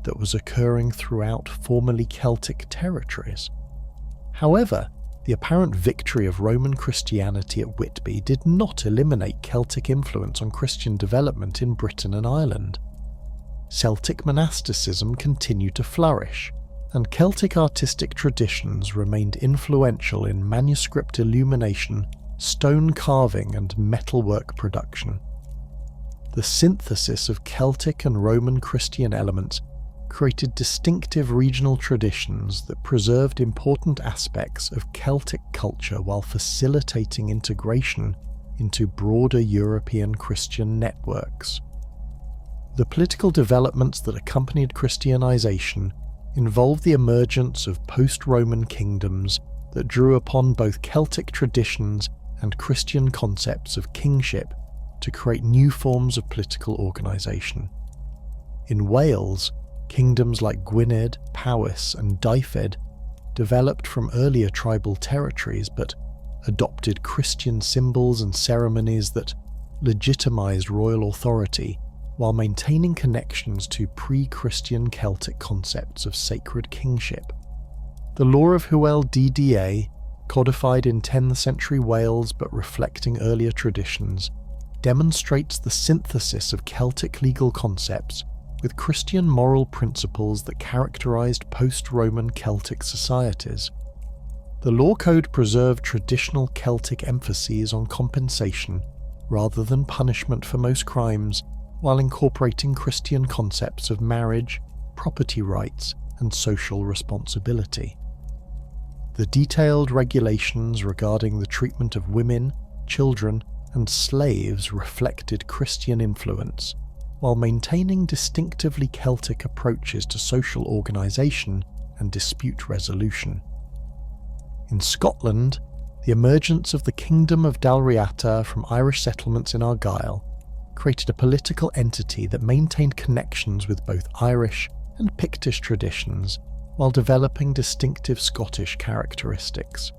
that was occurring throughout formerly Celtic territories. However, the apparent victory of Roman Christianity at Whitby did not eliminate Celtic influence on Christian development in Britain and Ireland. Celtic monasticism continued to flourish, and Celtic artistic traditions remained influential in manuscript illumination, stone carving and metalwork production. The synthesis of Celtic and Roman Christian elements created distinctive regional traditions that preserved important aspects of Celtic culture while facilitating integration into broader European Christian networks. The political developments that accompanied Christianization involved the emergence of post-Roman kingdoms that drew upon both Celtic traditions and Christian concepts of kingship to create new forms of political organisation. In Wales, kingdoms like Gwynedd, Powys and Dyfed developed from earlier tribal territories but adopted Christian symbols and ceremonies that legitimised royal authority while maintaining connections to pre-Christian Celtic concepts of sacred kingship. The law of Hywel Dda, codified in 10th century Wales but reflecting earlier traditions, demonstrates the synthesis of Celtic legal concepts with Christian moral principles that characterised post-Roman Celtic societies. The law code preserved traditional Celtic emphases on compensation rather than punishment for most crimes, while incorporating Christian concepts of marriage, property rights, and social responsibility. The detailed regulations regarding the treatment of women, children, and slaves reflected Christian influence, while maintaining distinctively Celtic approaches to social organisation and dispute resolution. In Scotland, the emergence of the Kingdom of Dalriata from Irish settlements in Argyll created a political entity that maintained connections with both Irish and Pictish traditions while developing distinctive Scottish characteristics.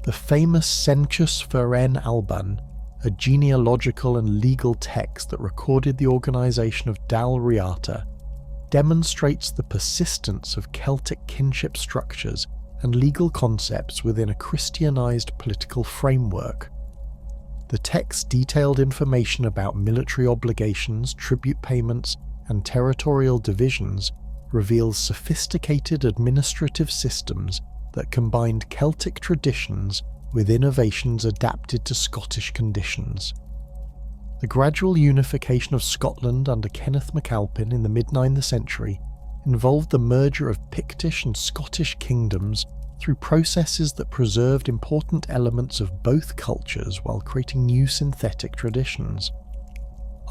The famous Census Ferenn Alban, a genealogical and legal text that recorded the organisation of Dal Riata, demonstrates the persistence of Celtic kinship structures and legal concepts within a Christianized political framework. The text detailed information about military obligations, tribute payments, and territorial divisions reveals sophisticated administrative systems that combined Celtic traditions with innovations adapted to Scottish conditions. The gradual unification of Scotland under Kenneth MacAlpin in the mid-9th century involved the merger of Pictish and Scottish kingdoms through processes that preserved important elements of both cultures while creating new synthetic traditions.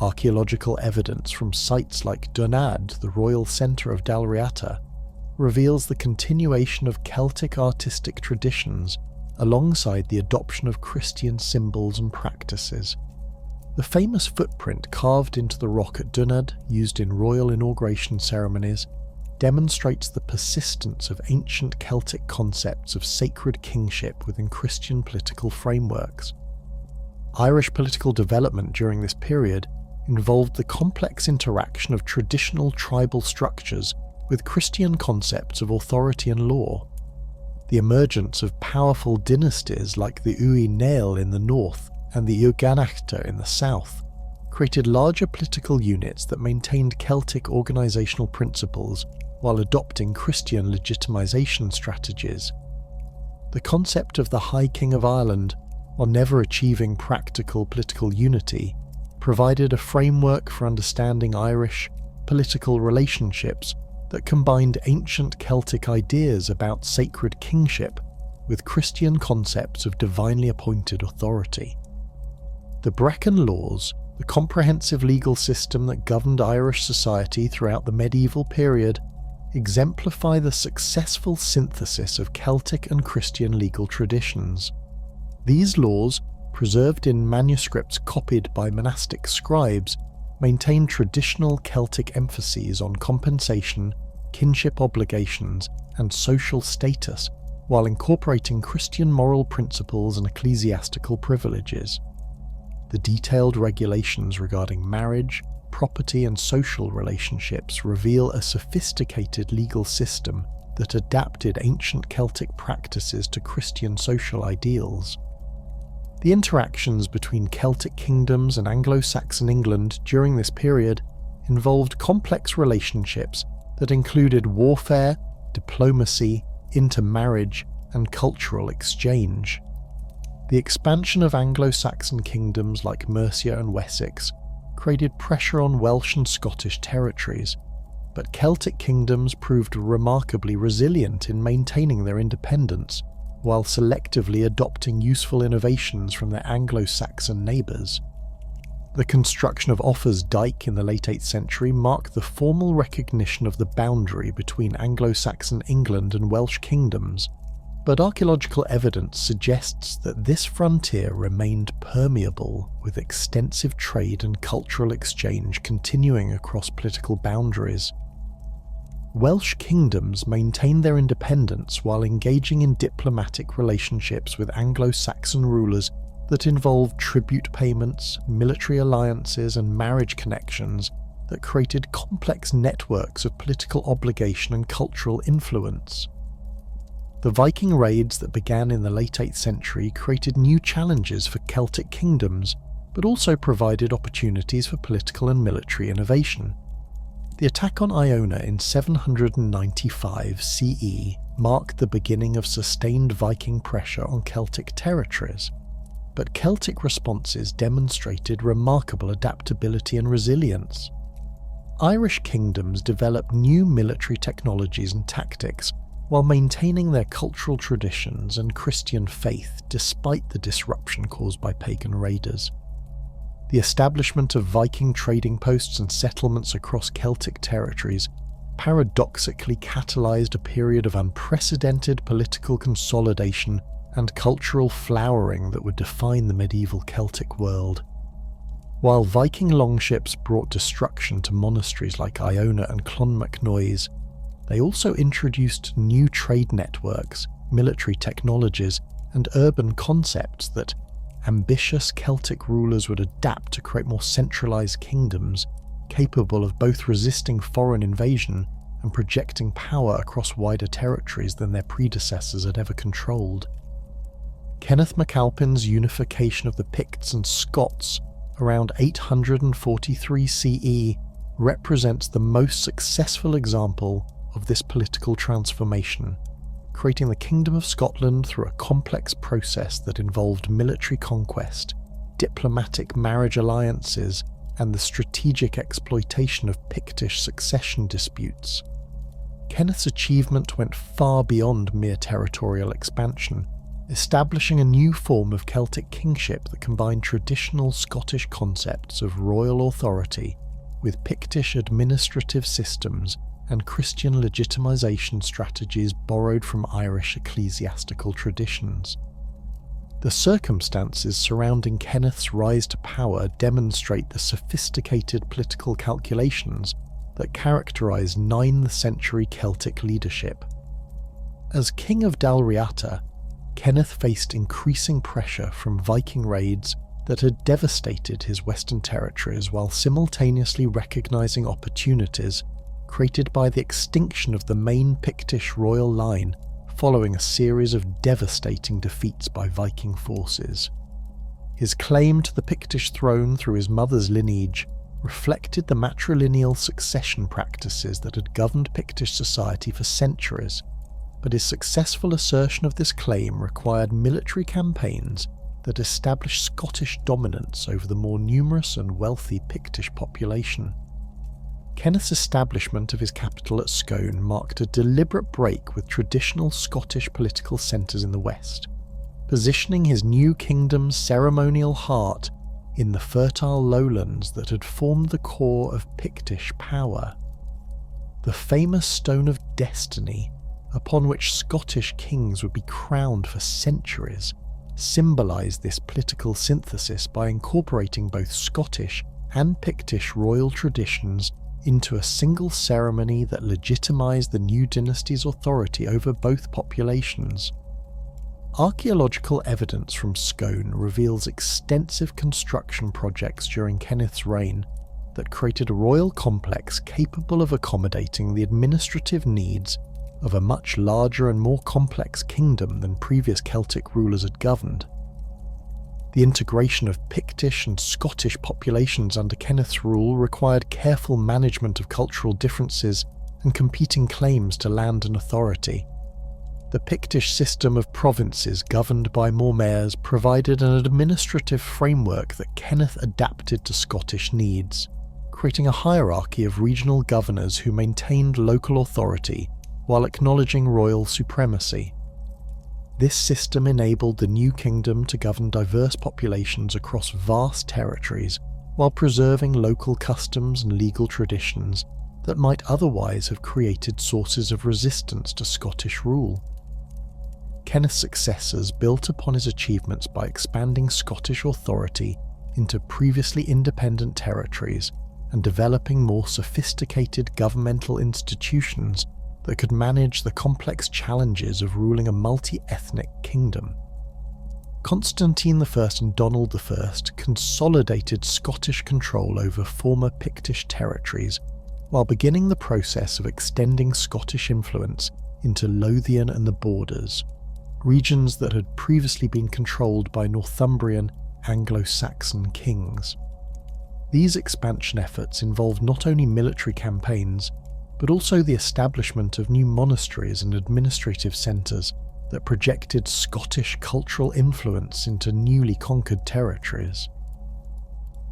Archaeological evidence from sites like Dunad, the royal centre of Dalriata, reveals the continuation of Celtic artistic traditions alongside the adoption of Christian symbols and practices. The famous footprint carved into the rock at Dunad, used in royal inauguration ceremonies, demonstrates the persistence of ancient Celtic concepts of sacred kingship within Christian political frameworks. Irish political development during this period involved the complex interaction of traditional tribal structures with Christian concepts of authority and law. The emergence of powerful dynasties like the Uí Néill in the north and the Uganachta in the south created larger political units that maintained Celtic organisational principles while adopting Christian legitimisation strategies. The concept of the High King of Ireland, while never achieving practical political unity, provided a framework for understanding Irish political relationships that combined ancient Celtic ideas about sacred kingship with Christian concepts of divinely appointed authority. The Brecon Laws, the comprehensive legal system that governed Irish society throughout the medieval period, exemplify the successful synthesis of Celtic and Christian legal traditions. These laws, preserved in manuscripts copied by monastic scribes, maintain traditional Celtic emphases on compensation, kinship obligations, and social status, while incorporating Christian moral principles and ecclesiastical privileges. The detailed regulations regarding marriage, property, and social relationships reveal a sophisticated legal system that adapted ancient Celtic practices to Christian social ideals. The interactions between Celtic kingdoms and Anglo-Saxon England during this period involved complex relationships that included warfare, diplomacy, intermarriage, and cultural exchange. The expansion of Anglo-Saxon kingdoms like Mercia and Wessex created pressure on Welsh and Scottish territories, but Celtic kingdoms proved remarkably resilient in maintaining their independence, while selectively adopting useful innovations from their Anglo-Saxon neighbours. The construction of Offa's Dyke in the late 8th century marked the formal recognition of the boundary between Anglo-Saxon England and Welsh kingdoms, but archaeological evidence suggests that this frontier remained permeable, with extensive trade and cultural exchange continuing across political boundaries. Welsh kingdoms maintained their independence while engaging in diplomatic relationships with Anglo-Saxon rulers that involved tribute payments, military alliances, and marriage connections that created complex networks of political obligation and cultural influence. The Viking raids that began in the late 8th century created new challenges for Celtic kingdoms, but also provided opportunities for political and military innovation. The attack on Iona in 795 CE marked the beginning of sustained Viking pressure on Celtic territories, but Celtic responses demonstrated remarkable adaptability and resilience. Irish kingdoms developed new military technologies and tactics while maintaining their cultural traditions and Christian faith despite the disruption caused by pagan raiders. The establishment of Viking trading posts and settlements across Celtic territories paradoxically catalyzed a period of unprecedented political consolidation and cultural flowering that would define the medieval Celtic world. While Viking longships brought destruction to monasteries like Iona and Clonmacnoise, they also introduced new trade networks, military technologies, and urban concepts that ambitious Celtic rulers would adapt to create more centralized kingdoms capable of both resisting foreign invasion and projecting power across wider territories than their predecessors had ever controlled. Kenneth MacAlpin's unification of the Picts and Scots around 843 CE represents the most successful example of this political transformation, creating the Kingdom of Scotland through a complex process that involved military conquest, diplomatic marriage alliances, and the strategic exploitation of Pictish succession disputes. Kenneth's achievement went far beyond mere territorial expansion, establishing a new form of Celtic kingship that combined traditional Scottish concepts of royal authority with Pictish administrative systems and Christian legitimization strategies borrowed from Irish ecclesiastical traditions. The circumstances surrounding Kenneth's rise to power demonstrate the sophisticated political calculations that characterized 9th century Celtic leadership. As King of Dalriata, Kenneth faced increasing pressure from Viking raids that had devastated his western territories while simultaneously recognizing opportunities created by the extinction of the main Pictish royal line following a series of devastating defeats by Viking forces. His claim to the Pictish throne through his mother's lineage reflected the matrilineal succession practices that had governed Pictish society for centuries, but his successful assertion of this claim required military campaigns that established Scottish dominance over the more numerous and wealthy Pictish population. Kenneth's establishment of his capital at Scone marked a deliberate break with traditional Scottish political centres in the west, positioning his new kingdom's ceremonial heart in the fertile lowlands that had formed the core of Pictish power. The famous Stone of Destiny, upon which Scottish kings would be crowned for centuries, symbolised this political synthesis by incorporating both Scottish and Pictish royal traditions into a single ceremony that legitimised the new dynasty's authority over both populations. Archaeological evidence from Scone reveals extensive construction projects during Kenneth's reign that created a royal complex capable of accommodating the administrative needs of a much larger and more complex kingdom than previous Celtic rulers had governed. The integration of Pictish and Scottish populations under Kenneth's rule required careful management of cultural differences and competing claims to land and authority. The Pictish system of provinces governed by mormaers provided an administrative framework that Kenneth adapted to Scottish needs, creating a hierarchy of regional governors who maintained local authority while acknowledging royal supremacy. This system enabled the new kingdom to govern diverse populations across vast territories while preserving local customs and legal traditions that might otherwise have created sources of resistance to Scottish rule. Kenneth's successors built upon his achievements by expanding Scottish authority into previously independent territories and developing more sophisticated governmental institutions that could manage the complex challenges of ruling a multi-ethnic kingdom. Constantine I and Donald I consolidated Scottish control over former Pictish territories while beginning the process of extending Scottish influence into Lothian and the Borders, regions that had previously been controlled by Northumbrian Anglo-Saxon kings. These expansion efforts involved not only military campaigns, but also the establishment of new monasteries and administrative centres that projected Scottish cultural influence into newly conquered territories.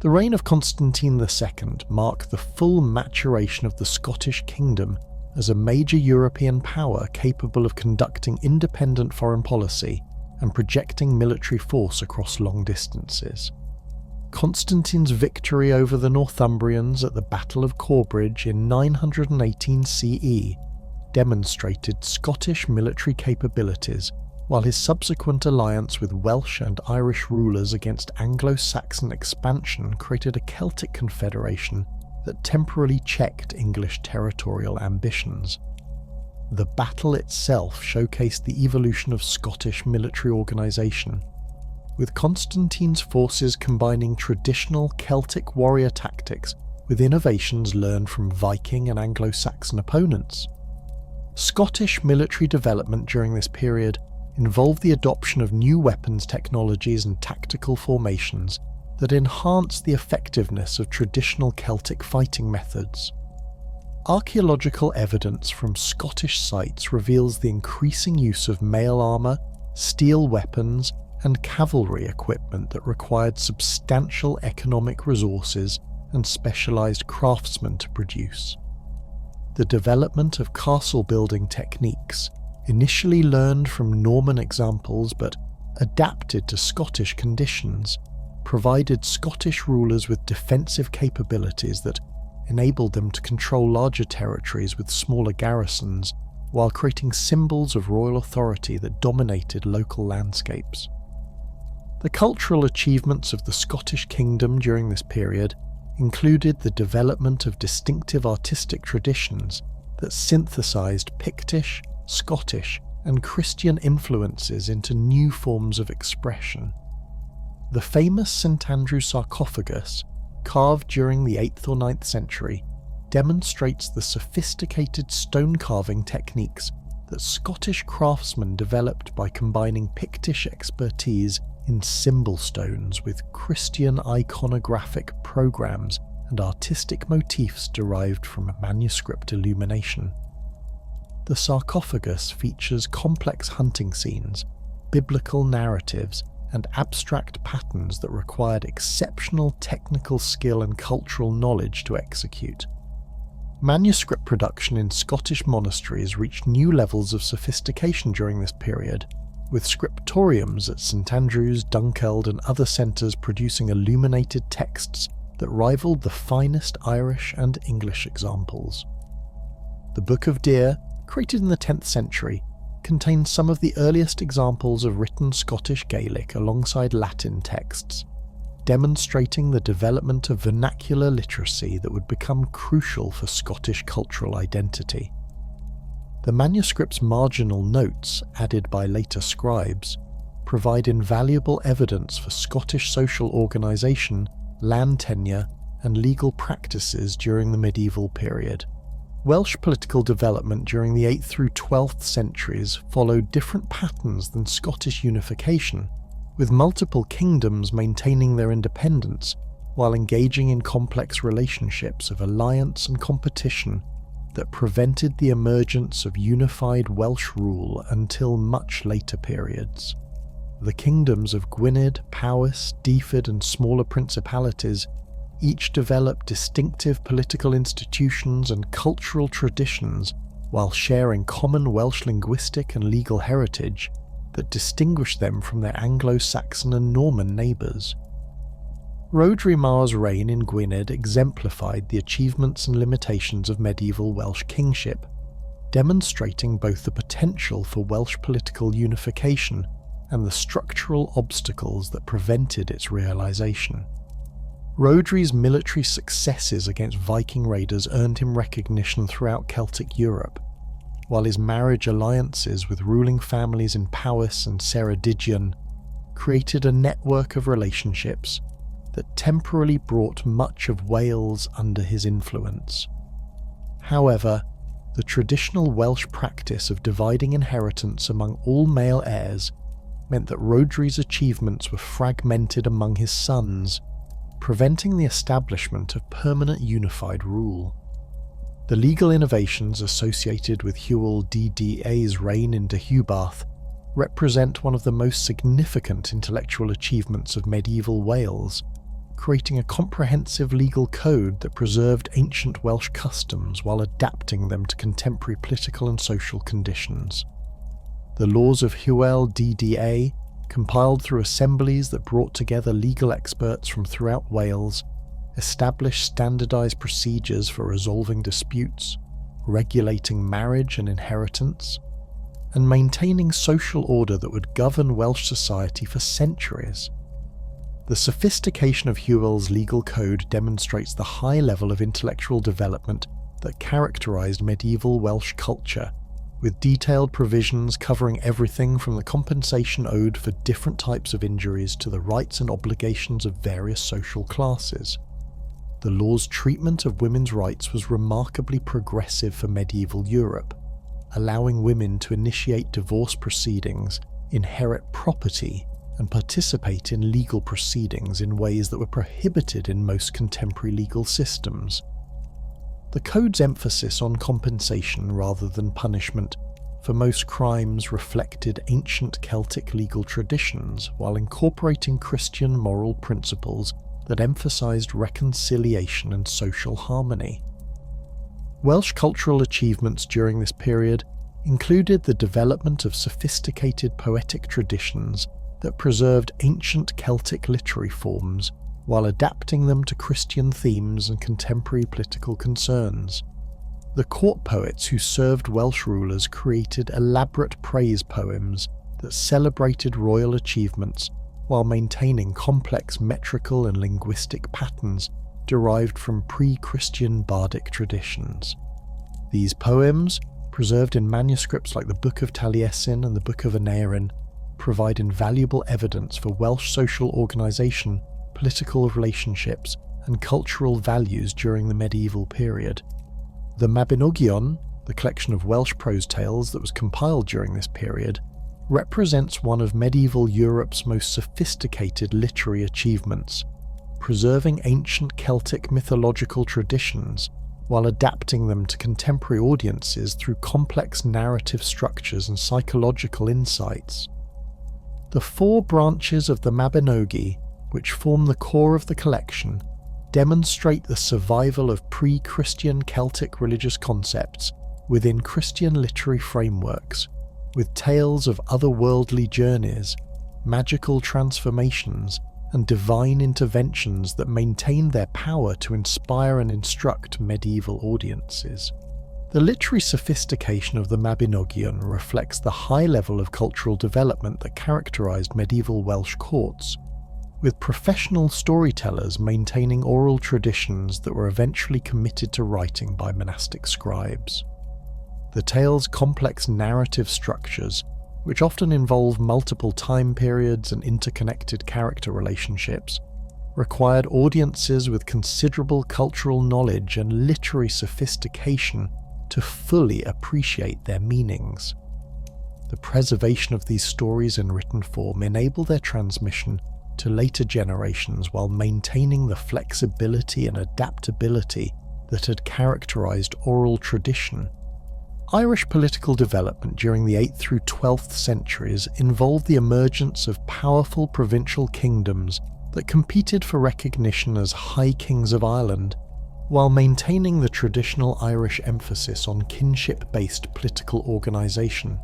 The reign of Constantine II marked the full maturation of the Scottish kingdom as a major European power capable of conducting independent foreign policy and projecting military force across long distances. Constantine's victory over the Northumbrians at the Battle of Corbridge in 918 CE demonstrated Scottish military capabilities, while his subsequent alliance with Welsh and Irish rulers against Anglo-Saxon expansion created a Celtic confederation that temporarily checked English territorial ambitions. The battle itself showcased the evolution of Scottish military organisation, with Constantine's forces combining traditional Celtic warrior tactics with innovations learned from Viking and Anglo-Saxon opponents. Scottish military development during this period involved the adoption of new weapons technologies and tactical formations that enhanced the effectiveness of traditional Celtic fighting methods. Archaeological evidence from Scottish sites reveals the increasing use of mail armour, steel weapons, and cavalry equipment that required substantial economic resources and specialised craftsmen to produce. The development of castle building techniques, initially learned from Norman examples but adapted to Scottish conditions, provided Scottish rulers with defensive capabilities that enabled them to control larger territories with smaller garrisons while creating symbols of royal authority that dominated local landscapes. The cultural achievements of the Scottish kingdom during this period included the development of distinctive artistic traditions that synthesized Pictish, Scottish, and Christian influences into new forms of expression. The famous St Andrew's sarcophagus, carved during the 8th or 9th century, demonstrates the sophisticated stone carving techniques that Scottish craftsmen developed by combining Pictish expertise in symbol stones with Christian iconographic programs and artistic motifs derived from manuscript illumination. The sarcophagus features complex hunting scenes, biblical narratives, and abstract patterns that required exceptional technical skill and cultural knowledge to execute. Manuscript production in Scottish monasteries reached new levels of sophistication during this period, with scriptoriums at St Andrews, Dunkeld and other centres producing illuminated texts that rivaled the finest Irish and English examples. The Book of Deer, created in the 10th century, contains some of the earliest examples of written Scottish Gaelic alongside Latin texts, demonstrating the development of vernacular literacy that would become crucial for Scottish cultural identity. The manuscript's marginal notes, added by later scribes, provide invaluable evidence for Scottish social organisation, land tenure, and legal practices during the medieval period. Welsh political development during the 8th through 12th centuries followed different patterns than Scottish unification, with multiple kingdoms maintaining their independence while engaging in complex relationships of alliance and competition that prevented the emergence of unified Welsh rule until much later periods. The kingdoms of Gwynedd, Powys, Dyfed and smaller principalities each developed distinctive political institutions and cultural traditions while sharing common Welsh linguistic and legal heritage that distinguished them from their Anglo-Saxon and Norman neighbours. Rhodri Mawr's reign in Gwynedd exemplified the achievements and limitations of medieval Welsh kingship, demonstrating both the potential for Welsh political unification and the structural obstacles that prevented its realisation. Rhodri's military successes against Viking raiders earned him recognition throughout Celtic Europe, while his marriage alliances with ruling families in Powys and Ceredigion created a network of relationships that temporarily brought much of Wales under his influence. However, the traditional Welsh practice of dividing inheritance among all male heirs meant that Rhodri's achievements were fragmented among his sons, preventing the establishment of permanent unified rule. The legal innovations associated with Hywel Dda's reign in Deheubarth represent one of the most significant intellectual achievements of medieval Wales, creating a comprehensive legal code that preserved ancient Welsh customs while adapting them to contemporary political and social conditions. The laws of Hywel Dda, compiled through assemblies that brought together legal experts from throughout Wales, established standardised procedures for resolving disputes, regulating marriage and inheritance, and maintaining social order that would govern Welsh society for centuries. The sophistication of Hywel's legal code demonstrates the high level of intellectual development that characterised medieval Welsh culture, with detailed provisions covering everything from the compensation owed for different types of injuries to the rights and obligations of various social classes. The law's treatment of women's rights was remarkably progressive for medieval Europe, allowing women to initiate divorce proceedings, inherit property, and participate in legal proceedings in ways that were prohibited in most contemporary legal systems. The code's emphasis on compensation rather than punishment for most crimes reflected ancient Celtic legal traditions while incorporating Christian moral principles that emphasised reconciliation and social harmony. Welsh cultural achievements during this period included the development of sophisticated poetic traditions that preserved ancient Celtic literary forms while adapting them to Christian themes and contemporary political concerns. The court poets who served Welsh rulers created elaborate praise poems that celebrated royal achievements while maintaining complex metrical and linguistic patterns derived from pre-Christian bardic traditions. These poems, preserved in manuscripts like the Book of Taliesin and the Book of Aneurin, provide invaluable evidence for Welsh social organisation, political relationships, and cultural values during the medieval period. The Mabinogion, the collection of Welsh prose tales that was compiled during this period, represents one of medieval Europe's most sophisticated literary achievements, preserving ancient Celtic mythological traditions while adapting them to contemporary audiences through complex narrative structures and psychological insights. The 4 branches of the Mabinogi, which form the core of the collection, demonstrate the survival of pre-Christian Celtic religious concepts within Christian literary frameworks, with tales of otherworldly journeys, magical transformations, and divine interventions that maintain their power to inspire and instruct medieval audiences. The literary sophistication of the Mabinogion reflects the high level of cultural development that characterised medieval Welsh courts, with professional storytellers maintaining oral traditions that were eventually committed to writing by monastic scribes. The tale's complex narrative structures, which often involve multiple time periods and interconnected character relationships, required audiences with considerable cultural knowledge and literary sophistication to fully appreciate their meanings. The preservation of these stories in written form enabled their transmission to later generations while maintaining the flexibility and adaptability that had characterised oral tradition. Irish political development during the 8th through 12th centuries involved the emergence of powerful provincial kingdoms that competed for recognition as High Kings of Ireland, while maintaining the traditional Irish emphasis on kinship-based political organisation.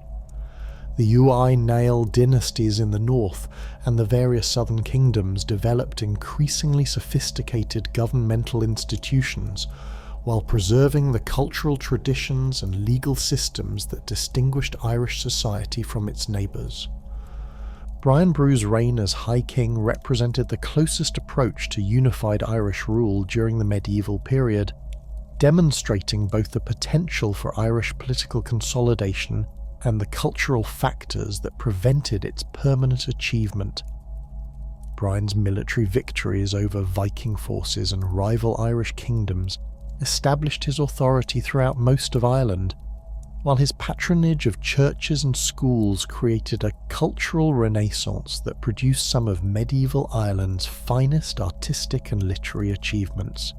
The Nael dynasties in the north and the various southern kingdoms developed increasingly sophisticated governmental institutions, while preserving the cultural traditions and legal systems that distinguished Irish society from its neighbours. Brian Bru's reign as High King represented the closest approach to unified Irish rule during the medieval period, demonstrating both the potential for Irish political consolidation and the cultural factors that prevented its permanent achievement. Brian's military victories over Viking forces and rival Irish kingdoms established his authority throughout most of Ireland, while his patronage of churches and schools created a cultural renaissance that produced some of medieval Ireland's finest artistic and literary achievements.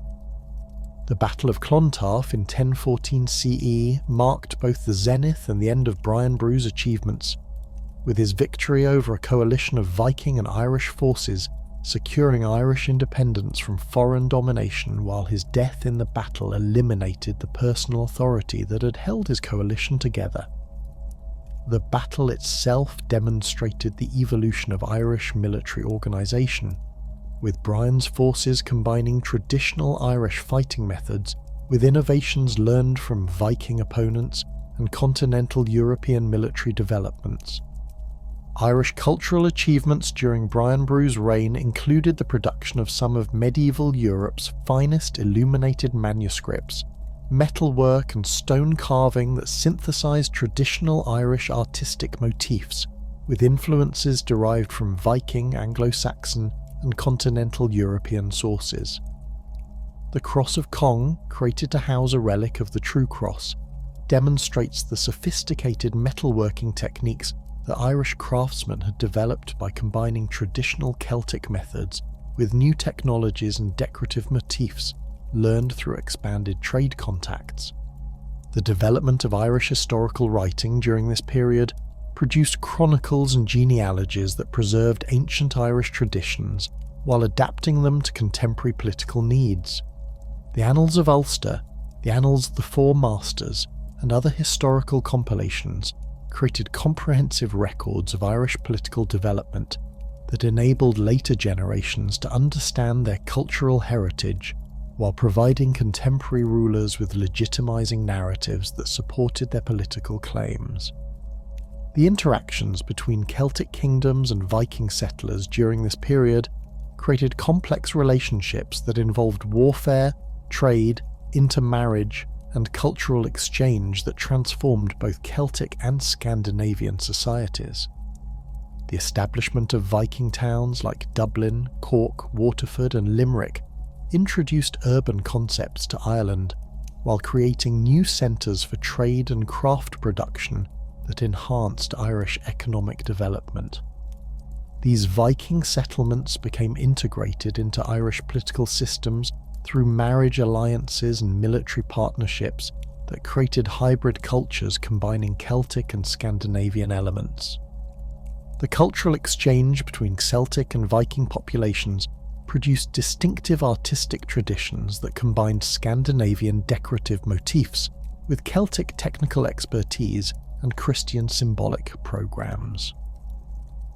The Battle of Clontarf in 1014 CE marked both the zenith and the end of Brian Bru's achievements, with his victory over a coalition of Viking and Irish forces securing Irish independence from foreign domination, while his death in the battle eliminated the personal authority that had held his coalition together. The battle itself demonstrated the evolution of Irish military organisation, with Brian's forces combining traditional Irish fighting methods with innovations learned from Viking opponents and continental European military developments. Irish cultural achievements during Brian Bru's reign included the production of some of medieval Europe's finest illuminated manuscripts, metalwork and stone carving that synthesized traditional Irish artistic motifs with influences derived from Viking, Anglo-Saxon, and continental European sources. The Cross of Cong, created to house a relic of the True Cross, demonstrates the sophisticated metalworking techniques that Irish craftsmen had developed by combining traditional Celtic methods with new technologies and decorative motifs learned through expanded trade contacts. The development of Irish historical writing during this period produced chronicles and genealogies that preserved ancient Irish traditions while adapting them to contemporary political needs. The Annals of Ulster, the Annals of the Four Masters, and other historical compilations created comprehensive records of Irish political development that enabled later generations to understand their cultural heritage while providing contemporary rulers with legitimizing narratives that supported their political claims. The interactions between Celtic kingdoms and Viking settlers during this period created complex relationships that involved warfare, trade, intermarriage, and cultural exchange that transformed both Celtic and Scandinavian societies. The establishment of Viking towns like Dublin, Cork, Waterford, and Limerick introduced urban concepts to Ireland, while creating new centres for trade and craft production that enhanced Irish economic development. These Viking settlements became integrated into Irish political systems through marriage alliances and military partnerships that created hybrid cultures combining Celtic and Scandinavian elements. The cultural exchange between Celtic and Viking populations produced distinctive artistic traditions that combined Scandinavian decorative motifs with Celtic technical expertise and Christian symbolic programs.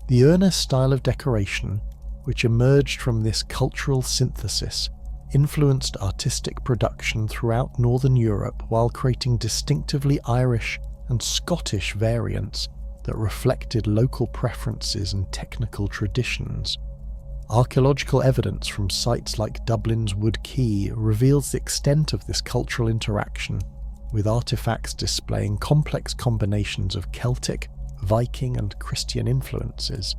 The earnest style of decoration, which emerged from this cultural synthesis, influenced artistic production throughout Northern Europe while creating distinctively Irish and Scottish variants that reflected local preferences and technical traditions. Archaeological evidence from sites like Dublin's Wood Quay reveals the extent of this cultural interaction, with artifacts displaying complex combinations of Celtic, Viking, and Christian influences.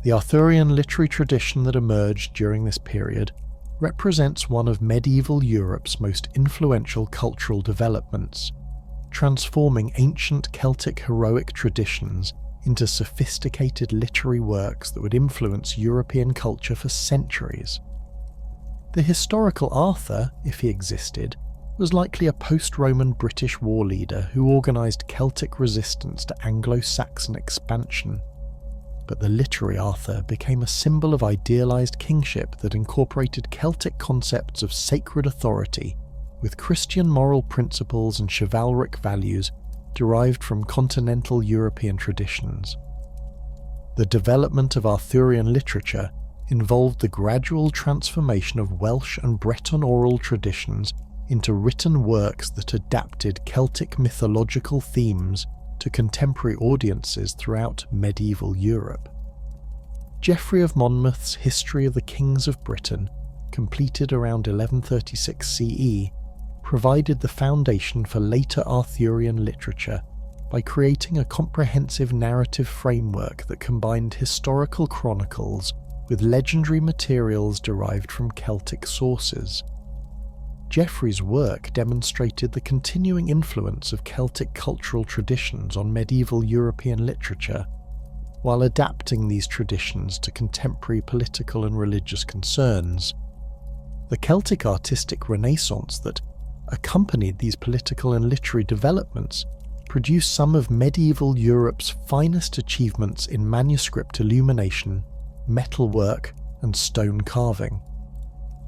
The Arthurian literary tradition that emerged during this period represents one of medieval Europe's most influential cultural developments, transforming ancient Celtic heroic traditions into sophisticated literary works that would influence European culture for centuries. The historical Arthur, if he existed, was likely a post-Roman British war leader who organised Celtic resistance to Anglo-Saxon expansion. But the literary Arthur became a symbol of idealised kingship that incorporated Celtic concepts of sacred authority with Christian moral principles and chivalric values derived from continental European traditions. The development of Arthurian literature involved the gradual transformation of Welsh and Breton oral traditions into written works that adapted Celtic mythological themes to contemporary audiences throughout medieval Europe. Geoffrey of Monmouth's History of the Kings of Britain, completed around 1136 CE, provided the foundation for later Arthurian literature by creating a comprehensive narrative framework that combined historical chronicles with legendary materials derived from Celtic sources. Geoffrey's work demonstrated the continuing influence of Celtic cultural traditions on medieval European literature, while adapting these traditions to contemporary political and religious concerns. The Celtic artistic renaissance that accompanied these political and literary developments produced some of medieval Europe's finest achievements in manuscript illumination, metalwork, and stone carving.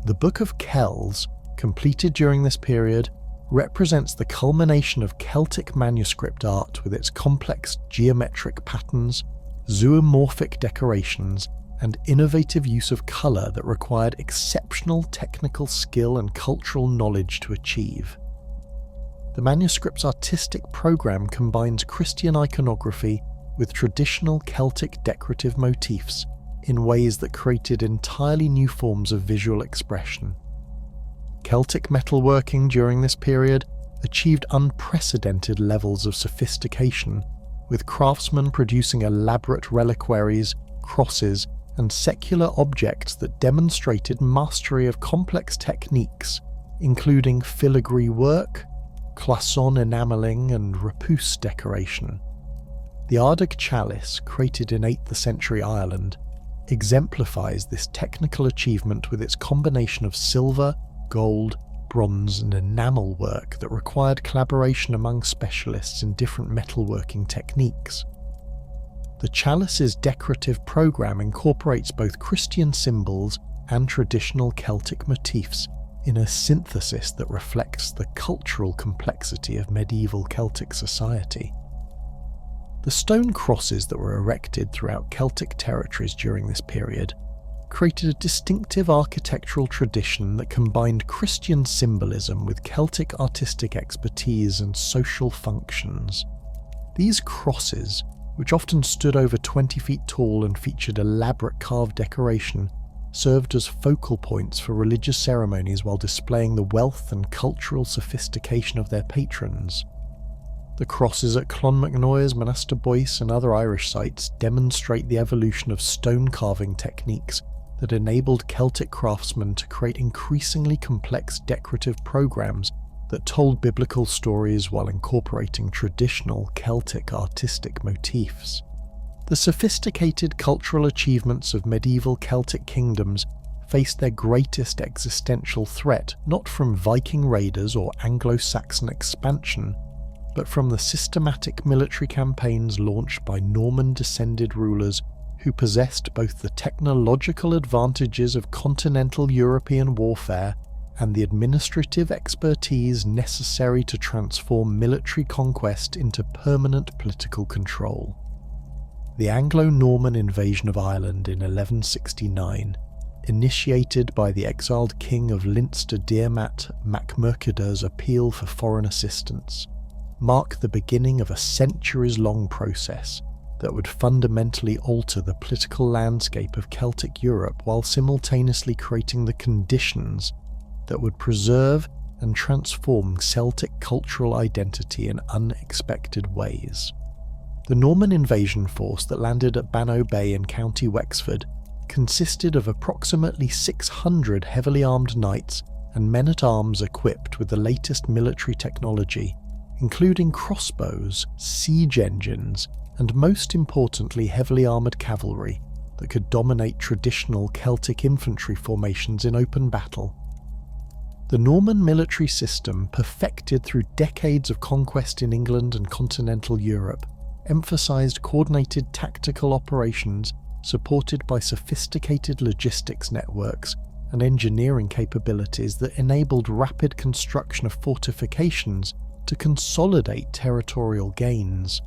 The Book of Kells, completed during this period, represents the culmination of Celtic manuscript art with its complex geometric patterns, zoomorphic decorations, and innovative use of colour that required exceptional technical skill and cultural knowledge to achieve. The manuscript's artistic program combines Christian iconography with traditional Celtic decorative motifs in ways that created entirely new forms of visual expression. Celtic metalworking during this period achieved unprecedented levels of sophistication, with craftsmen producing elaborate reliquaries, crosses, and secular objects that demonstrated mastery of complex techniques, including filigree work, cloisonne enamelling, and repousse decoration. The Ardagh chalice, created in 8th century Ireland, exemplifies this technical achievement with its combination of silver, gold, bronze, and enamel work that required collaboration among specialists in different metalworking techniques. The chalice's decorative program incorporates both Christian symbols and traditional Celtic motifs in a synthesis that reflects the cultural complexity of medieval Celtic society. The stone crosses that were erected throughout Celtic territories during this period created a distinctive architectural tradition that combined Christian symbolism with Celtic artistic expertise and social functions. These crosses, which often stood over 20 feet tall and featured elaborate carved decoration, served as focal points for religious ceremonies while displaying the wealth and cultural sophistication of their patrons. The crosses at Clonmacnoise, Monasterboice, and other Irish sites demonstrate the evolution of stone carving techniques that enabled Celtic craftsmen to create increasingly complex decorative programs that told biblical stories while incorporating traditional Celtic artistic motifs. The sophisticated cultural achievements of medieval Celtic kingdoms faced their greatest existential threat not from Viking raiders or Anglo-Saxon expansion, but from the systematic military campaigns launched by Norman-descended rulers who possessed both the technological advantages of continental European warfare and the administrative expertise necessary to transform military conquest into permanent political control. The Anglo-Norman invasion of Ireland in 1169, initiated by the exiled king of Leinster Diarmait MacMurchada's appeal for foreign assistance, marked the beginning of a centuries-long process that would fundamentally alter the political landscape of Celtic Europe while simultaneously creating the conditions that would preserve and transform Celtic cultural identity in unexpected ways. The Norman invasion force that landed at Bannow Bay in County Wexford consisted of approximately 600 heavily armed knights and men-at-arms equipped with the latest military technology, including crossbows, siege engines, and most importantly heavily armoured cavalry that could dominate traditional Celtic infantry formations in open battle. The Norman military system, perfected through decades of conquest in England and continental Europe, emphasised coordinated tactical operations supported by sophisticated logistics networks and engineering capabilities that enabled rapid construction of fortifications to consolidate territorial gains.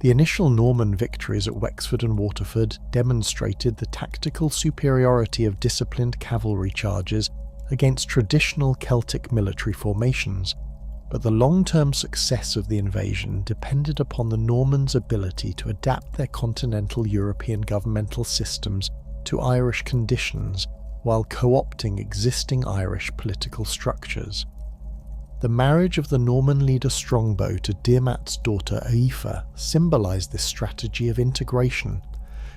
The initial Norman victories at Wexford and Waterford demonstrated the tactical superiority of disciplined cavalry charges against traditional Celtic military formations, but the long-term success of the invasion depended upon the Normans' ability to adapt their continental European governmental systems to Irish conditions while co-opting existing Irish political structures. The marriage of the Norman leader Strongbow to Diarmait's daughter Aoife symbolised this strategy of integration,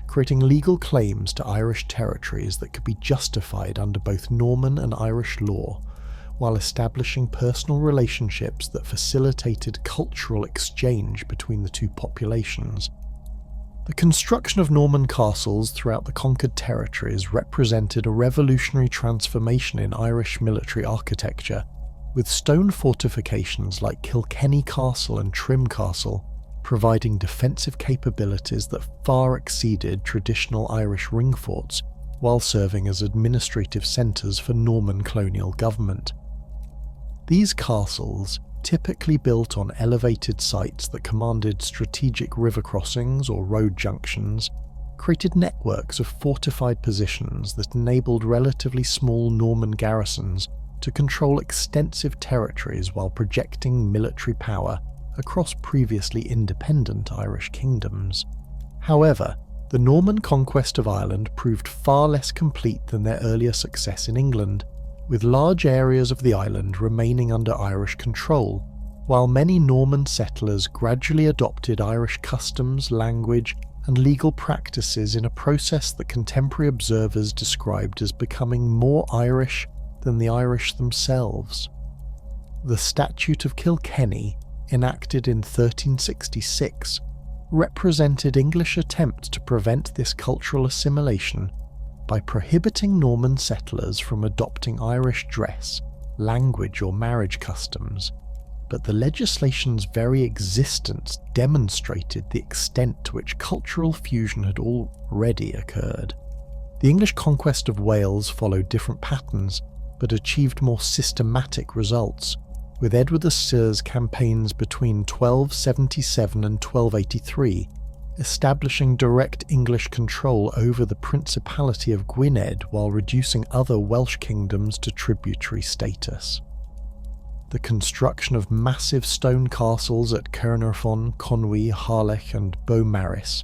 creating legal claims to Irish territories that could be justified under both Norman and Irish law, while establishing personal relationships that facilitated cultural exchange between the two populations. The construction of Norman castles throughout the conquered territories represented a revolutionary transformation in Irish military architecture, with stone fortifications like Kilkenny Castle and Trim Castle providing defensive capabilities that far exceeded traditional Irish ring forts, while serving as administrative centres for Norman colonial government. These castles, typically built on elevated sites that commanded strategic river crossings or road junctions, created networks of fortified positions that enabled relatively small Norman garrisons to control extensive territories while projecting military power across previously independent Irish kingdoms. However, the Norman conquest of Ireland proved far less complete than their earlier success in England, with large areas of the island remaining under Irish control, while many Norman settlers gradually adopted Irish customs, language, and legal practices in a process that contemporary observers described as becoming more Irish than the Irish themselves. The Statute of Kilkenny, enacted in 1366, represented English attempts to prevent this cultural assimilation by prohibiting Norman settlers from adopting Irish dress, language, or marriage customs, but the legislation's very existence demonstrated the extent to which cultural fusion had already occurred. The English conquest of Wales followed different patterns, but achieved more systematic results, with Edward VI's campaigns between 1277 and 1283 establishing direct English control over the Principality of Gwynedd while reducing other Welsh kingdoms to tributary status. The construction of massive stone castles at Caernarfon, Conwy, Harlech and Beaumaris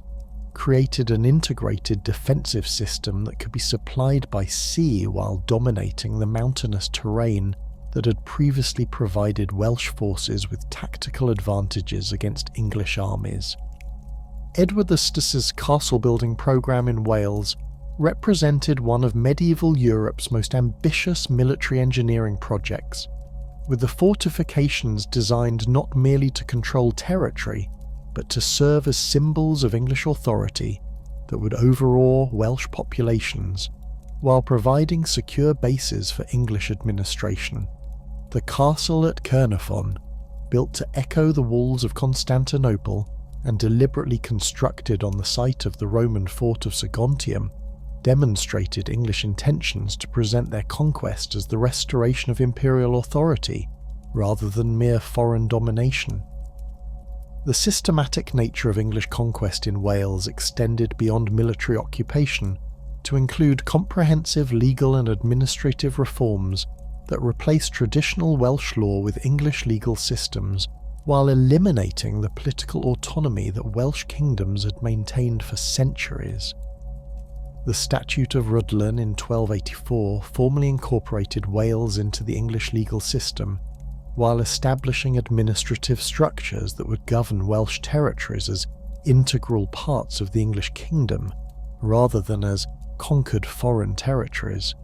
created an integrated defensive system that could be supplied by sea while dominating the mountainous terrain that had previously provided Welsh forces with tactical advantages against English armies. Edward VI's castle-building programme in Wales represented one of medieval Europe's most ambitious military engineering projects, with the fortifications designed not merely to control territory, but to serve as symbols of English authority that would overawe Welsh populations, while providing secure bases for English administration. The castle at Caernarfon, built to echo the walls of Constantinople and deliberately constructed on the site of the Roman fort of Saguntium, demonstrated English intentions to present their conquest as the restoration of imperial authority, rather than mere foreign domination. The systematic nature of English conquest in Wales extended beyond military occupation to include comprehensive legal and administrative reforms that replaced traditional Welsh law with English legal systems, while eliminating the political autonomy that Welsh kingdoms had maintained for centuries. The Statute of Rhuddlan in 1284 formally incorporated Wales into the English legal system, while establishing administrative structures that would govern Welsh territories as integral parts of the English kingdom, rather than as conquered foreign territories.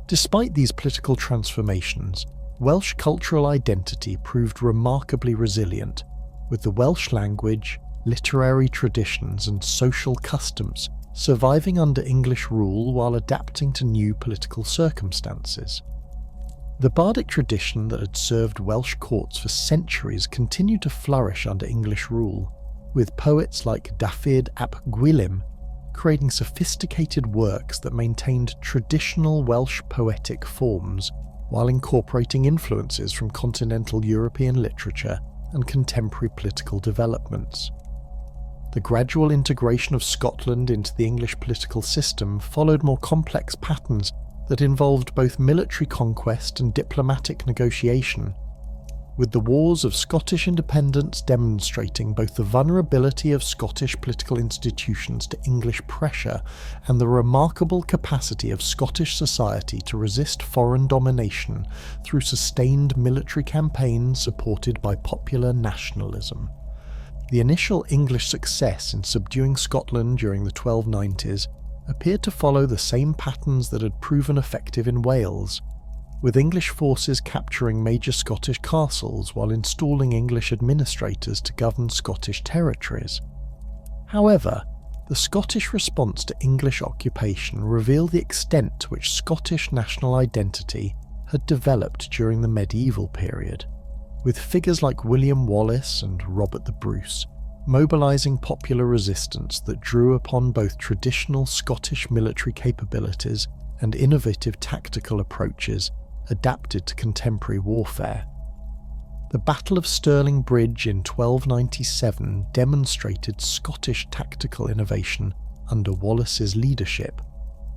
Despite these political transformations, Welsh cultural identity proved remarkably resilient, with the Welsh language, literary traditions and social customs surviving under English rule while adapting to new political circumstances. The bardic tradition that had served Welsh courts for centuries continued to flourish under English rule, with poets like Dafydd ap Gwilym creating sophisticated works that maintained traditional Welsh poetic forms while incorporating influences from continental European literature and contemporary political developments. The gradual integration of Scotland into the English political system followed more complex patterns that involved both military conquest and diplomatic negotiation, with the Wars of Scottish Independence demonstrating both the vulnerability of Scottish political institutions to English pressure and the remarkable capacity of Scottish society to resist foreign domination through sustained military campaigns supported by popular nationalism. The initial English success in subduing Scotland during the 1290s appeared to follow the same patterns that had proven effective in Wales, with English forces capturing major Scottish castles while installing English administrators to govern Scottish territories. However, the Scottish response to English occupation revealed the extent to which Scottish national identity had developed during the medieval period, with figures like William Wallace and Robert the Bruce mobilising popular resistance that drew upon both traditional Scottish military capabilities and innovative tactical approaches adapted to contemporary warfare. The Battle of Stirling Bridge in 1297 demonstrated Scottish tactical innovation under Wallace's leadership,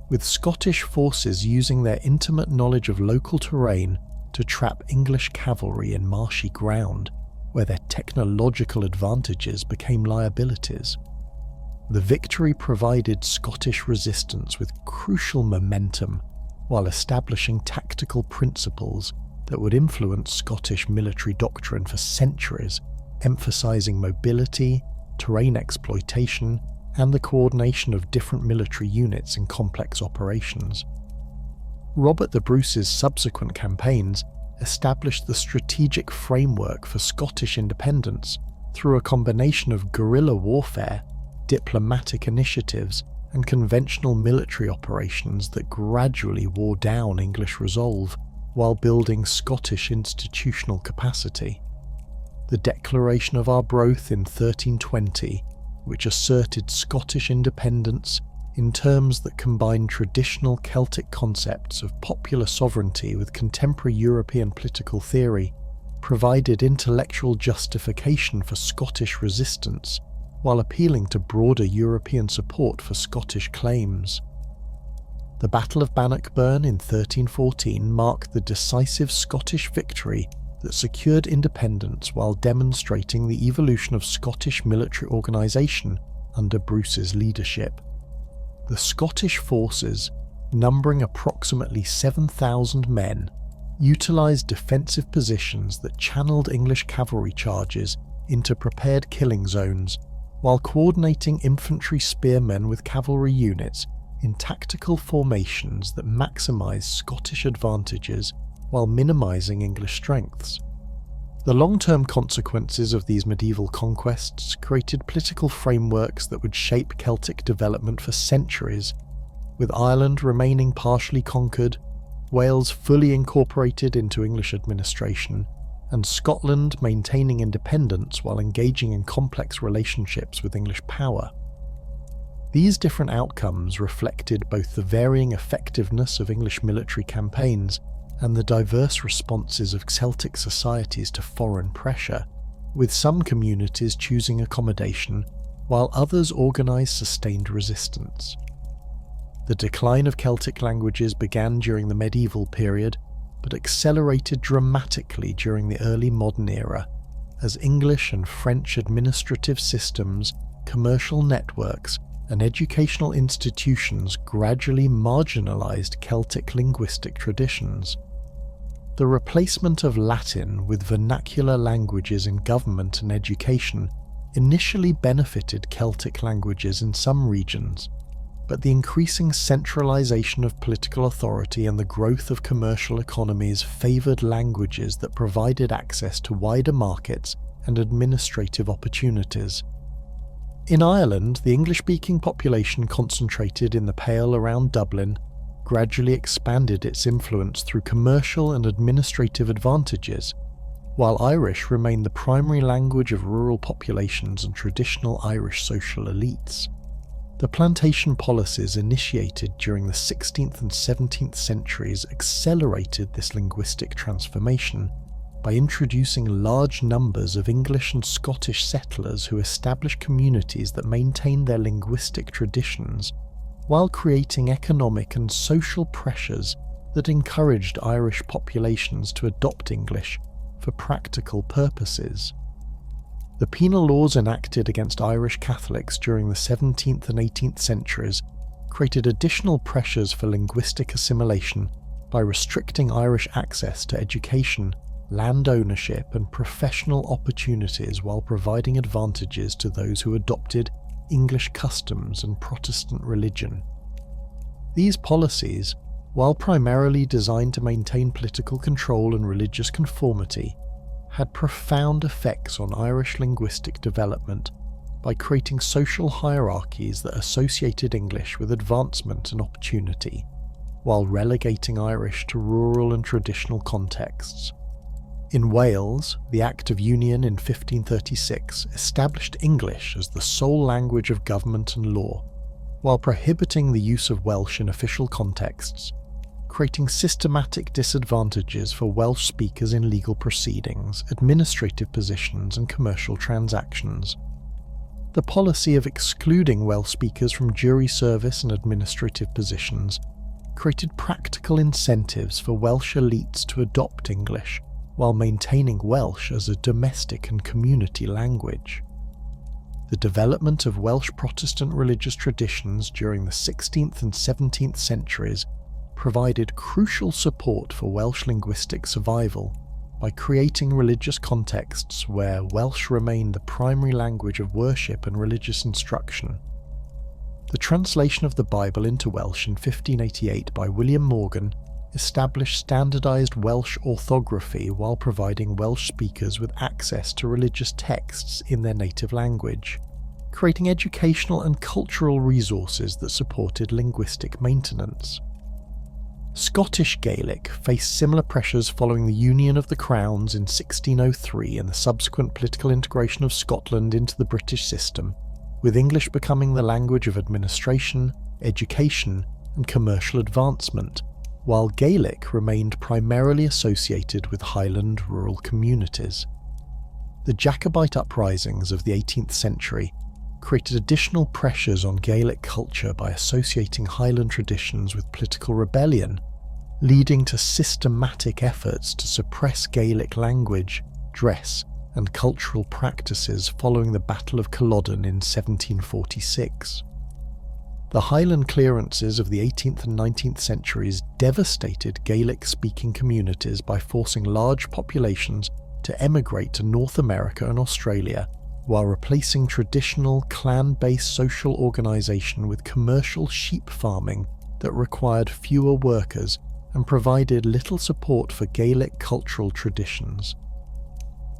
with Scottish forces using their intimate knowledge of local terrain to trap English cavalry in marshy ground, where their technological advantages became liabilities. The victory provided Scottish resistance with crucial momentum, while establishing tactical principles that would influence Scottish military doctrine for centuries, emphasising mobility, terrain exploitation, and the coordination of different military units in complex operations. Robert the Bruce's subsequent campaigns established the strategic framework for Scottish independence through a combination of guerrilla warfare, diplomatic initiatives, and conventional military operations that gradually wore down English resolve while building Scottish institutional capacity. The Declaration of Arbroath in 1320, which asserted Scottish independence in terms that combined traditional Celtic concepts of popular sovereignty with contemporary European political theory, provided intellectual justification for Scottish resistance while appealing to broader European support for Scottish claims. The Battle of Bannockburn in 1314 marked the decisive Scottish victory that secured independence while demonstrating the evolution of Scottish military organisation under Bruce's leadership. The Scottish forces, numbering approximately 7,000 men, utilised defensive positions that channeled English cavalry charges into prepared killing zones, while coordinating infantry spearmen with cavalry units in tactical formations that maximised Scottish advantages while minimising English strengths. The long-term consequences of these medieval conquests created political frameworks that would shape Celtic development for centuries, with Ireland remaining partially conquered, Wales fully incorporated into English administration, and Scotland maintaining independence while engaging in complex relationships with English power. These different outcomes reflected both the varying effectiveness of English military campaigns and the diverse responses of Celtic societies to foreign pressure, with some communities choosing accommodation while others organised sustained resistance. The decline of Celtic languages began during the medieval period, but accelerated dramatically during the early modern era, as English and French administrative systems, commercial networks, and educational institutions gradually marginalised Celtic linguistic traditions. The replacement of Latin with vernacular languages in government and education initially benefited Celtic languages in some regions, but the increasing centralisation of political authority and the growth of commercial economies favoured languages that provided access to wider markets and administrative opportunities. In Ireland, the English-speaking population concentrated in the Pale around Dublin gradually expanded its influence through commercial and administrative advantages, while Irish remained the primary language of rural populations and traditional Irish social elites. The plantation policies initiated during the 16th and 17th centuries accelerated this linguistic transformation by introducing large numbers of English and Scottish settlers who established communities that maintained their linguistic traditions, while creating economic and social pressures that encouraged Irish populations to adopt English for practical purposes. The penal laws enacted against Irish Catholics during the 17th and 18th centuries created additional pressures for linguistic assimilation by restricting Irish access to education, land ownership, and professional opportunities while providing advantages to those who adopted English customs and Protestant religion. These policies, while primarily designed to maintain political control and religious conformity, had profound effects on Irish linguistic development by creating social hierarchies that associated English with advancement and opportunity, while relegating Irish to rural and traditional contexts. In Wales, the Act of Union in 1536 established English as the sole language of government and law, while prohibiting the use of Welsh in official contexts, creating systematic disadvantages for Welsh speakers in legal proceedings, administrative positions, and commercial transactions. The policy of excluding Welsh speakers from jury service and administrative positions created practical incentives for Welsh elites to adopt English, while maintaining Welsh as a domestic and community language. The development of Welsh Protestant religious traditions during the 16th and 17th centuries provided crucial support for Welsh linguistic survival by creating religious contexts where Welsh remained the primary language of worship and religious instruction. The translation of the Bible into Welsh in 1588 by William Morgan established standardised Welsh orthography while providing Welsh speakers with access to religious texts in their native language, creating educational and cultural resources that supported linguistic maintenance. Scottish Gaelic faced similar pressures following the union of the crowns in 1603 and the subsequent political integration of Scotland into the British system, with English becoming the language of administration, education, and commercial advancement, while Gaelic remained primarily associated with Highland rural communities. The Jacobite uprisings of the 18th century created additional pressures on Gaelic culture by associating Highland traditions with political rebellion, leading to systematic efforts to suppress Gaelic language, dress, and cultural practices following the Battle of Culloden in 1746. The Highland clearances of the 18th and 19th centuries devastated Gaelic-speaking communities by forcing large populations to emigrate to North America and Australia, while replacing traditional clan-based social organisation with commercial sheep farming that required fewer workers and provided little support for Gaelic cultural traditions.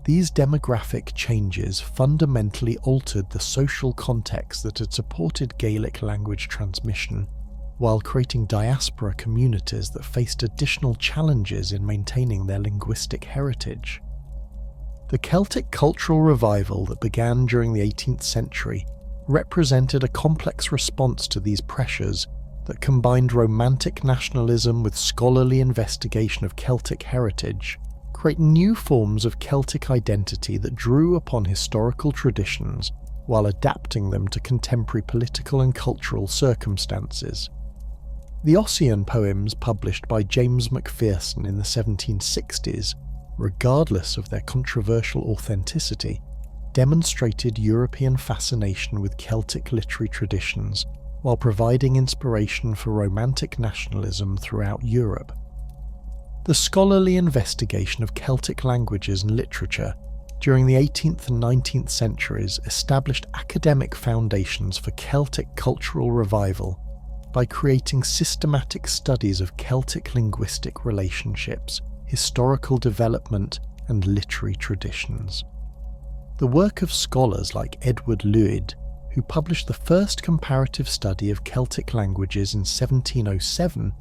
These demographic changes fundamentally altered the social context that had supported Gaelic language transmission, while creating diaspora communities that faced additional challenges in maintaining their linguistic heritage. The Celtic cultural revival that began during the 18th century represented a complex response to these pressures that combined romantic nationalism with scholarly investigation of Celtic heritage, creating new forms of Celtic identity that drew upon historical traditions while adapting them to contemporary political and cultural circumstances. The Ossian poems published by James Macpherson in the 1760s, regardless of their controversial authenticity, demonstrated European fascination with Celtic literary traditions while providing inspiration for Romantic nationalism throughout Europe. The scholarly investigation of Celtic languages and literature during the 18th and 19th centuries established academic foundations for Celtic cultural revival by creating systematic studies of Celtic linguistic relationships, historical development, and literary traditions. The work of scholars like Edward Llwyd, who published the first comparative study of Celtic languages in 1707,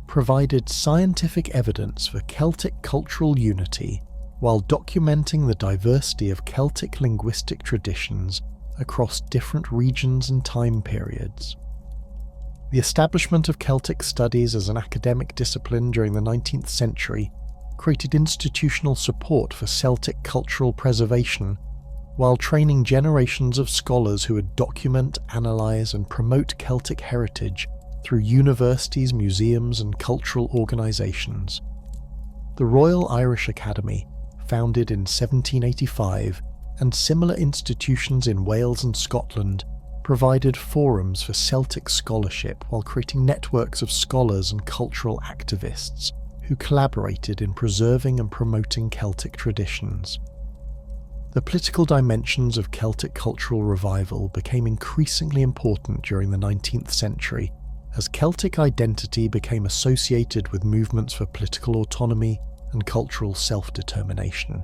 provided scientific evidence for Celtic cultural unity while documenting the diversity of Celtic linguistic traditions across different regions and time periods. The establishment of Celtic studies as an academic discipline during the 19th century created institutional support for Celtic cultural preservation, while training generations of scholars who would document, analyse and promote Celtic heritage through universities, museums and cultural organisations. The Royal Irish Academy, founded in 1785, and similar institutions in Wales and Scotland provided forums for Celtic scholarship while creating networks of scholars and cultural activists who collaborated in preserving and promoting Celtic traditions. The political dimensions of Celtic cultural revival became increasingly important during the 19th century as Celtic identity became associated with movements for political autonomy and cultural self-determination.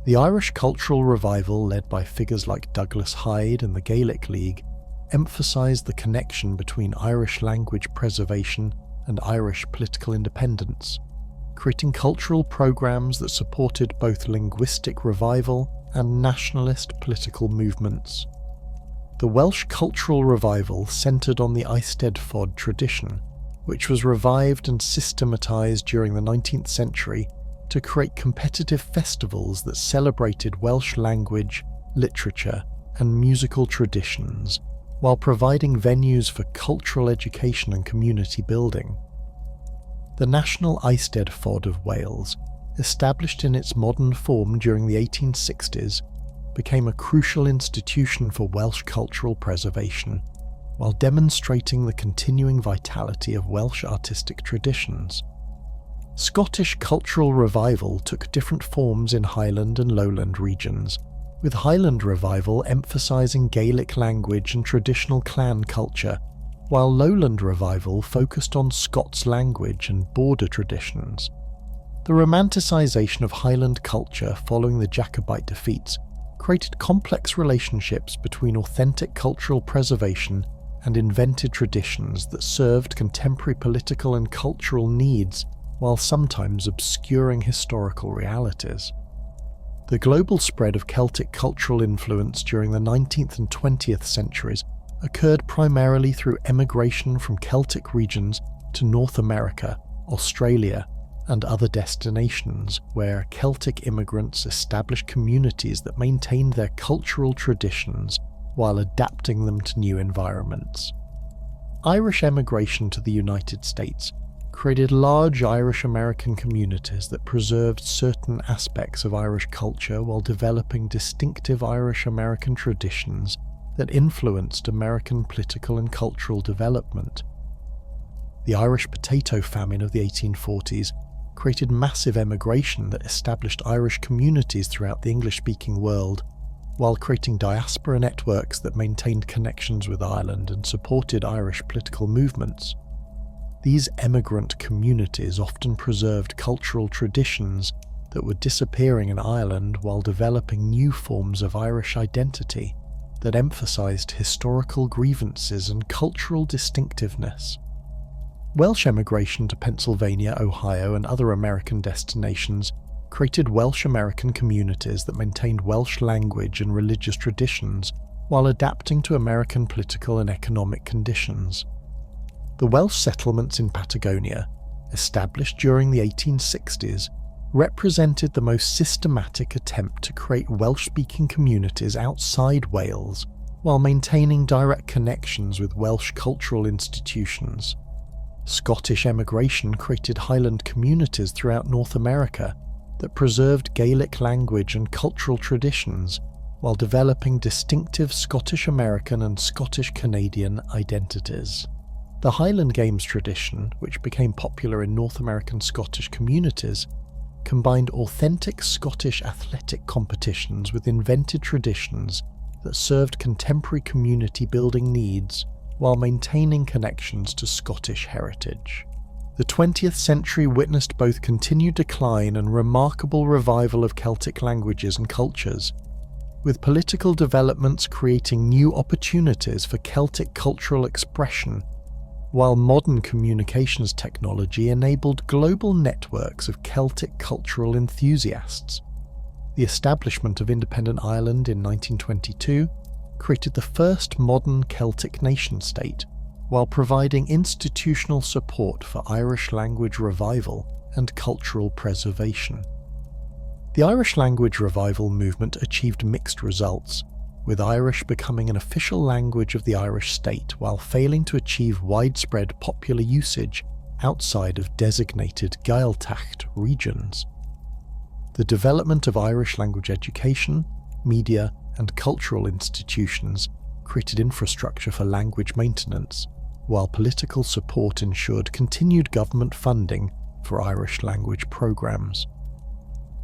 The Irish cultural revival, led by figures like Douglas Hyde and the Gaelic League, emphasised the connection between Irish language preservation and Irish political independence, creating cultural programmes that supported both linguistic revival and nationalist political movements. The Welsh cultural revival centred on the Eisteddfod tradition, which was revived and systematised during the 19th century to create competitive festivals that celebrated Welsh language, literature, and musical traditions, while providing venues for cultural education and community building. The National Eisteddfod of Wales, established in its modern form during the 1860s, became a crucial institution for Welsh cultural preservation, while demonstrating the continuing vitality of Welsh artistic traditions. Scottish cultural revival took different forms in Highland and Lowland regions, with Highland revival emphasising Gaelic language and traditional clan culture, while Lowland revival focused on Scots language and border traditions. The romanticisation of Highland culture following the Jacobite defeats created complex relationships between authentic cultural preservation and invented traditions that served contemporary political and cultural needs while sometimes obscuring historical realities. The global spread of Celtic cultural influence during the 19th and 20th centuries occurred primarily through emigration from Celtic regions to North America, Australia, and other destinations where Celtic immigrants established communities that maintained their cultural traditions while adapting them to new environments. Irish emigration to the United States created large Irish-American communities that preserved certain aspects of Irish culture while developing distinctive Irish-American traditions that influenced American political and cultural development. The Irish potato famine of the 1840s created massive emigration that established Irish communities throughout the English-speaking world, while creating diaspora networks that maintained connections with Ireland and supported Irish political movements. These emigrant communities often preserved cultural traditions that were disappearing in Ireland while developing new forms of Irish identity that emphasised historical grievances and cultural distinctiveness. Welsh emigration to Pennsylvania, Ohio, and other American destinations created Welsh-American communities that maintained Welsh language and religious traditions while adapting to American political and economic conditions. The Welsh settlements in Patagonia, established during the 1860s, represented the most systematic attempt to create Welsh-speaking communities outside Wales while maintaining direct connections with Welsh cultural institutions. Scottish emigration created Highland communities throughout North America that preserved Gaelic language and cultural traditions while developing distinctive Scottish-American and Scottish-Canadian identities. The Highland Games tradition, which became popular in North American Scottish communities, combined authentic Scottish athletic competitions with invented traditions that served contemporary community-building needs while maintaining connections to Scottish heritage. The 20th century witnessed both continued decline and remarkable revival of Celtic languages and cultures, with political developments creating new opportunities for Celtic cultural expression, while modern communications technology enabled global networks of Celtic cultural enthusiasts. The establishment of independent Ireland in 1922 created the first modern Celtic nation-state, while providing institutional support for Irish language revival and cultural preservation. The Irish language revival movement achieved mixed results, with Irish becoming an official language of the Irish state while failing to achieve widespread popular usage outside of designated Gaeltacht regions. The development of Irish language education, media, and cultural institutions created infrastructure for language maintenance, while political support ensured continued government funding for Irish language programs.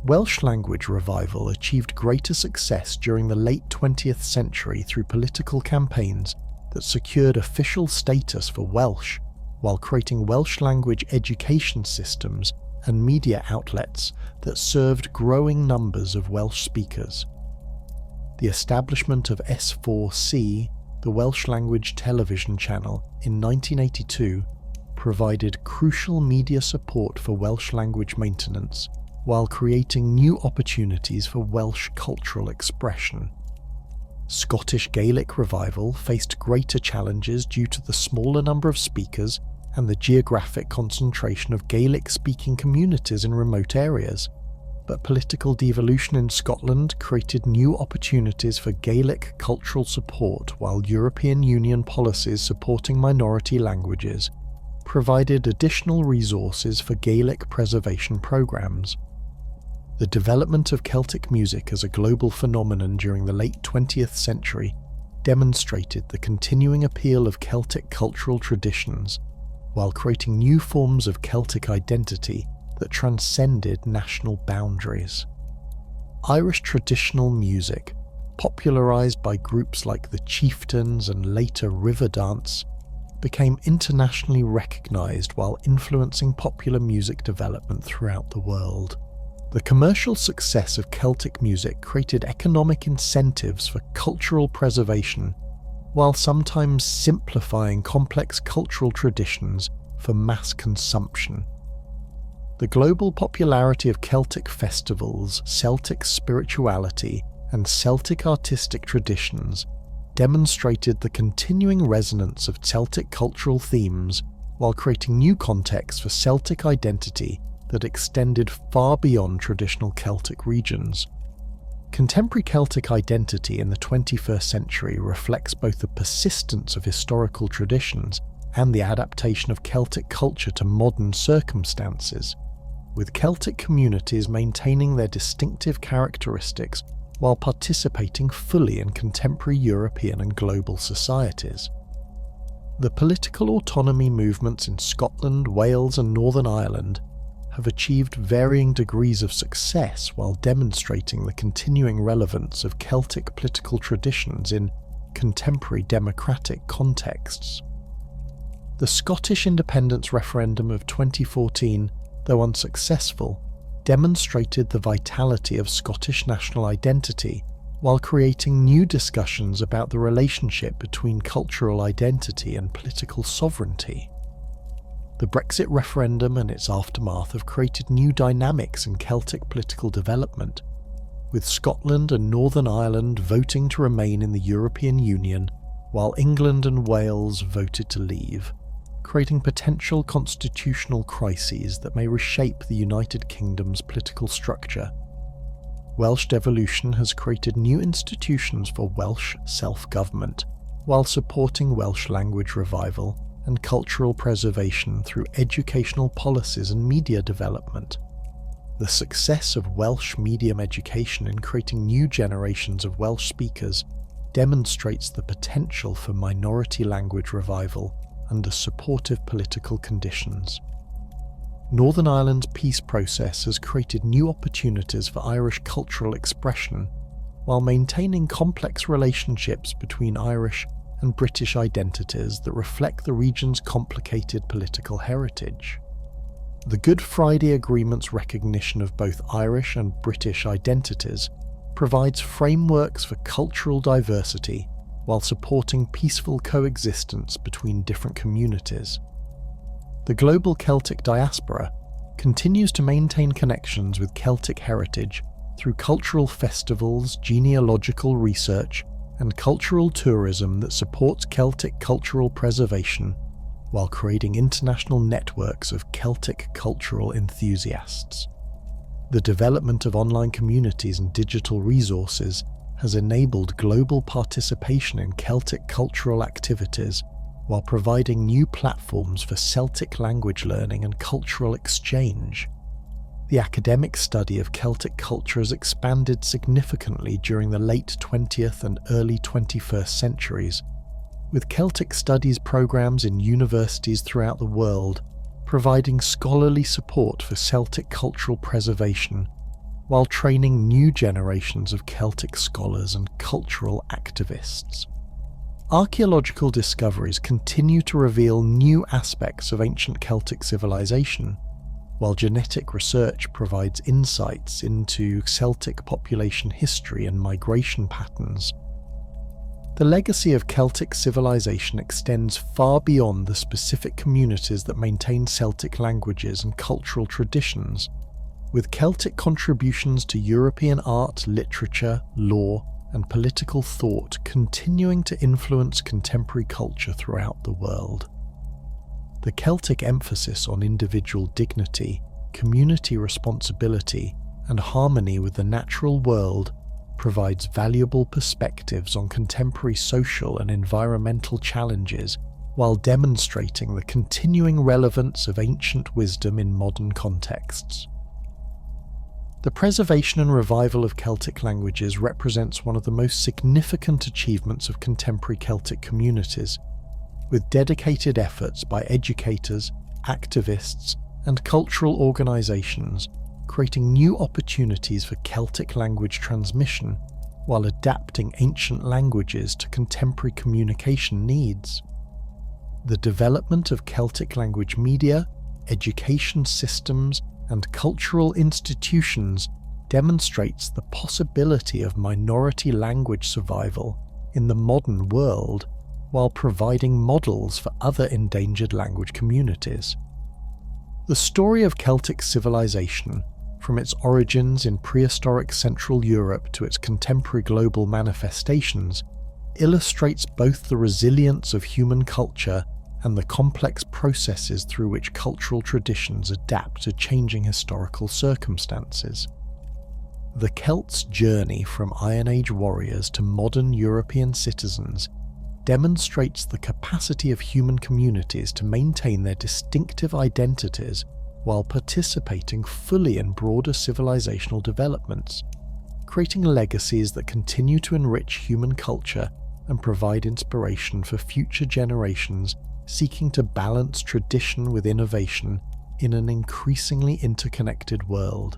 Welsh language revival achieved greater success during the late 20th century through political campaigns that secured official status for Welsh, while creating Welsh language education systems and media outlets that served growing numbers of Welsh speakers. The establishment of S4C, the Welsh language television channel, in 1982 provided crucial media support for Welsh language maintenance, while creating new opportunities for Welsh cultural expression. Scottish Gaelic revival faced greater challenges due to the smaller number of speakers and the geographic concentration of Gaelic-speaking communities in remote areas, but political devolution in Scotland created new opportunities for Gaelic cultural support, while European Union policies supporting minority languages provided additional resources for Gaelic preservation programs. The development of Celtic music as a global phenomenon during the late 20th century demonstrated the continuing appeal of Celtic cultural traditions while creating new forms of Celtic identity that transcended national boundaries. Irish traditional music, popularised by groups like the Chieftains and later Riverdance, became internationally recognised while influencing popular music development throughout the world. The commercial success of Celtic music created economic incentives for cultural preservation, while sometimes simplifying complex cultural traditions for mass consumption. The global popularity of Celtic festivals, Celtic spirituality, and Celtic artistic traditions demonstrated the continuing resonance of Celtic cultural themes while creating new contexts for Celtic identity that extended far beyond traditional Celtic regions. Contemporary Celtic identity in the 21st century reflects both the persistence of historical traditions and the adaptation of Celtic culture to modern circumstances, with Celtic communities maintaining their distinctive characteristics while participating fully in contemporary European and global societies. The political autonomy movements in Scotland, Wales, and Northern Ireland have achieved varying degrees of success while demonstrating the continuing relevance of Celtic political traditions in contemporary democratic contexts. The Scottish independence referendum of 2014, though unsuccessful, demonstrated the vitality of Scottish national identity while creating new discussions about the relationship between cultural identity and political sovereignty. The Brexit referendum and its aftermath have created new dynamics in Celtic political development, with Scotland and Northern Ireland voting to remain in the European Union, while England and Wales voted to leave, creating potential constitutional crises that may reshape the United Kingdom's political structure. Welsh devolution has created new institutions for Welsh self-government, while supporting Welsh language revival and cultural preservation through educational policies and media development. The success of Welsh medium education in creating new generations of Welsh speakers demonstrates the potential for minority language revival under supportive political conditions. Northern Ireland's peace process has created new opportunities for Irish cultural expression, while maintaining complex relationships between Irish and British identities that reflect the region's complicated political heritage. The Good Friday Agreement's recognition of both Irish and British identities provides frameworks for cultural diversity while supporting peaceful coexistence between different communities. The global Celtic diaspora continues to maintain connections with Celtic heritage through cultural festivals, genealogical research, and cultural tourism that supports Celtic cultural preservation while creating international networks of Celtic cultural enthusiasts. The development of online communities and digital resources has enabled global participation in Celtic cultural activities while providing new platforms for Celtic language learning and cultural exchange. The academic study of Celtic culture has expanded significantly during the late 20th and early 21st centuries, with Celtic studies programs in universities throughout the world providing scholarly support for Celtic cultural preservation while training new generations of Celtic scholars and cultural activists. Archaeological discoveries continue to reveal new aspects of ancient Celtic civilization, while genetic research provides insights into Celtic population history and migration patterns. The legacy of Celtic civilization extends far beyond the specific communities that maintain Celtic languages and cultural traditions, with Celtic contributions to European art, literature, law, and political thought continuing to influence contemporary culture throughout the world. The Celtic emphasis on individual dignity, community responsibility, and harmony with the natural world provides valuable perspectives on contemporary social and environmental challenges while demonstrating the continuing relevance of ancient wisdom in modern contexts. The preservation and revival of Celtic languages represents one of the most significant achievements of contemporary Celtic communities, with dedicated efforts by educators, activists, and cultural organisations creating new opportunities for Celtic language transmission while adapting ancient languages to contemporary communication needs. The development of Celtic language media, education systems, and cultural institutions demonstrates the possibility of minority language survival in the modern world while providing models for other endangered language communities. The story of Celtic civilization, from its origins in prehistoric Central Europe to its contemporary global manifestations, illustrates both the resilience of human culture and the complex processes through which cultural traditions adapt to changing historical circumstances. The Celts' journey from Iron Age warriors to modern European citizens demonstrates the capacity of human communities to maintain their distinctive identities while participating fully in broader civilizational developments, creating legacies that continue to enrich human culture and provide inspiration for future generations seeking to balance tradition with innovation in an increasingly interconnected world.